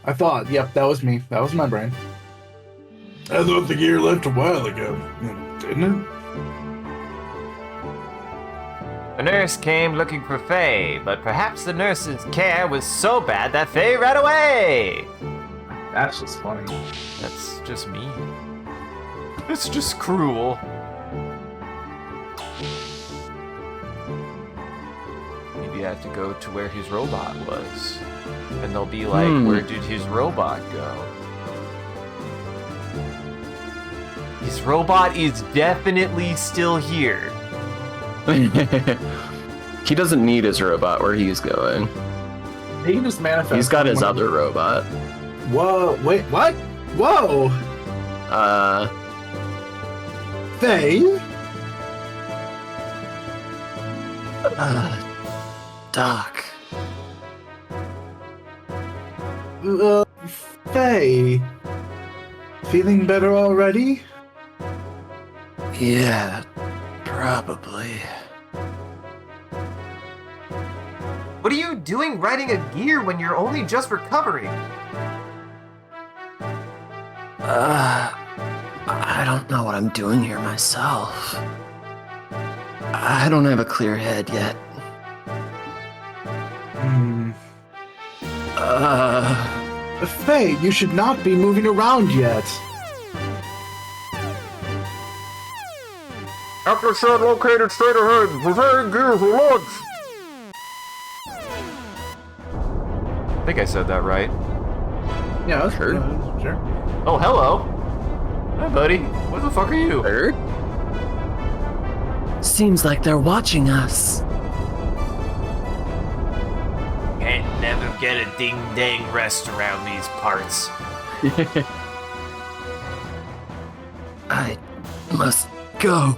I thought, yep, that was me. That was my brain. I thought the gear left a while ago, didn't it? A nurse came looking for Faye, but perhaps the nurse's care was so bad that Faye ran away! That's just funny. That's just me. It's just cruel. Maybe I have to go to where his robot was. And they'll be like, where did his robot go? His robot is definitely still here. He doesn't need his robot where he's going. He can just manifest. He's got his other robot. Whoa, wait, what? Whoa! Faye? Doc. Faye? Feeling better already? Yeah, probably. What are you doing riding a gear when you're only just recovering? I don't know what I'm doing here myself. I don't have a clear head yet. Faye, you should not be moving around yet. After shed located straight ahead, preparing gear for launch! I think I said that right. Yeah, that's Heard. Sure. Oh, hello! Hi, buddy. What the fuck are you? Bird? Seems like they're watching us. Can't never get a ding-dang rest around these parts. I must go.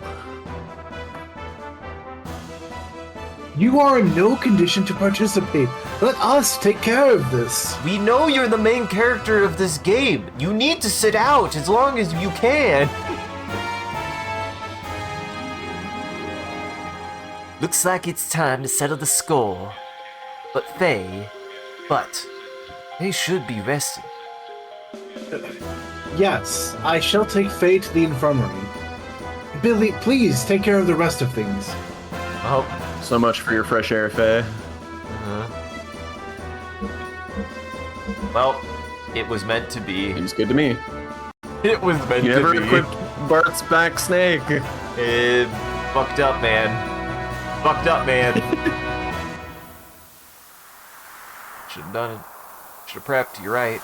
You are in no condition to participate. Let us take care of this. We know you're the main character of this game. You need to sit out as long as you can. Looks like it's time to settle the score. But Faye should be resting. Yes, I shall take Faye to the infirmary. Billy, please take care of the rest of things. Oh. So much for your fresh air, Faye. Well, it was meant to be. Seems good to me. It was meant You to never be. equipped Bart's back snake. It fucked up, man. Fucked up, man. Should have done it. Should have prepped, you're right.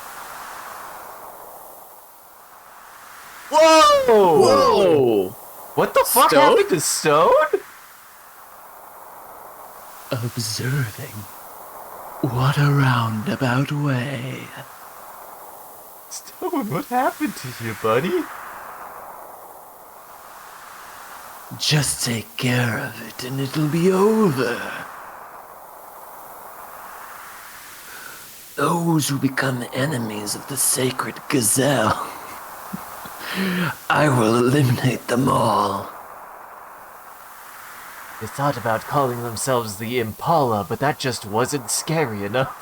Whoa! Whoa! What the fuck Stone? happened to Stone? Observing. What a roundabout way. Stone, what happened to you, buddy? Just take care of it and it'll be over. Those who become enemies of the sacred gazelle, I will eliminate them all. They thought about calling themselves the Impala, but that just wasn't scary enough.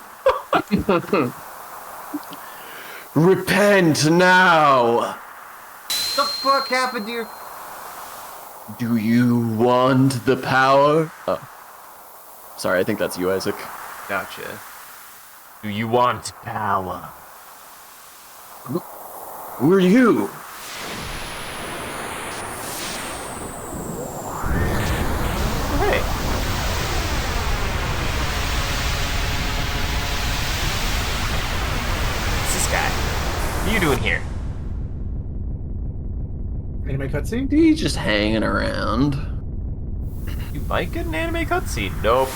Repent now! The fuck happened to your... Do you want the power? Oh. Sorry, I think that's you, Isaac. Gotcha. Do you want power? Who are you? Hey. What's this guy? What are you doing here? Anime cutscene? He's just hanging around. You might get an anime cutscene. Nope.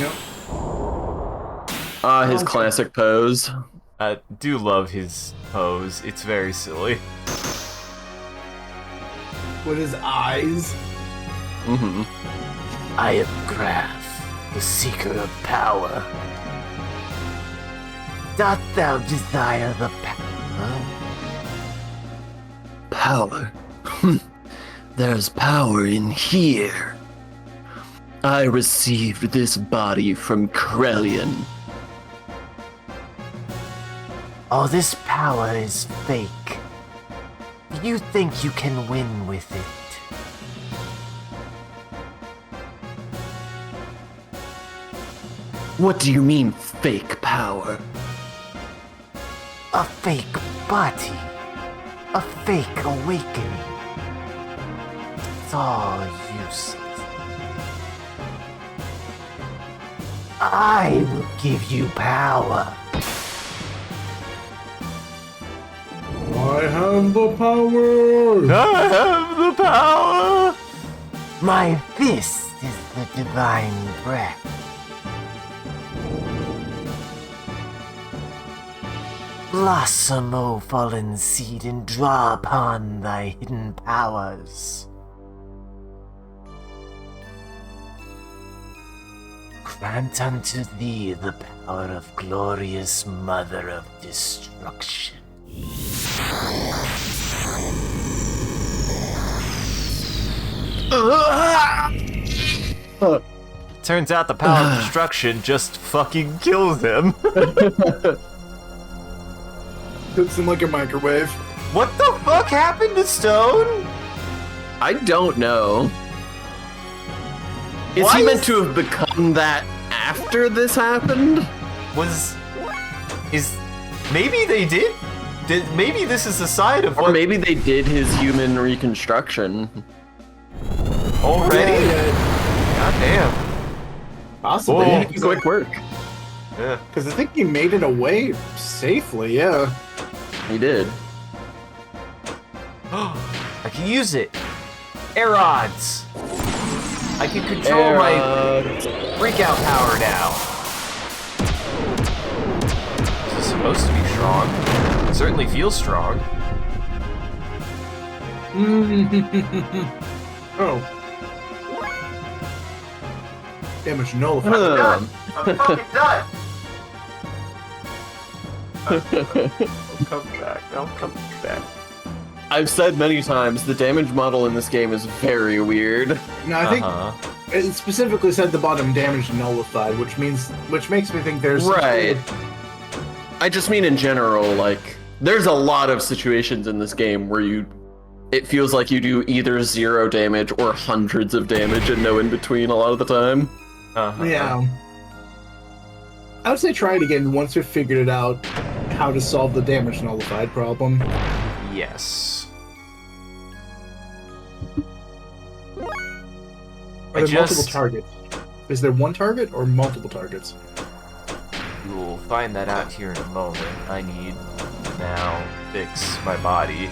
Nope. His classic pose. I do love his pose. It's very silly. With his eyes. Mm-hmm. I am Graf, the seeker of power. Dost thou desire the power? Power? There's power in here. I received this body from Krellian. All this power is fake. Do you think you can win with it? What do you mean, fake power? A fake body. A fake awakening. It's all useless. I will give you power. I have the power! I have the power! My fist is the divine breath. Blossom, O fallen seed, and draw upon thy hidden powers. Grant unto thee the power of glorious mother of destruction. Turns out the power of destruction just fucking kills him. Cooks him like a microwave. What the fuck happened to Stone? I don't know. Is Why he meant is- to have become that after this happened? Is maybe they did? Maybe this is a side of Or what maybe they did his human reconstruction. already? Yeah, God damn. possibly. Oh. Quick work. Yeah. Because I think he made it away safely, yeah. He did. I can use it. Air odds. I can control my freakout power now. This is supposed to be strong. It certainly feels strong. Oh. Damage nullified. Um, I'm fucking done. I'll come back. I'll come back. I've said many times the damage model in this game is very weird. No, I think Uh-huh. it specifically said the bottom damage nullified, which makes me think there's Right. I just mean in general, like, there's a lot of situations in this game where it feels like you do either 0 damage or hundreds of damage and no in between a lot of the time. Uh-huh. Yeah. I would say try it again once we've figured it out how to solve the damage nullified problem. Yes. Are there multiple targets? Is there one target or multiple targets? You'll find that out here in a moment. I need to now fix my body.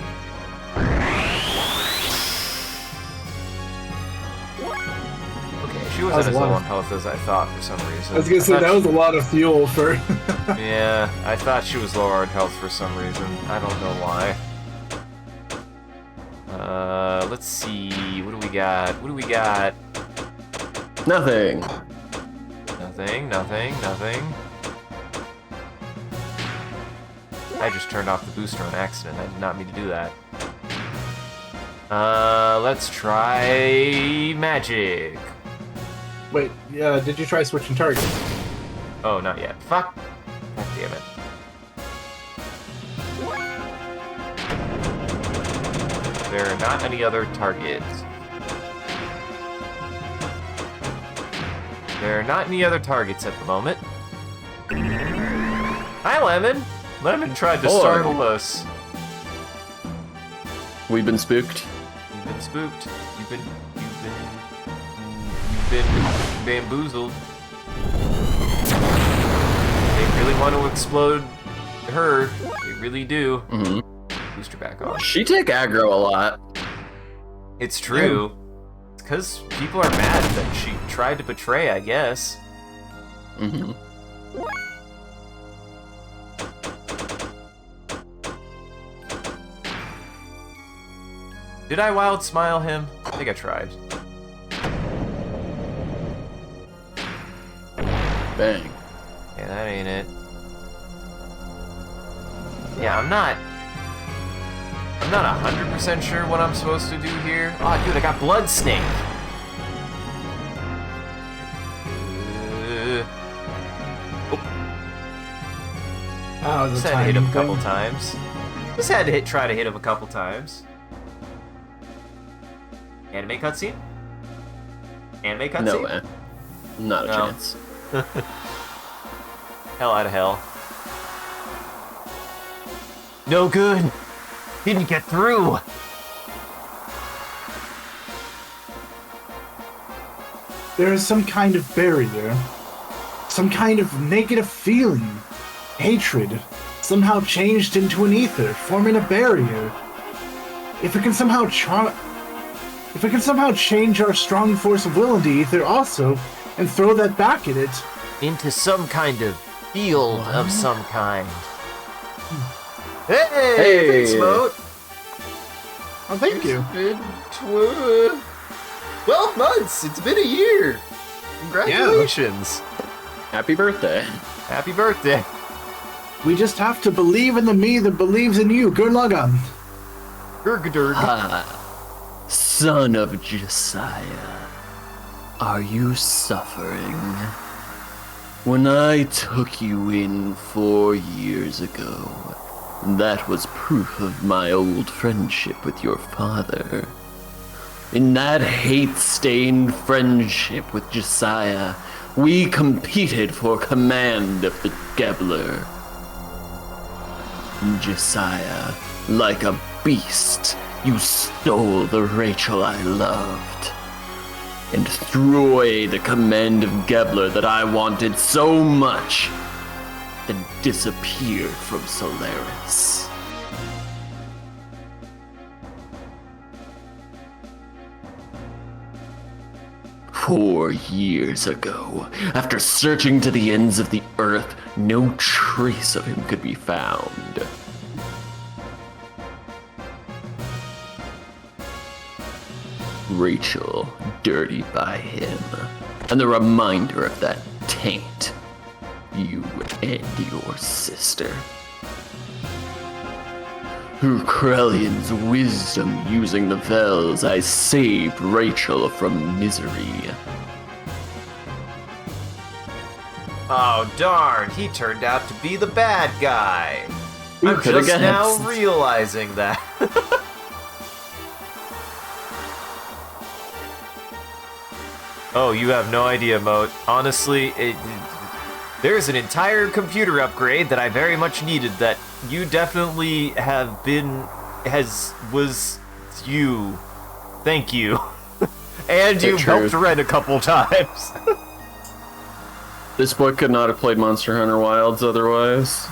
Okay, I She wasn't as low on health as I thought for some reason. I was gonna say, that was a lot of fuel for... Yeah, I thought she was lower on health for some reason. I don't know why. Let's see. What do we got? What do we got? Nothing. Nothing. I just turned off the booster on accident. I did not mean to do that. Let's try magic. Wait, did you try switching targets? Oh, not yet. Fuck. God damn it. There are not any other targets. There are not any other targets at the moment. Hi, Lemon! Lemon tried to startle us. We've been spooked. You've been spooked. You've been bamboozled. They really want to explode her. They really do. Mm-hmm. Booster back on. She take aggro a lot. It's true. It's because people are mad that she tried to betray, I guess. Mm-hmm. Did I wild smile him? I think I tried. Bang. Yeah, that ain't it. Yeah, I'm not 100% sure what I'm supposed to do here. Oh, dude, I got Blood Snake. Just had to hit him a couple times. Just had to try to hit him a couple times. Anime cutscene? Anime cutscene? No way. Not a chance. Hell out of hell. No good. Didn't get through. There is some kind of barrier. Some kind of negative feeling. Hatred. Somehow changed into an ether, forming a barrier. If it can somehow change our strong force of will into ether also, and throw that back at it. Into some kind of field of some kind. Hey! Thanks, Moat! Oh, thank you. It's been 12 months! It's been a year! Congratulations! Happy birthday. Happy birthday! We just have to believe in the me that believes in you. Good luck on. Ah, son of Josiah, are you suffering? When I took you in 4 years ago, that was proof of my old friendship with your father. In that hate-stained friendship with Josiah, we competed for command of the Gebler. Josiah, like a beast, you stole the Rachel I loved, and threw away the command of Gebler that I wanted so much, and disappeared from Solaris. "4 years ago, after searching to the ends of the earth, no trace of him could be found. Rachel dirtied by him, and the reminder of that taint, you and your sister. Through Krellion's wisdom using the Vels, I saved Rachel from misery. Oh darn, he turned out to be the bad guy. I'm could've just now guessed. realizing that. Oh, you have no idea, Moat. Honestly, there's an entire computer upgrade that I very much needed that you definitely have been, was you. Thank you. And you've helped Red a couple times. This boy could not have played Monster Hunter Wilds otherwise.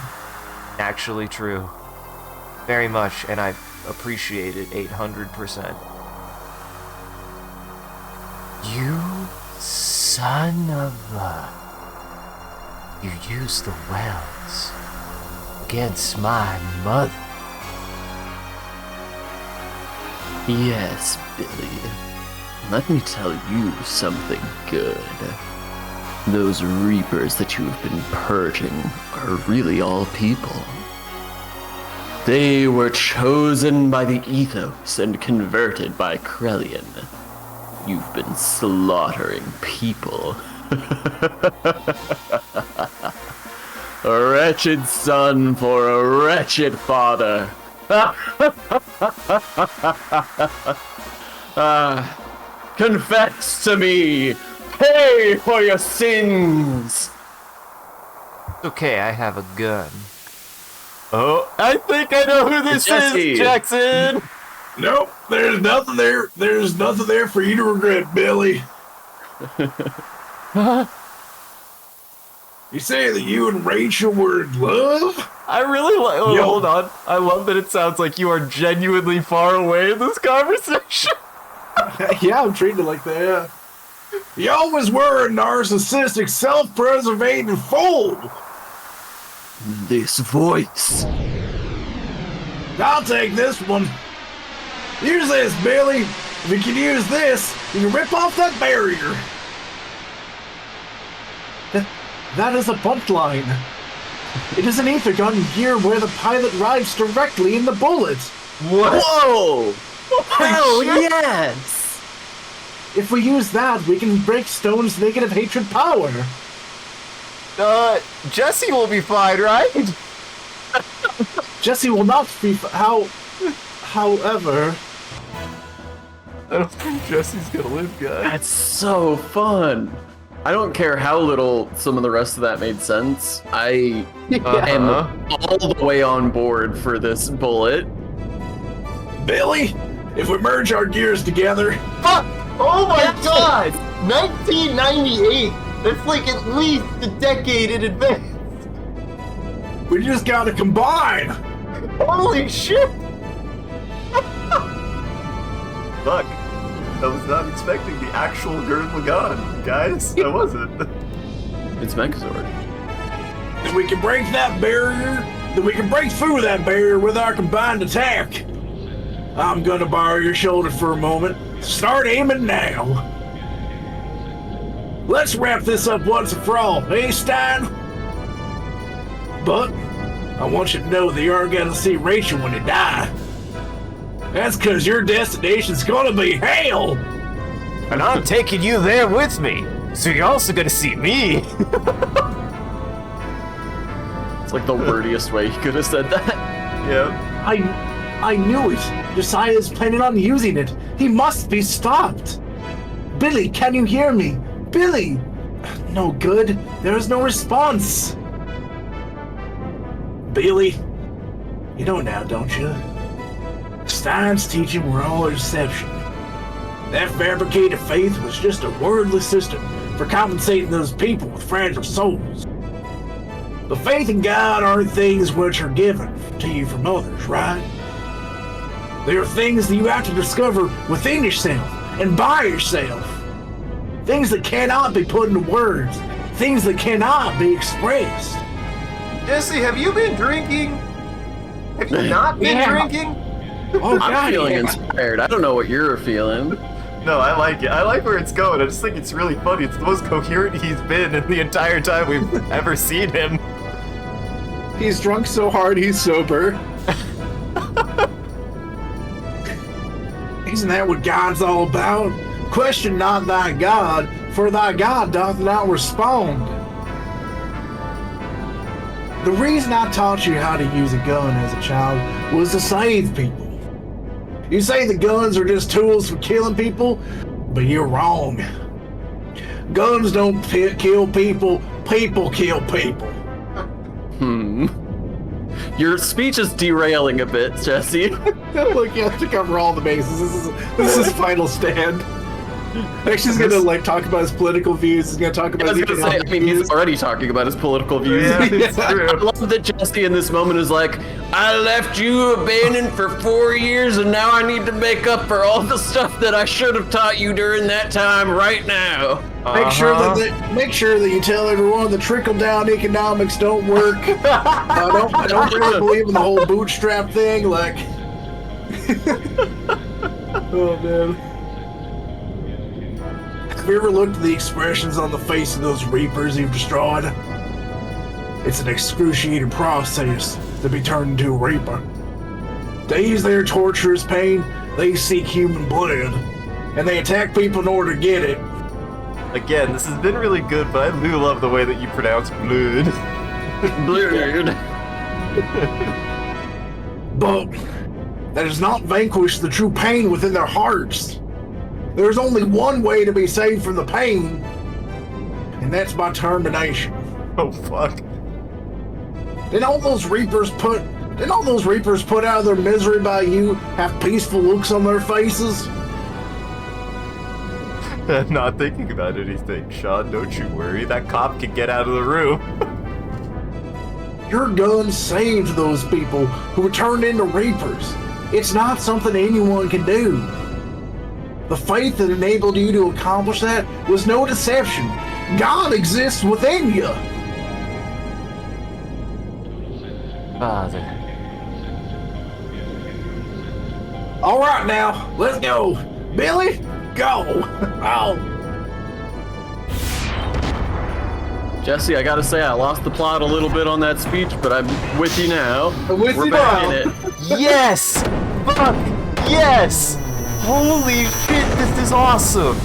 Actually true. Very much, and I appreciate it 800%. You son of you used the wells against my mother. Yes, Billy. Let me tell you something good. Those reapers that you've been purging are really all people. They were chosen by the ethos and converted by Krellian. You've been slaughtering people. A wretched son for a wretched father. Confess to me. Pay for your sins. Okay, I have a gun. Oh, I think I know who this Jesse. is, Jackson! Nope, there's nothing there. There's nothing there for you to regret, Billy. You say that you and Rachel were in love? I really like. Oh, Yo. hold on. I love that it sounds like you are genuinely far away in this conversation. Yeah, I'm treating it like that. You always were a narcissistic, self-preservating fool. This voice. I'll take this one. Use this, Billy. If you can use this, you can rip off that barrier. That is a punchline. It is an ether gun gear where the pilot rides directly in the bullet. What? Whoa! Hell shit. yes! If we use that, we can break Stone's negative hatred power. Jesse will be fine, right? Jesse will not be. However, I don't think Jesse's gonna live, guys. That's so fun. I don't care how little some of the rest of that made sense. I am all the way on board for this bullet. Billy, if we merge our gears together, Fuck! Oh my god! 1998! That's like at least a decade in advance! we just gotta combine. Holy shit! Fuck. I was not expecting the actual Gurren Lagann, guys. I wasn't. It's Megazord. Then we can break that barrier. Then we can break through that barrier with our combined attack. I'm gonna borrow your shoulder for a moment. Start aiming now. Let's wrap this up once and for all, eh, Stein? But I want you to know that you aren't gonna see Rachel when you die. That's because your destination's gonna be hell. And I'm taking you there with me, so you're also gonna see me. It's like the wordiest way you could have said that. Yeah. I knew it. Josiah is planning on using it. He must be stopped. Billy, can you hear me? Billy! No good. There is no response. Billy, you know now, don't you? Stein's teaching were all a deception. That fabricated faith was just a wordless system for compensating those people with fragile souls. But faith and God aren't things which are given to you from others, right? They are things that you have to discover within yourself and by yourself. Things that cannot be put into words. Things that cannot be expressed. Jesse, have you been drinking? Have you not been drinking? Oh, I'm feeling yeah. inspired. I don't know what you're feeling. No, I like it. I like where it's going. I just think it's really funny. It's the most coherent he's been in the entire time we've ever seen him. He's drunk so hard he's sober. Isn't that what God's all about? Question not thy God, for thy God doth not respond. The reason I taught you how to use a gun as a child was to save people. You say the guns are just tools for killing people, but you're wrong. Guns don't kill people, people kill people. Your speech is derailing a bit, Jesse. Look, you have to cover all the bases. This is final stand. Next, he's gonna like talk about his political views. He's gonna talk about. I was gonna say, I mean, he's already talking about his political views. Yeah, it's I true. love that Jesse in this moment is like, I left you abandoned for 4 years, and now I need to make up for all the stuff that I should have taught you during that time right now. Make sure that you tell everyone the trickle down economics don't work. I don't really believe in the whole bootstrap thing. Like, oh man. Have you ever looked at the expressions on the face of those reapers you've destroyed? It's an excruciating process to be turned into a reaper. To ease their torturous pain, they seek human blood, and they attack people in order to get it. Again, this has been really good, but I do love the way that you pronounce blood. Blurred. But that does not vanquish the true pain within their hearts. There's only one way to be saved from the pain, and that's by termination. Oh fuck. Didn't all those reapers put out of their misery by you have peaceful looks on their faces? I'm not thinking about anything, Sean. Don't you worry. That cop can get out of the room. Your gun saved those people who were turned into reapers. It's not something anyone can do. The faith that enabled you to accomplish that was no deception. God exists within you. Father. All right, now let's go, Billy. Go. Oh. Jesse, I gotta say, I lost the plot a little bit on that speech, but I'm with you now. I'm with We're you back now. in it. Yes! Fuck! Yes! Holy shit, this is awesome!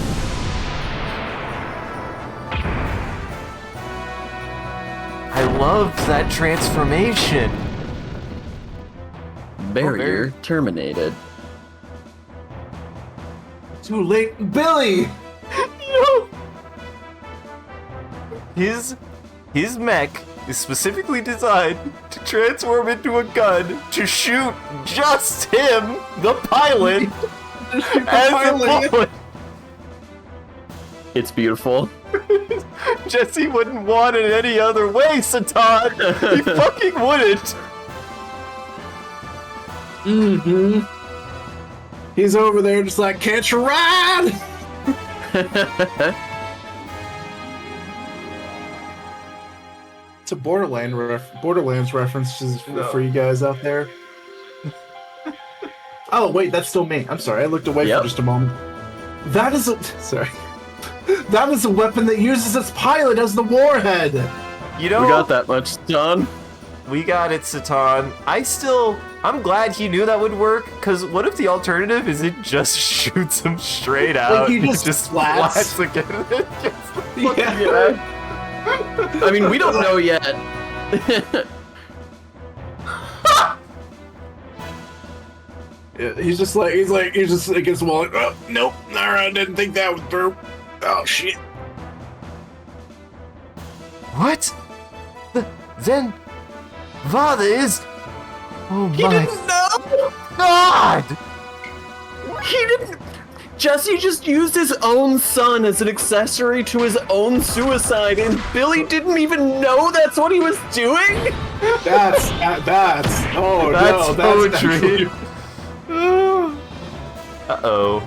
I love that transformation. Barrier terminated. Too late, Billy. Yo! His mech is specifically designed to transform into a gun to shoot just him, the pilot, as a bullet. It's beautiful. Jesse wouldn't want it any other way, Satan. He fucking wouldn't. Mm-hmm. He's over there just like, catch a ride! It's a Borderlands references for you guys out there. Oh, wait, that's still me. I'm sorry, I looked away for just a moment. That is a... Sorry. That is a weapon that uses its pilot as the warhead! You know, We got that much done. We got it, Satan. I'm glad he knew that would work, because what if the alternative is it just shoots him straight out? he just flats again. Yeah. I mean, we don't know yet. Yeah, he's just against the wall. Like, oh, nope, alright, didn't think that was through. Oh, shit. What? Then, Father is... Oh my... He didn't know! God! He didn't... Jesse just used his own son as an accessory to his own suicide, and Billy didn't even know that's what he was doing? That's oh no, that's poetry. actually- Uh-oh.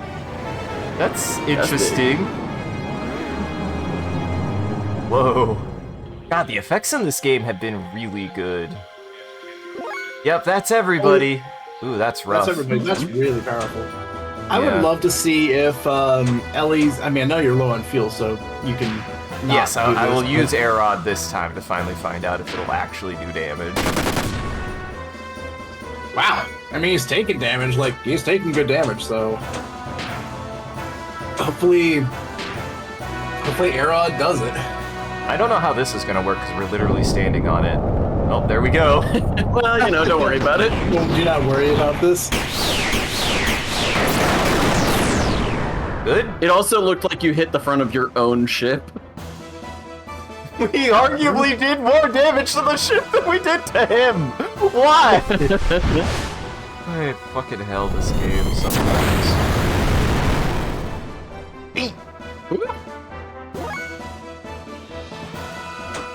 That's interesting. Whoa. God, the effects in this game have been really good. Yep, that's everybody. Ooh, that's rough. That's everybody. That's really powerful. I Yeah. would love to see if Ellie's. I mean, I know you're low on fuel, so you can. not Yes, do I will this, use Air Rod this time to finally find out if it'll actually do damage. Wow. I mean, he's taking damage. Like he's taking good damage. So hopefully, Arod does it. I don't know how this is gonna work because we're literally standing on it. Oh, there we go. Well, you know, don't worry about it. Do not worry about this. Good. It also looked like you hit the front of your own ship. We arguably did more damage to the ship than we did to him. Why? I fucking hell this game sometimes.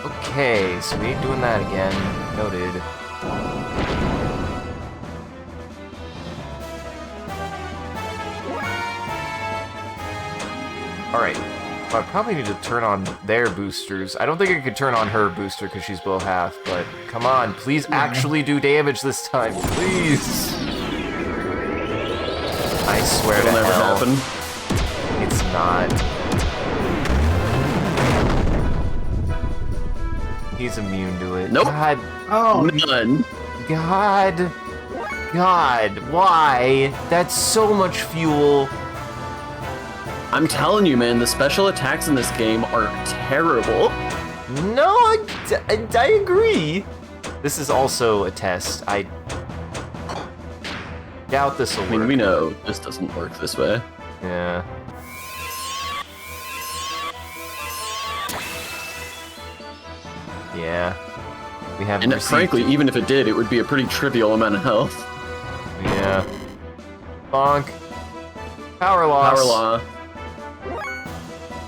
Okay, so we ain't doing that again. Noted. Alright. I probably need to turn on their boosters. I don't think I could turn on her booster because she's below half, but come on, please actually do damage this time, please. I swear It'll to never hell. happen. It's not. He's immune to it. Nope. God. Oh, None. God. God. Why? That's so much fuel. I'm telling you, man, the special attacks in this game are terrible. No, I agree. This is also a test. I doubt this will I mean, work. we know this doesn't work this way. Yeah. Yeah. We haven't And received frankly, it. even if it did, it would be a pretty trivial amount of health. Yeah. Bonk. Power loss. Power law.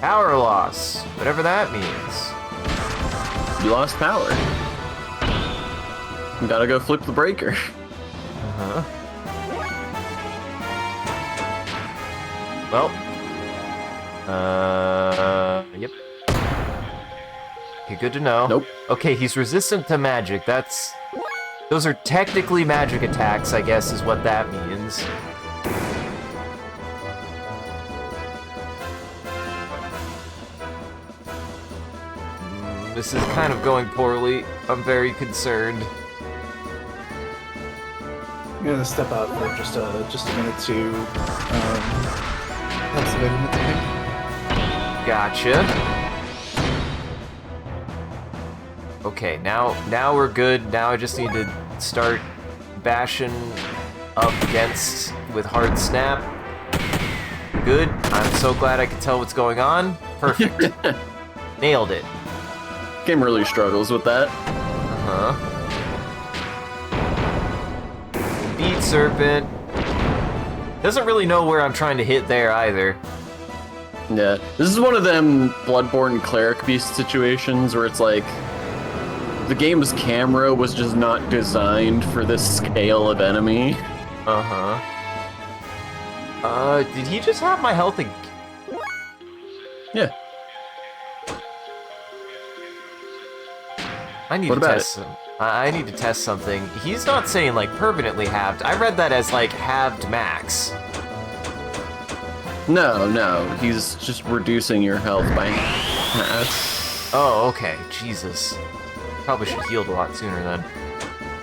Power loss. Whatever that means. You lost power. You gotta go flip the breaker. Uh-huh. Well. Yep. Okay, good to know. Nope. Okay, he's resistant to magic. Those are technically magic attacks, I guess, is what that means. This is kind of going poorly. I'm very concerned. I'm gonna step out for just a minute to help somebody with the thing. Gotcha. Okay, now we're good. Now I just need to start bashing up against with hard snap. Good. I'm so glad I can tell what's going on. Perfect. Nailed it. Game really struggles with that. Uh-huh. Beat Serpent. Doesn't really know where I'm trying to hit there either. Yeah, this is one of them Bloodborne cleric beast situations where it's like the game's camera was just not designed for this scale of enemy. Uh-huh. Did he just have my health again? Yeah. I need What to about test some. I need to test something. He's not saying like permanently halved. I read that as like halved max. No, he's just reducing your health by half. Oh, okay. Jesus. Probably should have healed a lot sooner then.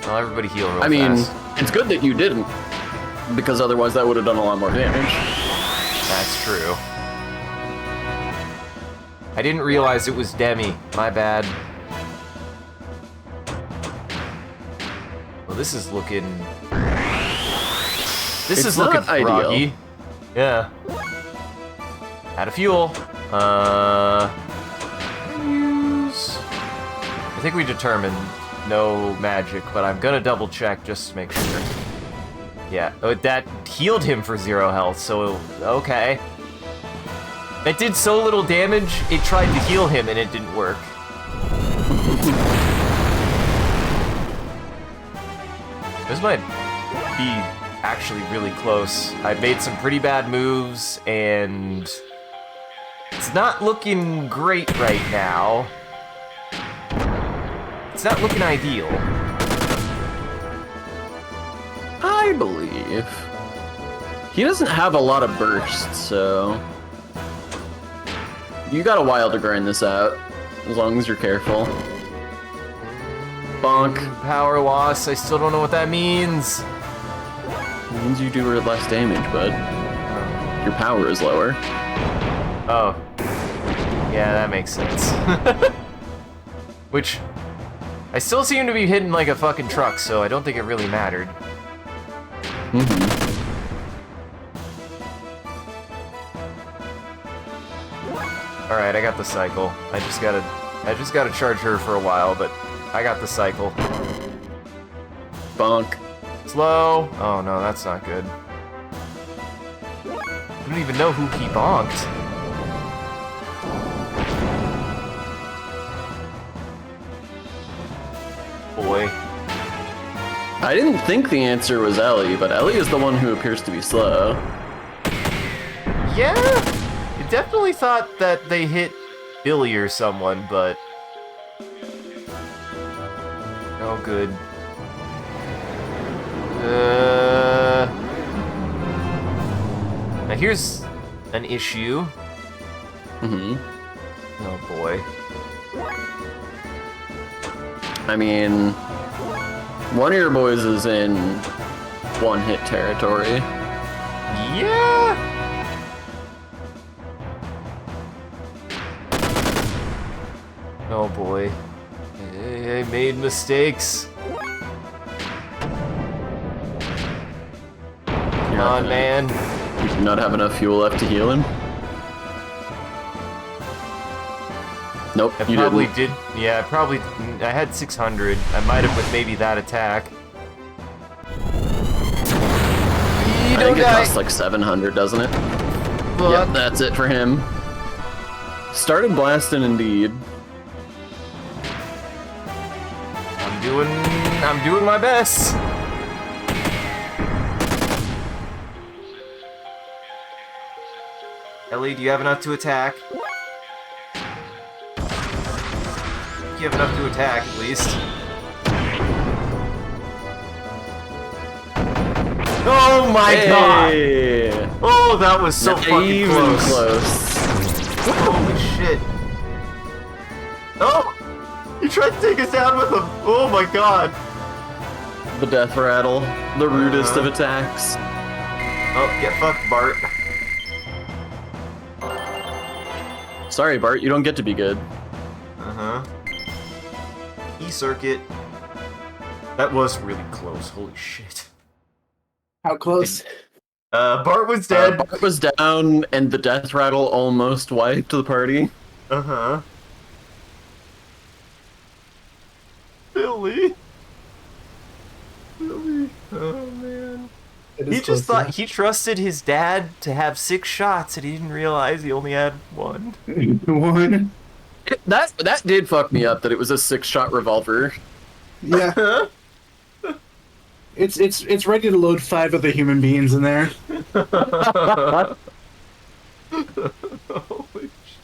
Well, everybody heal real I mean, fast. it's good that you didn't, because otherwise that would have done a lot more damage. That's true. I didn't realize it was Demi. My bad. Well, this is looking... This It's is looking not ideal. froggy. Yeah. Out of fuel. Use... I think we determined no magic, but I'm gonna double check just to make sure. Yeah, that healed him for 0 health, so okay. It did so little damage, it tried to heal him and it didn't work. This might be actually really close. I made some pretty bad moves, and it's not looking great right now. It's not looking ideal. I believe. He doesn't have a lot of bursts, so... You got a while to grind this out, as long as you're careful. Bonk. Power loss, I still don't know what that means. It means you do less damage, bud. Your power is lower. Oh. Yeah, that makes sense. Which, I still seem to be hitting like a fucking truck, so I don't think it really mattered. Alright, I got the cycle. I just gotta charge her for a while, but I got the cycle. Bonk. Slow. Oh no, that's not good. I don't even know who he bonked. I didn't think the answer was Ellie, but Ellie is the one who appears to be slow. Yeah, I definitely thought that they hit Billy or someone, but... Oh, good. Now here's an issue. Mm-hmm. Oh boy. I mean, one of your boys is in one-hit territory. Yeah! Oh boy. I made mistakes. Come on, man. You do not have enough fuel left to heal him? Nope, I you probably didn't. did. Yeah, I had 600. I might have with maybe that attack. I think it costs like 700, doesn't it? But... Yep, that's it for him. Started blasting indeed. I'm doing my best. Ellie, do you have enough to attack? You have enough to attack, at least. Oh my god! Oh, that was so fucking close. Holy shit. Oh! You tried to take us down with him! Oh my god! The death rattle, the rudest of attacks. Oh, get fucked, Bart. Sorry, Bart, you don't get to be good. Uh-huh. E-circuit. That was really close, holy shit. How close? Bart was dead. Bart was down, and the death rattle almost wiped the party. Uh-huh. Billy. Oh, man. He just thought he trusted his dad to have 6 shots, and he didn't realize he only had 1. One. That did fuck me up, that it was a 6-shot revolver. Yeah. It's ready to load 5 other human beings in there. Holy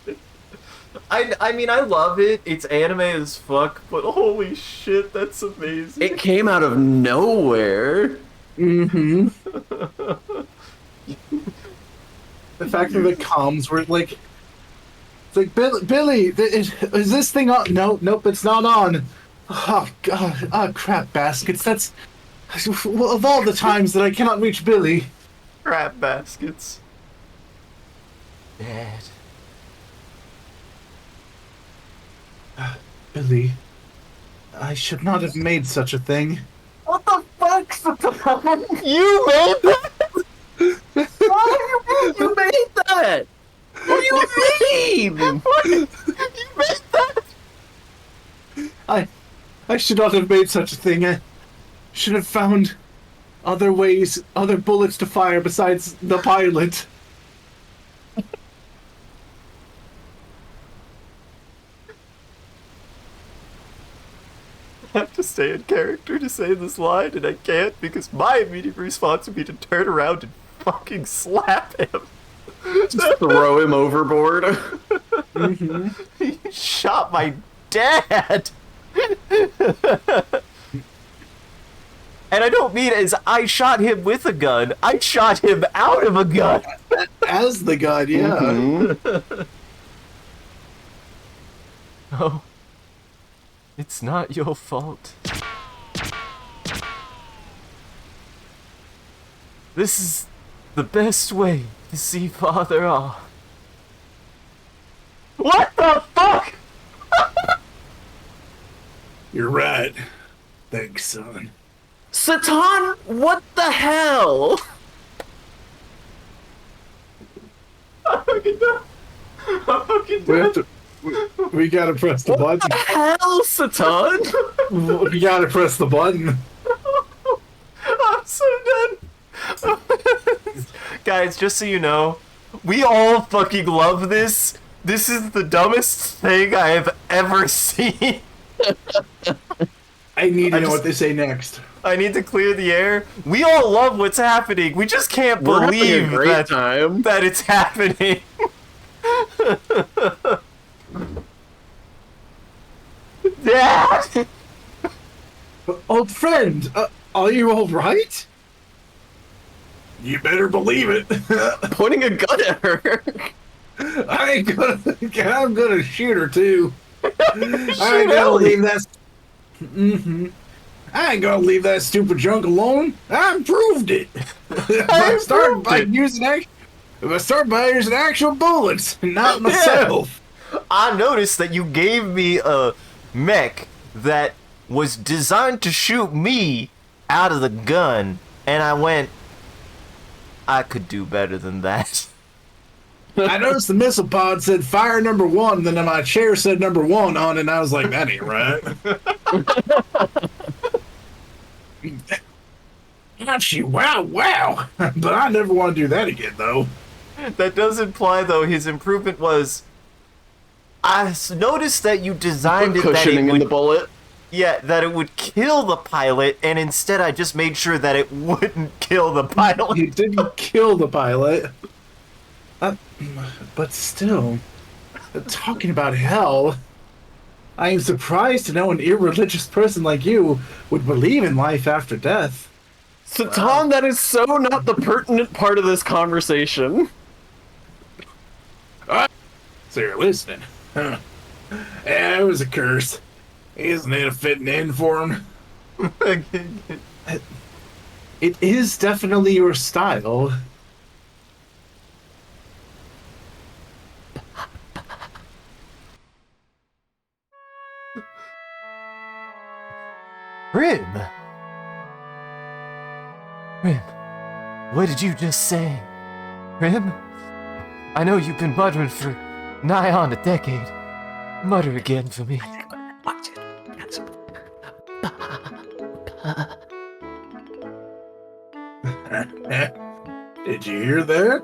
shit. I mean, I love it. It's anime as fuck, but holy shit, that's amazing. It came out of nowhere. Mm-hmm. The fact that the comms were like... It's like, Billy, is this thing on? No, nope, it's not on. Oh, God. Oh, crap baskets. That's... Of all the times that I cannot reach Billy. Crap baskets. Dad. Billy, I should not have made such a thing. What the fuck? You made that? You made that? What do you mean? You made that? I should not have made such a thing. I should have found other ways, other bullets to fire besides the pilot. I have to stay in character to say this line, and I can't because my immediate response would be to turn around and fucking slap him. Just throw him overboard. Mm-hmm. He shot my dad! And I don't mean as I shot him with a gun, I shot him out of a gun! As the god, yeah. Mm-hmm. Oh. It's not your fault. This is the best way to see Father off. What the fuck?! You're right. Thanks, son. Satan, what the hell? I'm fucking done. I'm fucking done. We gotta press the What button. the hell, Satan? We gotta press the button. I'm so done. Guys, just so you know, we all fucking love this. This is the dumbest thing I have ever seen. I need to know what they say next. I need to clear the air. We all love what's happening. We just can't believe that it's happening. Dad! Old friend, are you all right? You better believe it. Pointing a gun at her. I'm gonna shoot her too. I ain't gonna leave that. I ain't gonna leave that stupid junk alone. I proved it. If I start by using actual bullets, not myself. I noticed that you gave me a mech that was designed to shoot me out of the gun, and I went, I could do better than that. I noticed the missile pod said fire number 1, then my chair said number 1 on it, and I was like, that ain't right. Gotcha, wow. But I never want to do that again, though. That does imply, though, his improvement was, I noticed that you designed it that it would, in the bullet. Yeah, that it would kill the pilot, and instead I just made sure that it wouldn't kill the pilot. You didn't kill the pilot. But still, talking about hell, I am surprised to know an irreligious person like you would believe in life after death. So, Tom, that is so not the pertinent part of this conversation. So you're listening. Huh. Yeah, it was a curse. Isn't it a fitting end for him? It is definitely your style. Rim, what did you just say? Rim? I know you've been muttering for nigh on a decade. Mutter again for me. Watch it. Did you hear that?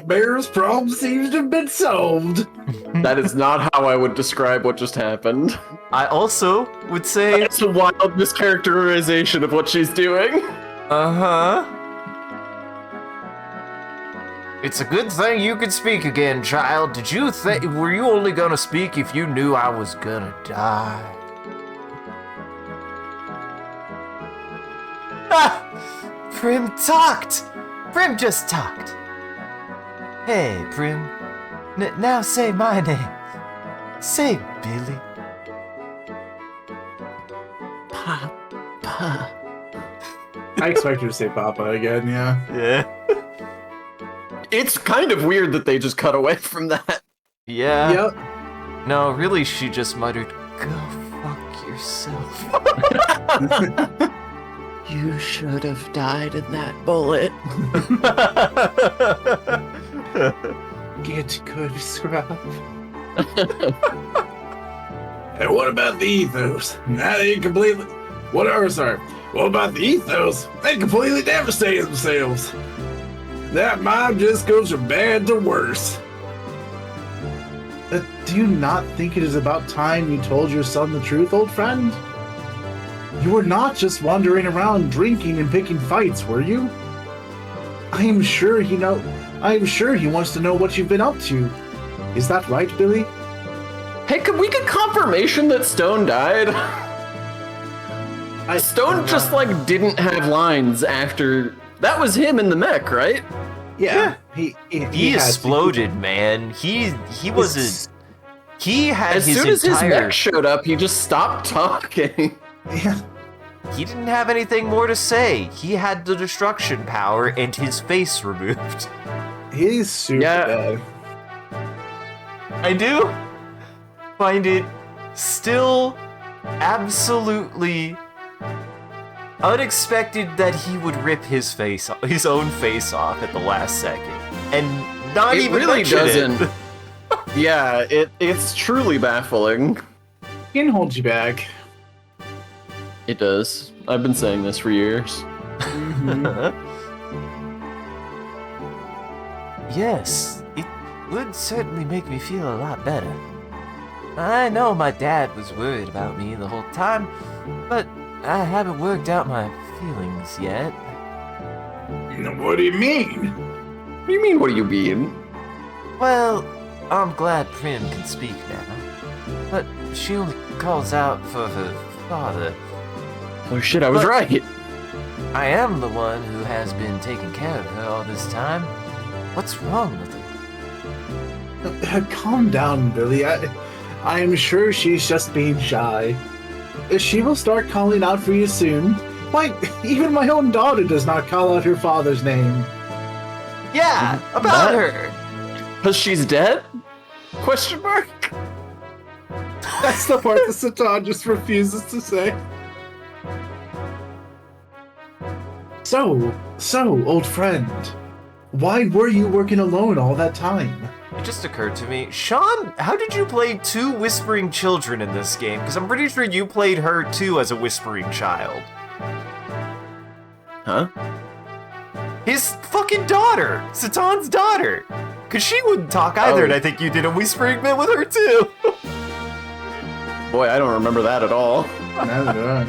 Bear's problem seems to have been solved. That is not how I would describe what just happened. I also would say... It's a wild mischaracterization of what she's doing. Uh-huh. It's a good thing you can speak again, child. Did you think... Were you only gonna speak if you knew I was gonna die? Ah! Prim talked! Prim just talked. Hey, Prim. Now say my name. Say Billy. Papa. I expect her to say Papa again, yeah. Yeah. It's kind of weird that they just cut away from that. Yeah. Yep. No, really, she just muttered, go fuck yourself. You should have died in that bullet. Get good, scrub. And what about the ethos? Now they completely... What about the ethos? They completely devastated themselves. That mob just goes from bad to worse. Do you not think it is about time you told your son the truth, old friend? You were not just wandering around drinking and picking fights, were you? I am sure he wants to know what you've been up to. Is that right, Billy? Hey, could we get confirmation that Stone died? Stone just, like, didn't have lines after... That was him in the mech, right? Yeah. He exploded, man. He was a... He had as his soon as entire... his mech showed up, he just stopped talking. Yeah. He didn't have anything more to say. He had the destruction power and his face removed. He's super dead. I do find it still absolutely unexpected that he would rip his own face off at the last second. And not even really mention doesn't. it. Yeah, it's truly baffling. He can hold you back. It does. I've been saying this for years. Yes, it would certainly make me feel a lot better. I know my dad was worried about me the whole time, but I haven't worked out my feelings yet. What do you mean? What do you mean, what do you mean? Well, I'm glad Prim can speak now, but she only calls out for her father. Oh shit, I was But- right. I am the one who has been taking care of her all this time. What's wrong with her? Calm down, Billy. I am sure she's just being shy. She will start calling out for you soon. Why, even my own daughter does not call out her father's name. Yeah, about What? her. Cause she's dead? Question mark? That's the part that Satan just refuses to say. So, old friend, why were you working alone all that time? It just occurred to me, Sean, how did you play 2 whispering children in this game? Because I'm pretty sure you played her too as a whispering child. Huh? His fucking daughter! Satan's daughter! Because she wouldn't talk either, Oh. and I think you did a whispering bit with her too. Boy, I don't remember that at all. Neither do I.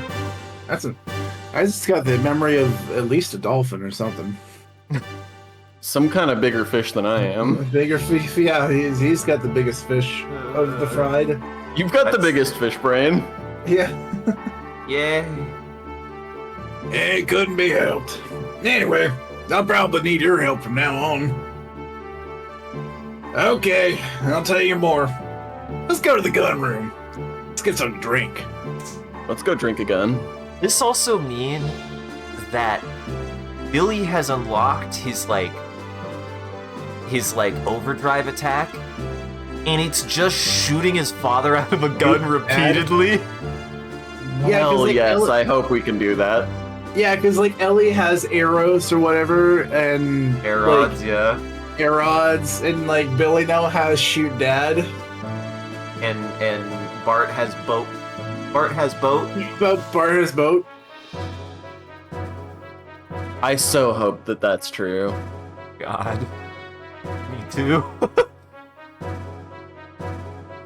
I just got the memory of at least a dolphin or something. Some kind of bigger fish than I am. Bigger fish, yeah, he's got the biggest fish of the fried. You've got the That's- biggest fish brain. Yeah. Yeah. It couldn't be helped. Anyway, I'll probably need your help from now on. Okay, I'll tell you more. Let's go to the gun room. Let's get something to drink. Let's go drink again. This also mean that Billy has unlocked his overdrive attack, and it's just shooting his father out of a gun repeatedly. Yeah, 'cause, Hell like, yes, Ellie- I hope we can do that. Yeah, because like Ellie has arrows or whatever, and Aerods, yeah. arrows, and like Billy now has shoot dad. And Bart has boat. Bart has boat. But Bart has boat. I so hope that that's true. God. Me too.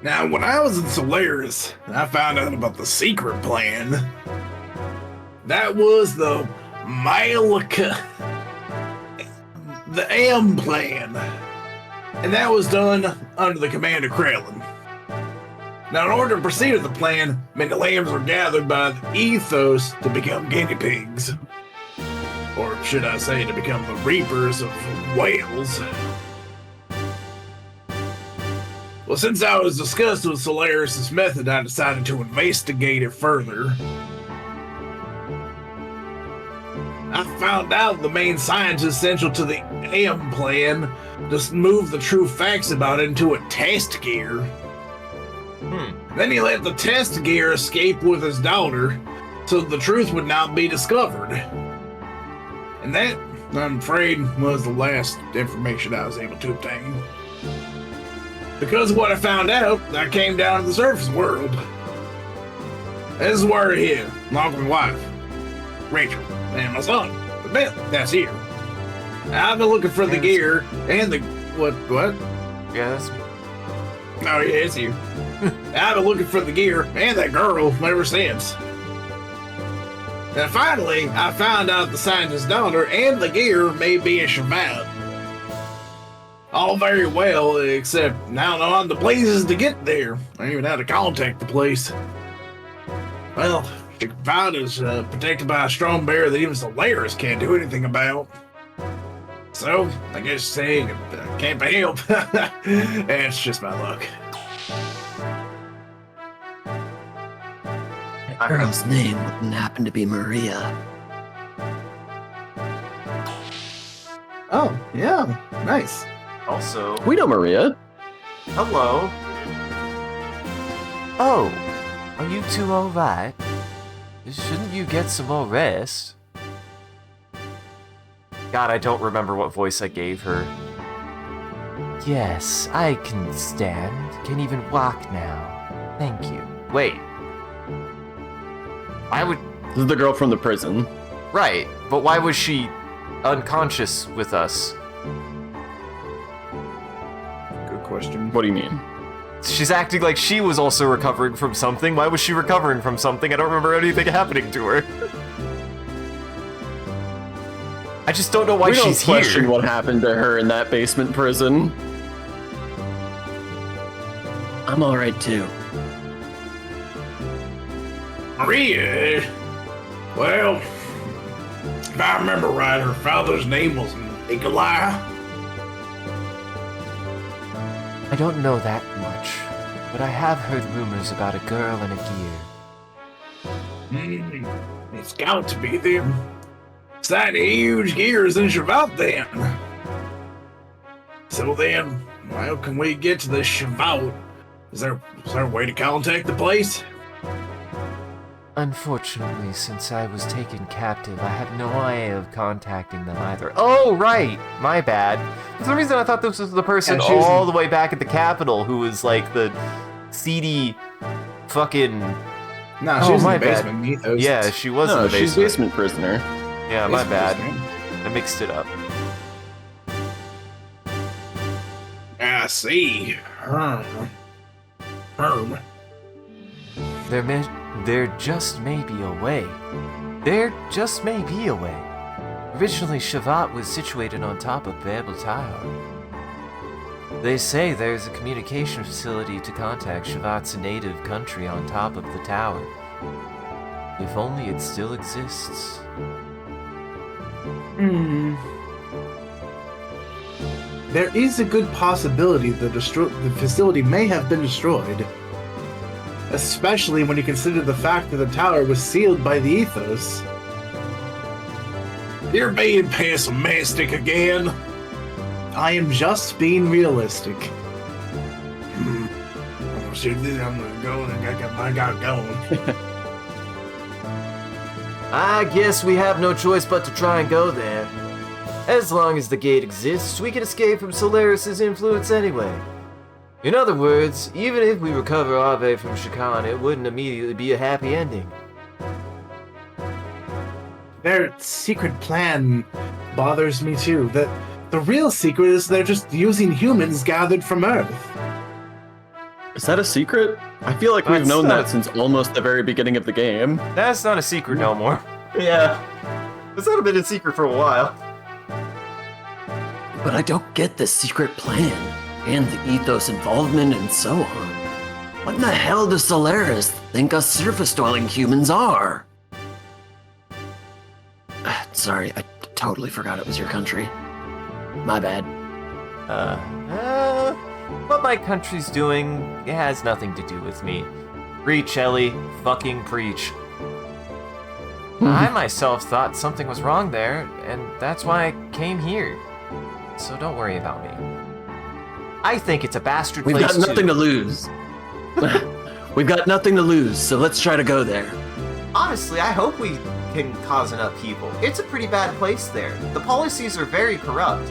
Now, when I was in Solaris, I found out about the secret plan. That was the Malika, the AM plan. And that was done under the command of Krellin. Now, in order to proceed with the plan, many lambs were gathered by the ethos to become guinea pigs. Or should I say, to become the reapers of whales. Well, since I was discussed with Solaris' method, I decided to investigate it further. I found out the main science essential to the AM plan just move the true facts about it into a test gear. Then he let the test gear escape with his daughter, so the truth would not be discovered. And that, I'm afraid, was the last information I was able to obtain. Because of what I found out, I came down to the surface world. This is where he is, along with my wife, Rachel, and my son, Ben, that's here. I've been looking for the gear and the... What? Yeah, that's me. Oh, yeah, it's you. I've been looking for the gear and that girl ever since. And finally, I found out the scientist's daughter and the gear may be in Shabbat. All very well, except now I know on the places to get there. I even had to contact the place. Well, the confound is protected by a strong barrier that even Solaris can't do anything about. So, I guess saying I can't be helped. It's just my luck. That girl's name wouldn't happen to be Maria. Oh, yeah. Nice. Also, We know Maria. hello. Oh, are you two alright? Shouldn't you get some more rest? God, I don't remember what voice I gave her. Yes, I can stand. Can even walk now. Thank you. Wait. I would... This is the girl from the prison. Right, but why was she unconscious with us? Good question. What do you mean? She's acting like she was also recovering from something. Why was she recovering from something? I don't remember anything happening to her. I just don't know why she's here. We don't question here. what happened to her in that basement prison. I'm alright too. Maria? Well, if I remember right, her father's name was Nikolai. I don't know that much, but I have heard rumors about a girl and a gear. It's got to be them. Exciting huge gears in Shavat then. So then, how can we get to the Shavat? Is there a way to contact the place? Unfortunately, since I was taken captive, I have no way of contacting them either. Oh, right! My bad. For some reason, I thought this was the person all the way back at the Capitol who was like the seedy fucking... No, she was in the basement. Yeah, she was in the basement. She's basement prisoner. Yeah, my bad. I mixed it up. I see. There just may be a way. There just may be a way. Originally, Shavat was situated on top of Babel Tower. They say there's a communication facility to contact Shavat's native country on top of the tower. If only it still exists. There is a good possibility the facility may have been destroyed. Especially when you consider the fact that the tower was sealed by the Ethos. You're being pessimistic again. I am just being realistic. I'm gonna go. I got going. I guess we have no choice but to try and go there. As long as the gate exists, we can escape from Solaris' influence anyway. In other words, even if we recover Ave from Shakan, it wouldn't immediately be a happy ending. Their secret plan bothers me too. The real secret is they're just using humans gathered from Earth. Is that a secret? I feel like we've known that since almost the very beginning of the game. That's not a secret no more. Yeah. It's not been a secret for a while. But I don't get the secret plan, and the Ethos involvement and so on. What in the hell does Solaris think us surface-dwelling humans are? Sorry, I totally forgot it was your country. My bad. What my country's doing, it has nothing to do with me. Preach, Ellie. Fucking preach. I myself thought something was wrong there, and that's why I came here. So don't worry about me. I think it's a bastard place We've got nothing to lose. We've got nothing to lose, so let's try to go there. Honestly, I hope we can cause an upheaval. It's a pretty bad place there. The policies are very corrupt.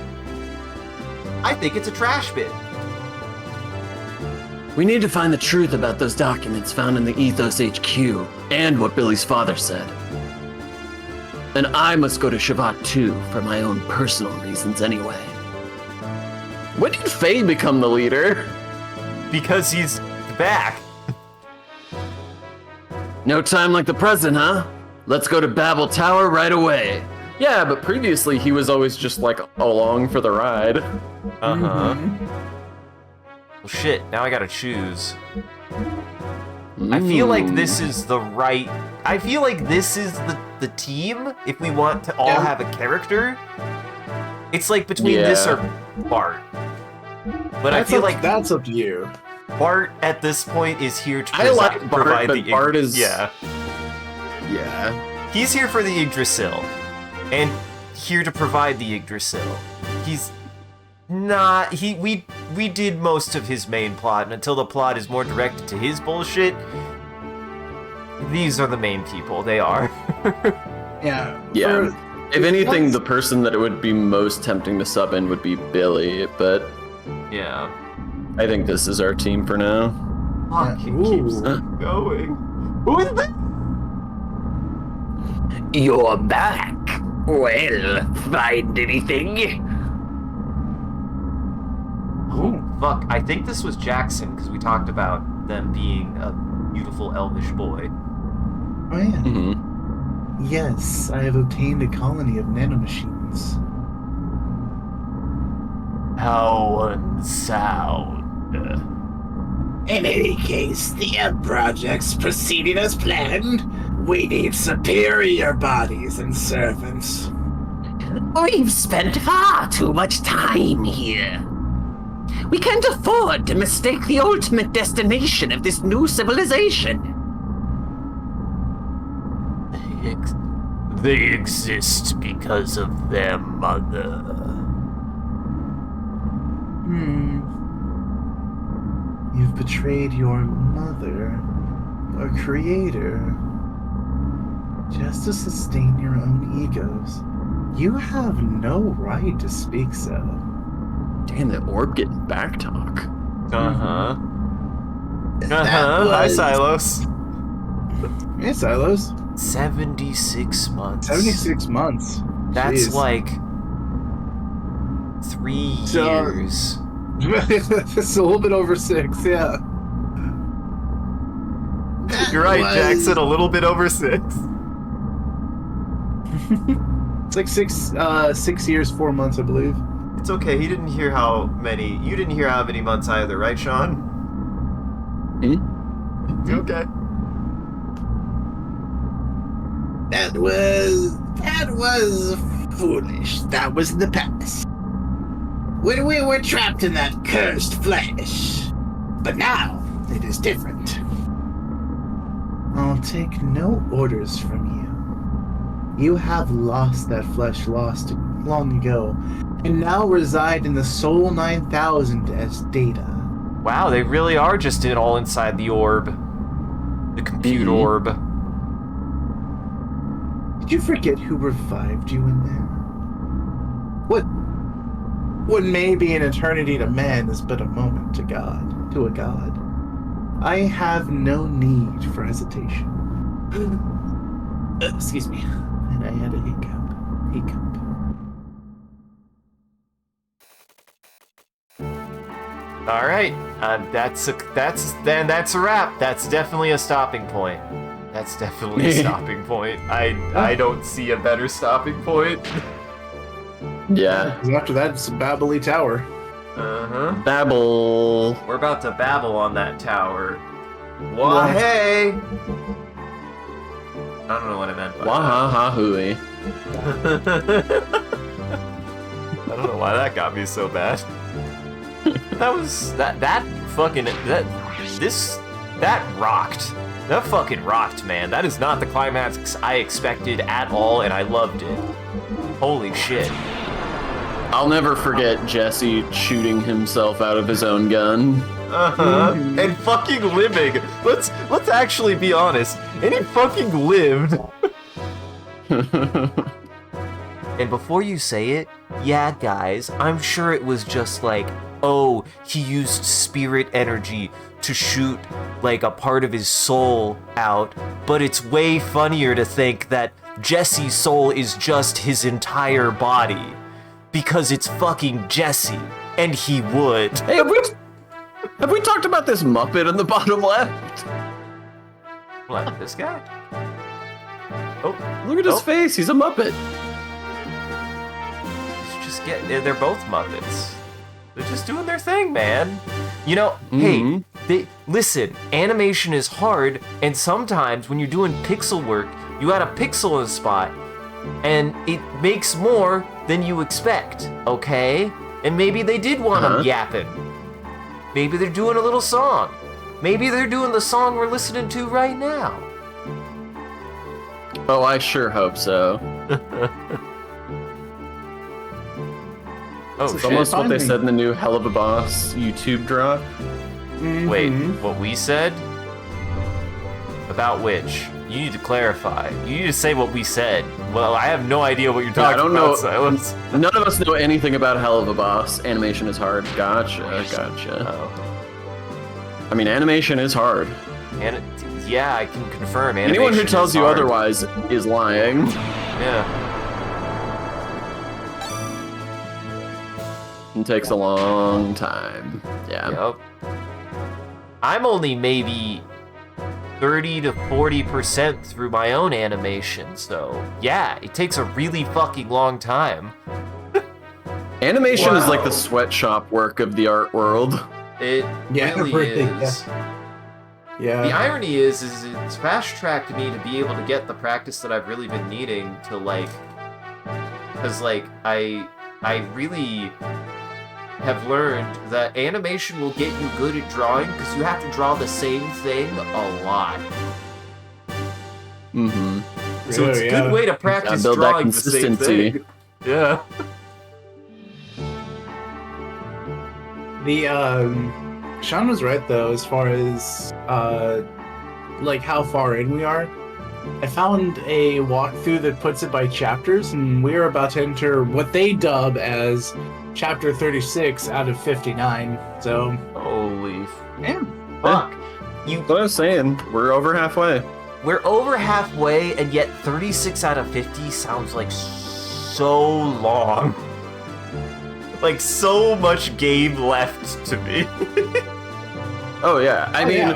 I think it's a trash bin. We need to find the truth about those documents found in the Ethos HQ, and what Billy's father said. And I must go to Shavat too, for my own personal reasons anyway. When did Faye become the leader? Because he's back. No time like the present, huh? Let's go to Babel Tower right away. Yeah, but previously he was always just like along for the ride. Uh-huh. Well, shit, now I gotta choose. I feel like this is the right... I feel like this is the team, if we want to all have a character. It's like between this or Bart. But I feel like... That's up to you. Bart, at this point, is here to Bart, provide but Bart is... Yeah. Yeah. He's here for the Yggdrasil. And here to provide the Yggdrasil. He's... not... We did most of his main plot, and until the plot is more directed to his bullshit, these are the main people. They are. Yeah. Yeah. If anything, the person that it would be most tempting to sub in would be Billy, but... Yeah. I think this is our team for now. Fuck, it keeps going. Who is that? You're back. Well, find anything? Oh, Fuck, I think this was Jackson, because we talked about them being a beautiful elvish boy. Oh yeah. Mm-hmm. Yes, I have obtained a colony of nanomachines. How unsound. In any case, the M project's proceeding as planned. We need superior bodies and servants. We've spent far too much time here. We can't afford to mistake the ultimate destination of this new civilization. They exist because of their mother. You've betrayed your mother, or creator, just to sustain your own egos. You have no right to speak so. Damn, that orb getting back talk. Uh-huh. Hi, Silos. Hey, Silos. 76 months. 76 months. That's Jeez. like 3 years. It's a little bit over 6, yeah. You're right, Jackson, a little bit over 6. It's like 6 years, 4 months, I believe. It's okay, you didn't hear how many months either, right, Sean? Hmm? Okay. That was foolish. That was the past. When we were trapped in that cursed flesh. But now, it is different. I'll take no orders from you. You have lost that flesh lost long ago, and now reside in the Soul 9000 as data. Wow, they really are just all inside the orb. The compute orb. Did you forget who revived you in there? What may be an eternity to man is but a moment to a god. I have no need for hesitation. Excuse me. And I had a hiccup. All right, that's a wrap. That's definitely a stopping point. That's definitely a stopping point. I don't see a better stopping point. Yeah. 'Cause after that, it's a Babbly Tower. Uh-huh. Babble. We're about to babble on that tower. Wah hey! I don't know what I meant by Wahaha-hooey. that. I don't know why that got me so bad. That rocked. That fucking rocked, man. That is not the climax I expected at all, and I loved it. Holy shit. I'll never forget Jesse shooting himself out of his own gun. Uh-huh. And fucking living. Let's actually be honest. And he fucking lived. And before you say it, yeah, guys, I'm sure it was just like, oh, he used spirit energy to shoot like a part of his soul out, but it's way funnier to think that Jesse's soul is just his entire body. Because it's fucking Jesse, and he would. Hey, have we talked about this Muppet in the bottom left? What, this guy? Oh, Look at his face, he's a Muppet. They're both Muppets. They're just doing their thing, man. You know, hey, listen, animation is hard, and sometimes when you're doing pixel work, you add a pixel in a spot, and it makes more than you expect, okay? And maybe they did want them yapping. Maybe they're doing a little song. Maybe they're doing the song we're listening to right now. Oh, I sure hope so. Oh, It's shit. almost what they said in the new Hell of a Boss YouTube drop. Wait, what we said? About which? You need to clarify. You need to say what we said. Well, I have no idea what you're talking I don't about, know. Silence. None of us know anything about Hell of a Boss. Animation is hard. Gotcha. Oh. I mean, animation is hard. And yeah, I can confirm. Anyone who animation tells is you hard. otherwise is lying. Yeah. It takes a long time. Yeah. Yep. I'm only maybe 30 to 40% through my own animation, so yeah, it takes a really fucking long time. Animation is like the sweatshop work of the art world. It really is. Yeah. The irony is it's fast-tracked me to be able to get the practice that I've really been needing to, like... Because, like, I really have learned that animation will get you good at drawing because you have to draw the same thing a lot. Mm-hmm. So it's a good way to practice build that drawing the same consistency. thing. Yeah. Sean was right though, as far as like how far in we are. I found a walkthrough that puts it by chapters, and we're about to enter what they dub as chapter 36 out of 59. So, Holy man, fuck. That's what I was saying. We're over halfway. We're over halfway, and yet 36 out of 50 sounds like so long. Like, so much game left to me. Oh yeah. I mean,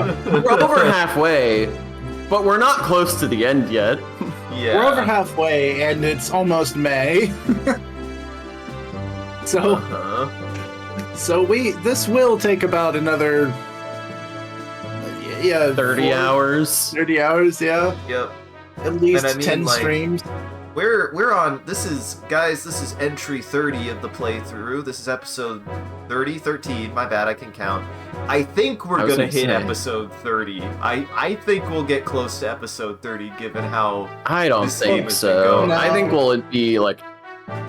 we're over halfway, but we're not close to the end yet. Yeah. we're over halfway, and it's almost May. So, this will take about another 30 hours. 30 hours, yeah. Yep. At least And I mean, 10 like, streams. We're on, this is entry 30 of the playthrough. This is episode 13, my bad, I can count. I think we're gonna hit episode 30. I think we'll get close to episode 30 given how I don't this game think has been so. going. I think we'll be like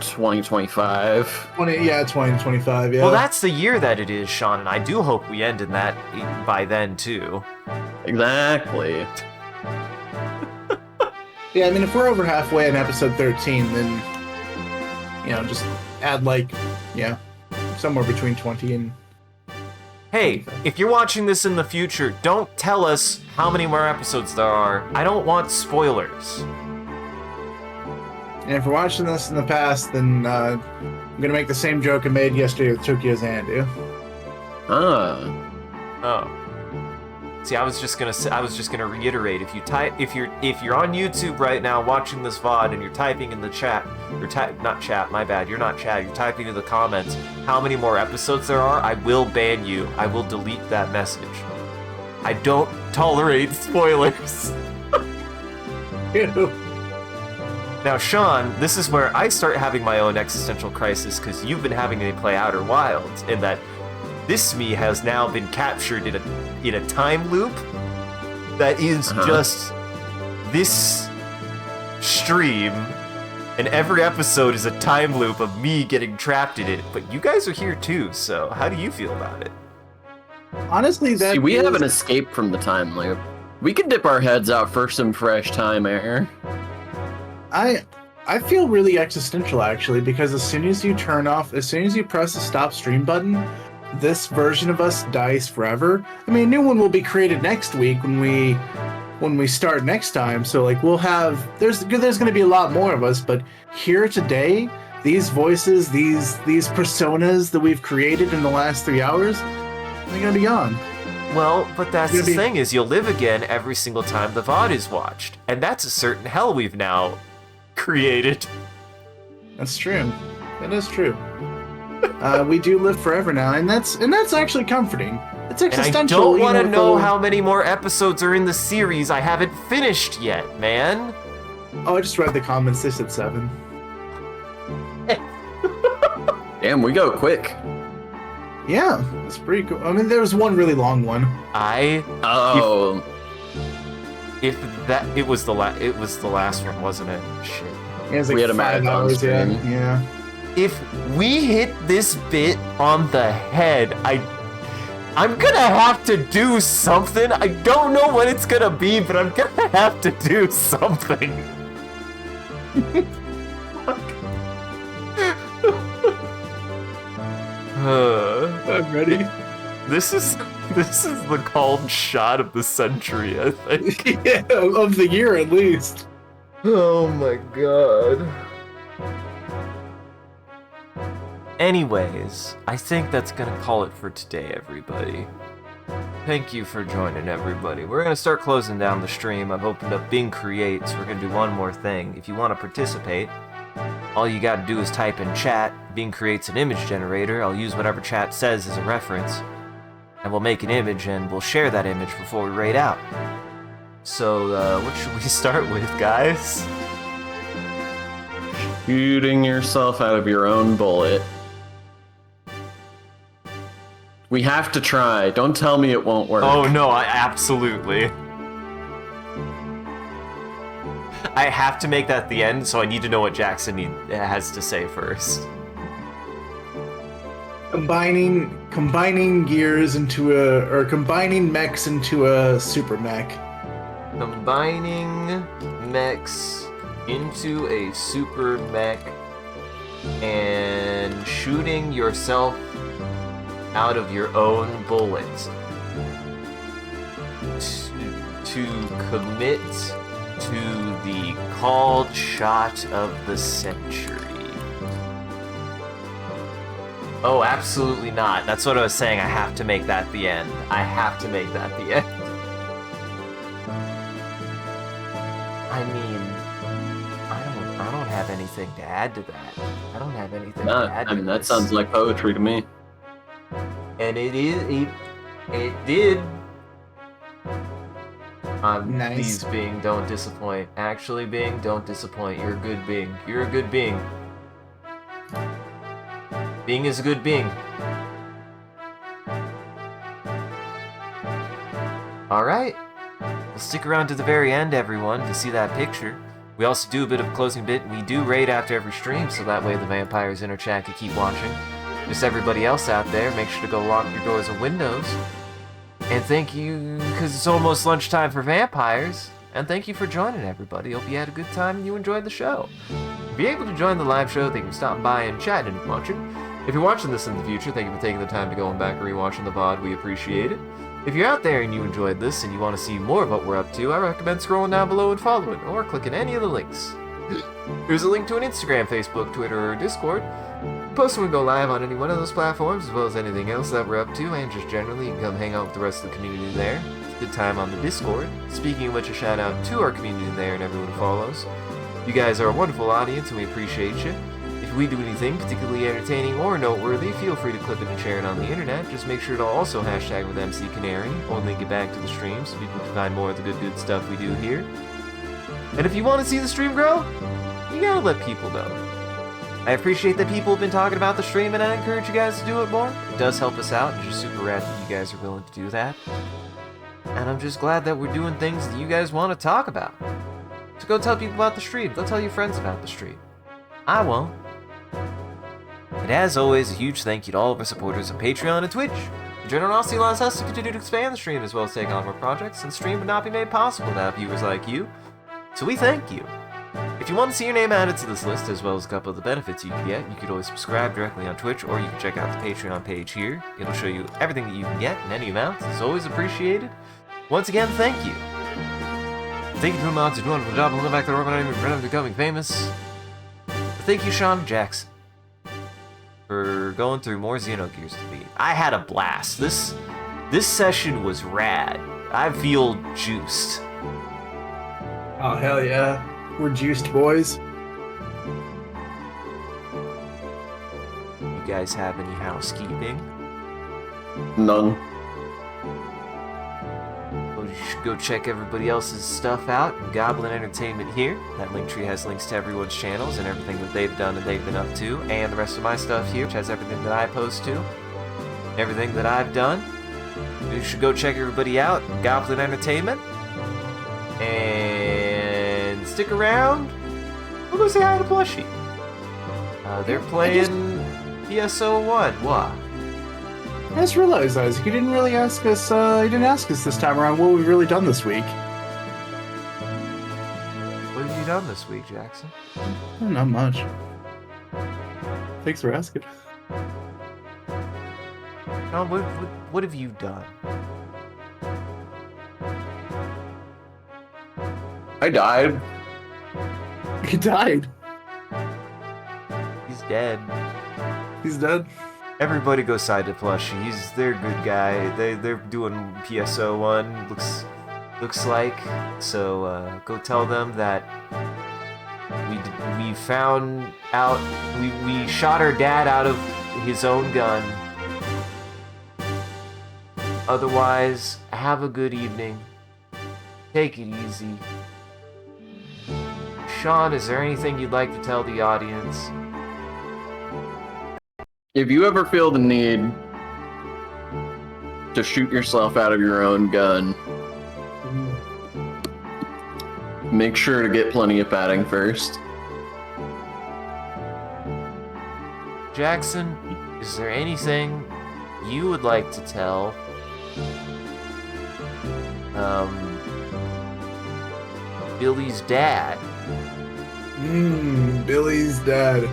2025. 2025, yeah. Well, that's the year that it is, Sean, and I do hope we end in that by then, too. Exactly. Yeah, I mean, if we're over halfway in episode 13, then, just add, somewhere between 20 and... Hey, if you're watching this in the future, don't tell us how many more episodes there are. I don't want spoilers. And if you're watching this in the past, then I'm going to make the same joke I made yesterday with Tokyo Xanadu. Oh. See, I was just gonna reiterate. If you're on YouTube right now watching this VOD and you're typing in the chat, not chat, my bad, you're not chat, you're typing in the comments how many more episodes there are, I will ban you. I will delete that message. I don't tolerate spoilers. Ew. Now, Sean, this is where I start having my own existential crisis because you've been having me play Outer Wilds, in that this me has now been captured in a time loop that is just this stream, and every episode is a time loop of me getting trapped in it. But you guys are here too, so how do you feel about it? Honestly, See, we have an escape from the time loop. We can dip our heads out for some fresh time air. I feel really existential, actually, because as soon as you press the stop stream button, this version of us dies forever. I mean, a new one will be created next week when we start next time. So like there's going to be a lot more of us, but here today, these voices, these personas that we've created in the last 3 hours, they're going to be gone. Well, but that's the thing, is you'll live again every single time the VOD is watched, and that's a certain hell we've now created. That's true. That is true. We do live forever now, and that's actually comforting. It's existential. And I don't want to know how many more episodes are in the series. I haven't finished yet, man. Oh, I just read the comments. They said 7. Damn, we go quick. Yeah, it's pretty cool. I mean, there was one really long one. It was the last one, wasn't it? Shit. It was like We had a 5 marathon hours, stream. Yeah. If we hit this bit on the head, I'm gonna have to do something. I don't know what it's gonna be, but I'm gonna have to do something. I'm ready. This is the called shot of the century, I think. Yeah, of the year at least. Oh my god. Anyways, I think that's gonna call it for today, everybody. Thank you for joining, everybody. We're gonna start closing down the stream. I've opened up Bing Create, so we're gonna do one more thing. If you want to participate, all you gotta do is type in chat. Bing creates an image generator. I'll use whatever chat says as a reference, and we'll make an image, and we'll share that image before we raid out. So, what should we start with, guys? Shooting yourself out of your own bullet. We have to try. Don't tell me it won't work. Oh no, absolutely. I have to make that the end, so I need to know what Jackson has to say first. Combining gears into combining mechs into a super mech. Combining mechs into a super mech and shooting yourself out of your own bullets to commit to the called shot of the century. Oh, absolutely not. That's what I was saying. I have to make that the end. I have to make that the end. I mean, I don't have anything to add to that. I don't have anything to add to I mean, that this. sounds like poetry to me. And it did. Nice. Please, Bing, don't disappoint. Actually, Bing, don't disappoint. You're a good Bing. You're a good Bing. Bing is a good Bing. Alright. Well, stick around to the very end, everyone, to see that picture. We also do a bit of a closing bit, and we do raid after every stream, so that way the vampires in our chat can keep watching. Just everybody else out there, make sure to go lock your doors and windows. And thank you, because it's almost lunchtime for vampires. And thank you for joining, everybody. Hope you had a good time and you enjoyed the show. If you're able to join the live show, thank you for stopping by and chatting and watching. If you're watching this in the future, thank you for taking the time to go back and rewatching the VOD. We appreciate it. If you're out there and you enjoyed this and you want to see more of what we're up to, I recommend scrolling down below and following, or clicking any of the links. Here's a link to an Instagram, Facebook, Twitter, or Discord. Post when we go live on any one of those platforms, as well as anything else that we're up to, and just generally, you can come hang out with the rest of the community there. It's a good time on the Discord. Speaking of which, a shout out to our community there and everyone who follows. You guys are a wonderful audience, and we appreciate you. If we do anything particularly entertaining or noteworthy, feel free to clip it and share it on the internet. Just make sure to also hashtag with MCCanary, or link it back to the stream so people can find more of the good stuff we do here. And if you want to see the stream grow, you gotta let people know. I appreciate that people have been talking about the stream, and I encourage you guys to do it more. It does help us out, and just super rad that you guys are willing to do that. And I'm just glad that we're doing things that you guys want to talk about. So go tell people about the stream. Go tell your friends about the stream. I won't. And as always, a huge thank you to all of our supporters on Patreon and Twitch. Your generosity allows us to continue to expand the stream as well as take on more projects, and the stream would not be made possible without viewers like you. So we thank you. If you want to see your name added to this list, as well as a couple of the benefits you can get, you could always subscribe directly on Twitch, or you can check out the Patreon page here. It'll show you everything that you can get in any amount. It's always appreciated. Once again, thank you. Thank you to Mods, who wonderful job on the back that we're becoming famous. Thank you, Sean Jackson, for going through more Xenogears to beat. I had a blast. This session was rad. I feel juiced. Oh hell yeah. We're juiced, boys. You guys have any housekeeping? None. Well, you should go check everybody else's stuff out. Goblin Entertainment here. That link tree has links to everyone's channels and everything that they've done and they've been up to, and the rest of my stuff here, which has everything that I post to, everything that I've done. You should go check everybody out. Goblin Entertainment. And stick around. We'll go say hi to Plushie. They're playing PSO1. What? I just realized, Isaac, you didn't really ask us. You didn't ask us this time around what we've really done this week. What have you done this week, Jackson? Not much. Thanks for asking. No, what have you done? I died. You died. He's dead. He's dead. Everybody go side to Plushy. They're a good guy. They're doing PSO1. Looks like. So go tell them that we found out we shot our dad out of his own gun. Otherwise, have a good evening. Take it easy. Sean, is there anything you'd like to tell the audience? If you ever feel the need to shoot yourself out of your own gun, make sure to get plenty of padding first. Jackson, is there anything you would like to tell Billy's dad? Billy's dad.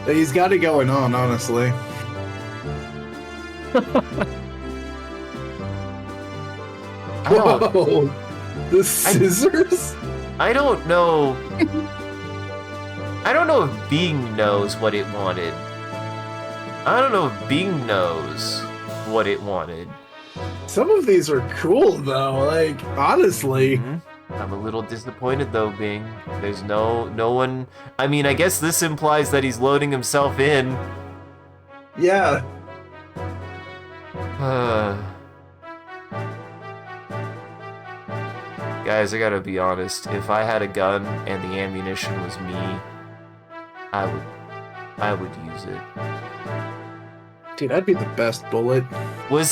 He's got it going on, honestly. Whoa! The scissors? I don't know. I don't know if Bing knows what it wanted. I don't know if Bing knows what it wanted. Some of these are cool, though. Like, honestly. I'm a little disappointed, though, Bing. There's no one... I mean, I guess this implies that he's loading himself in. Yeah. Guys, I gotta be honest. If I had a gun and the ammunition was me, I would use it. Dude, I'd be the best bullet. Was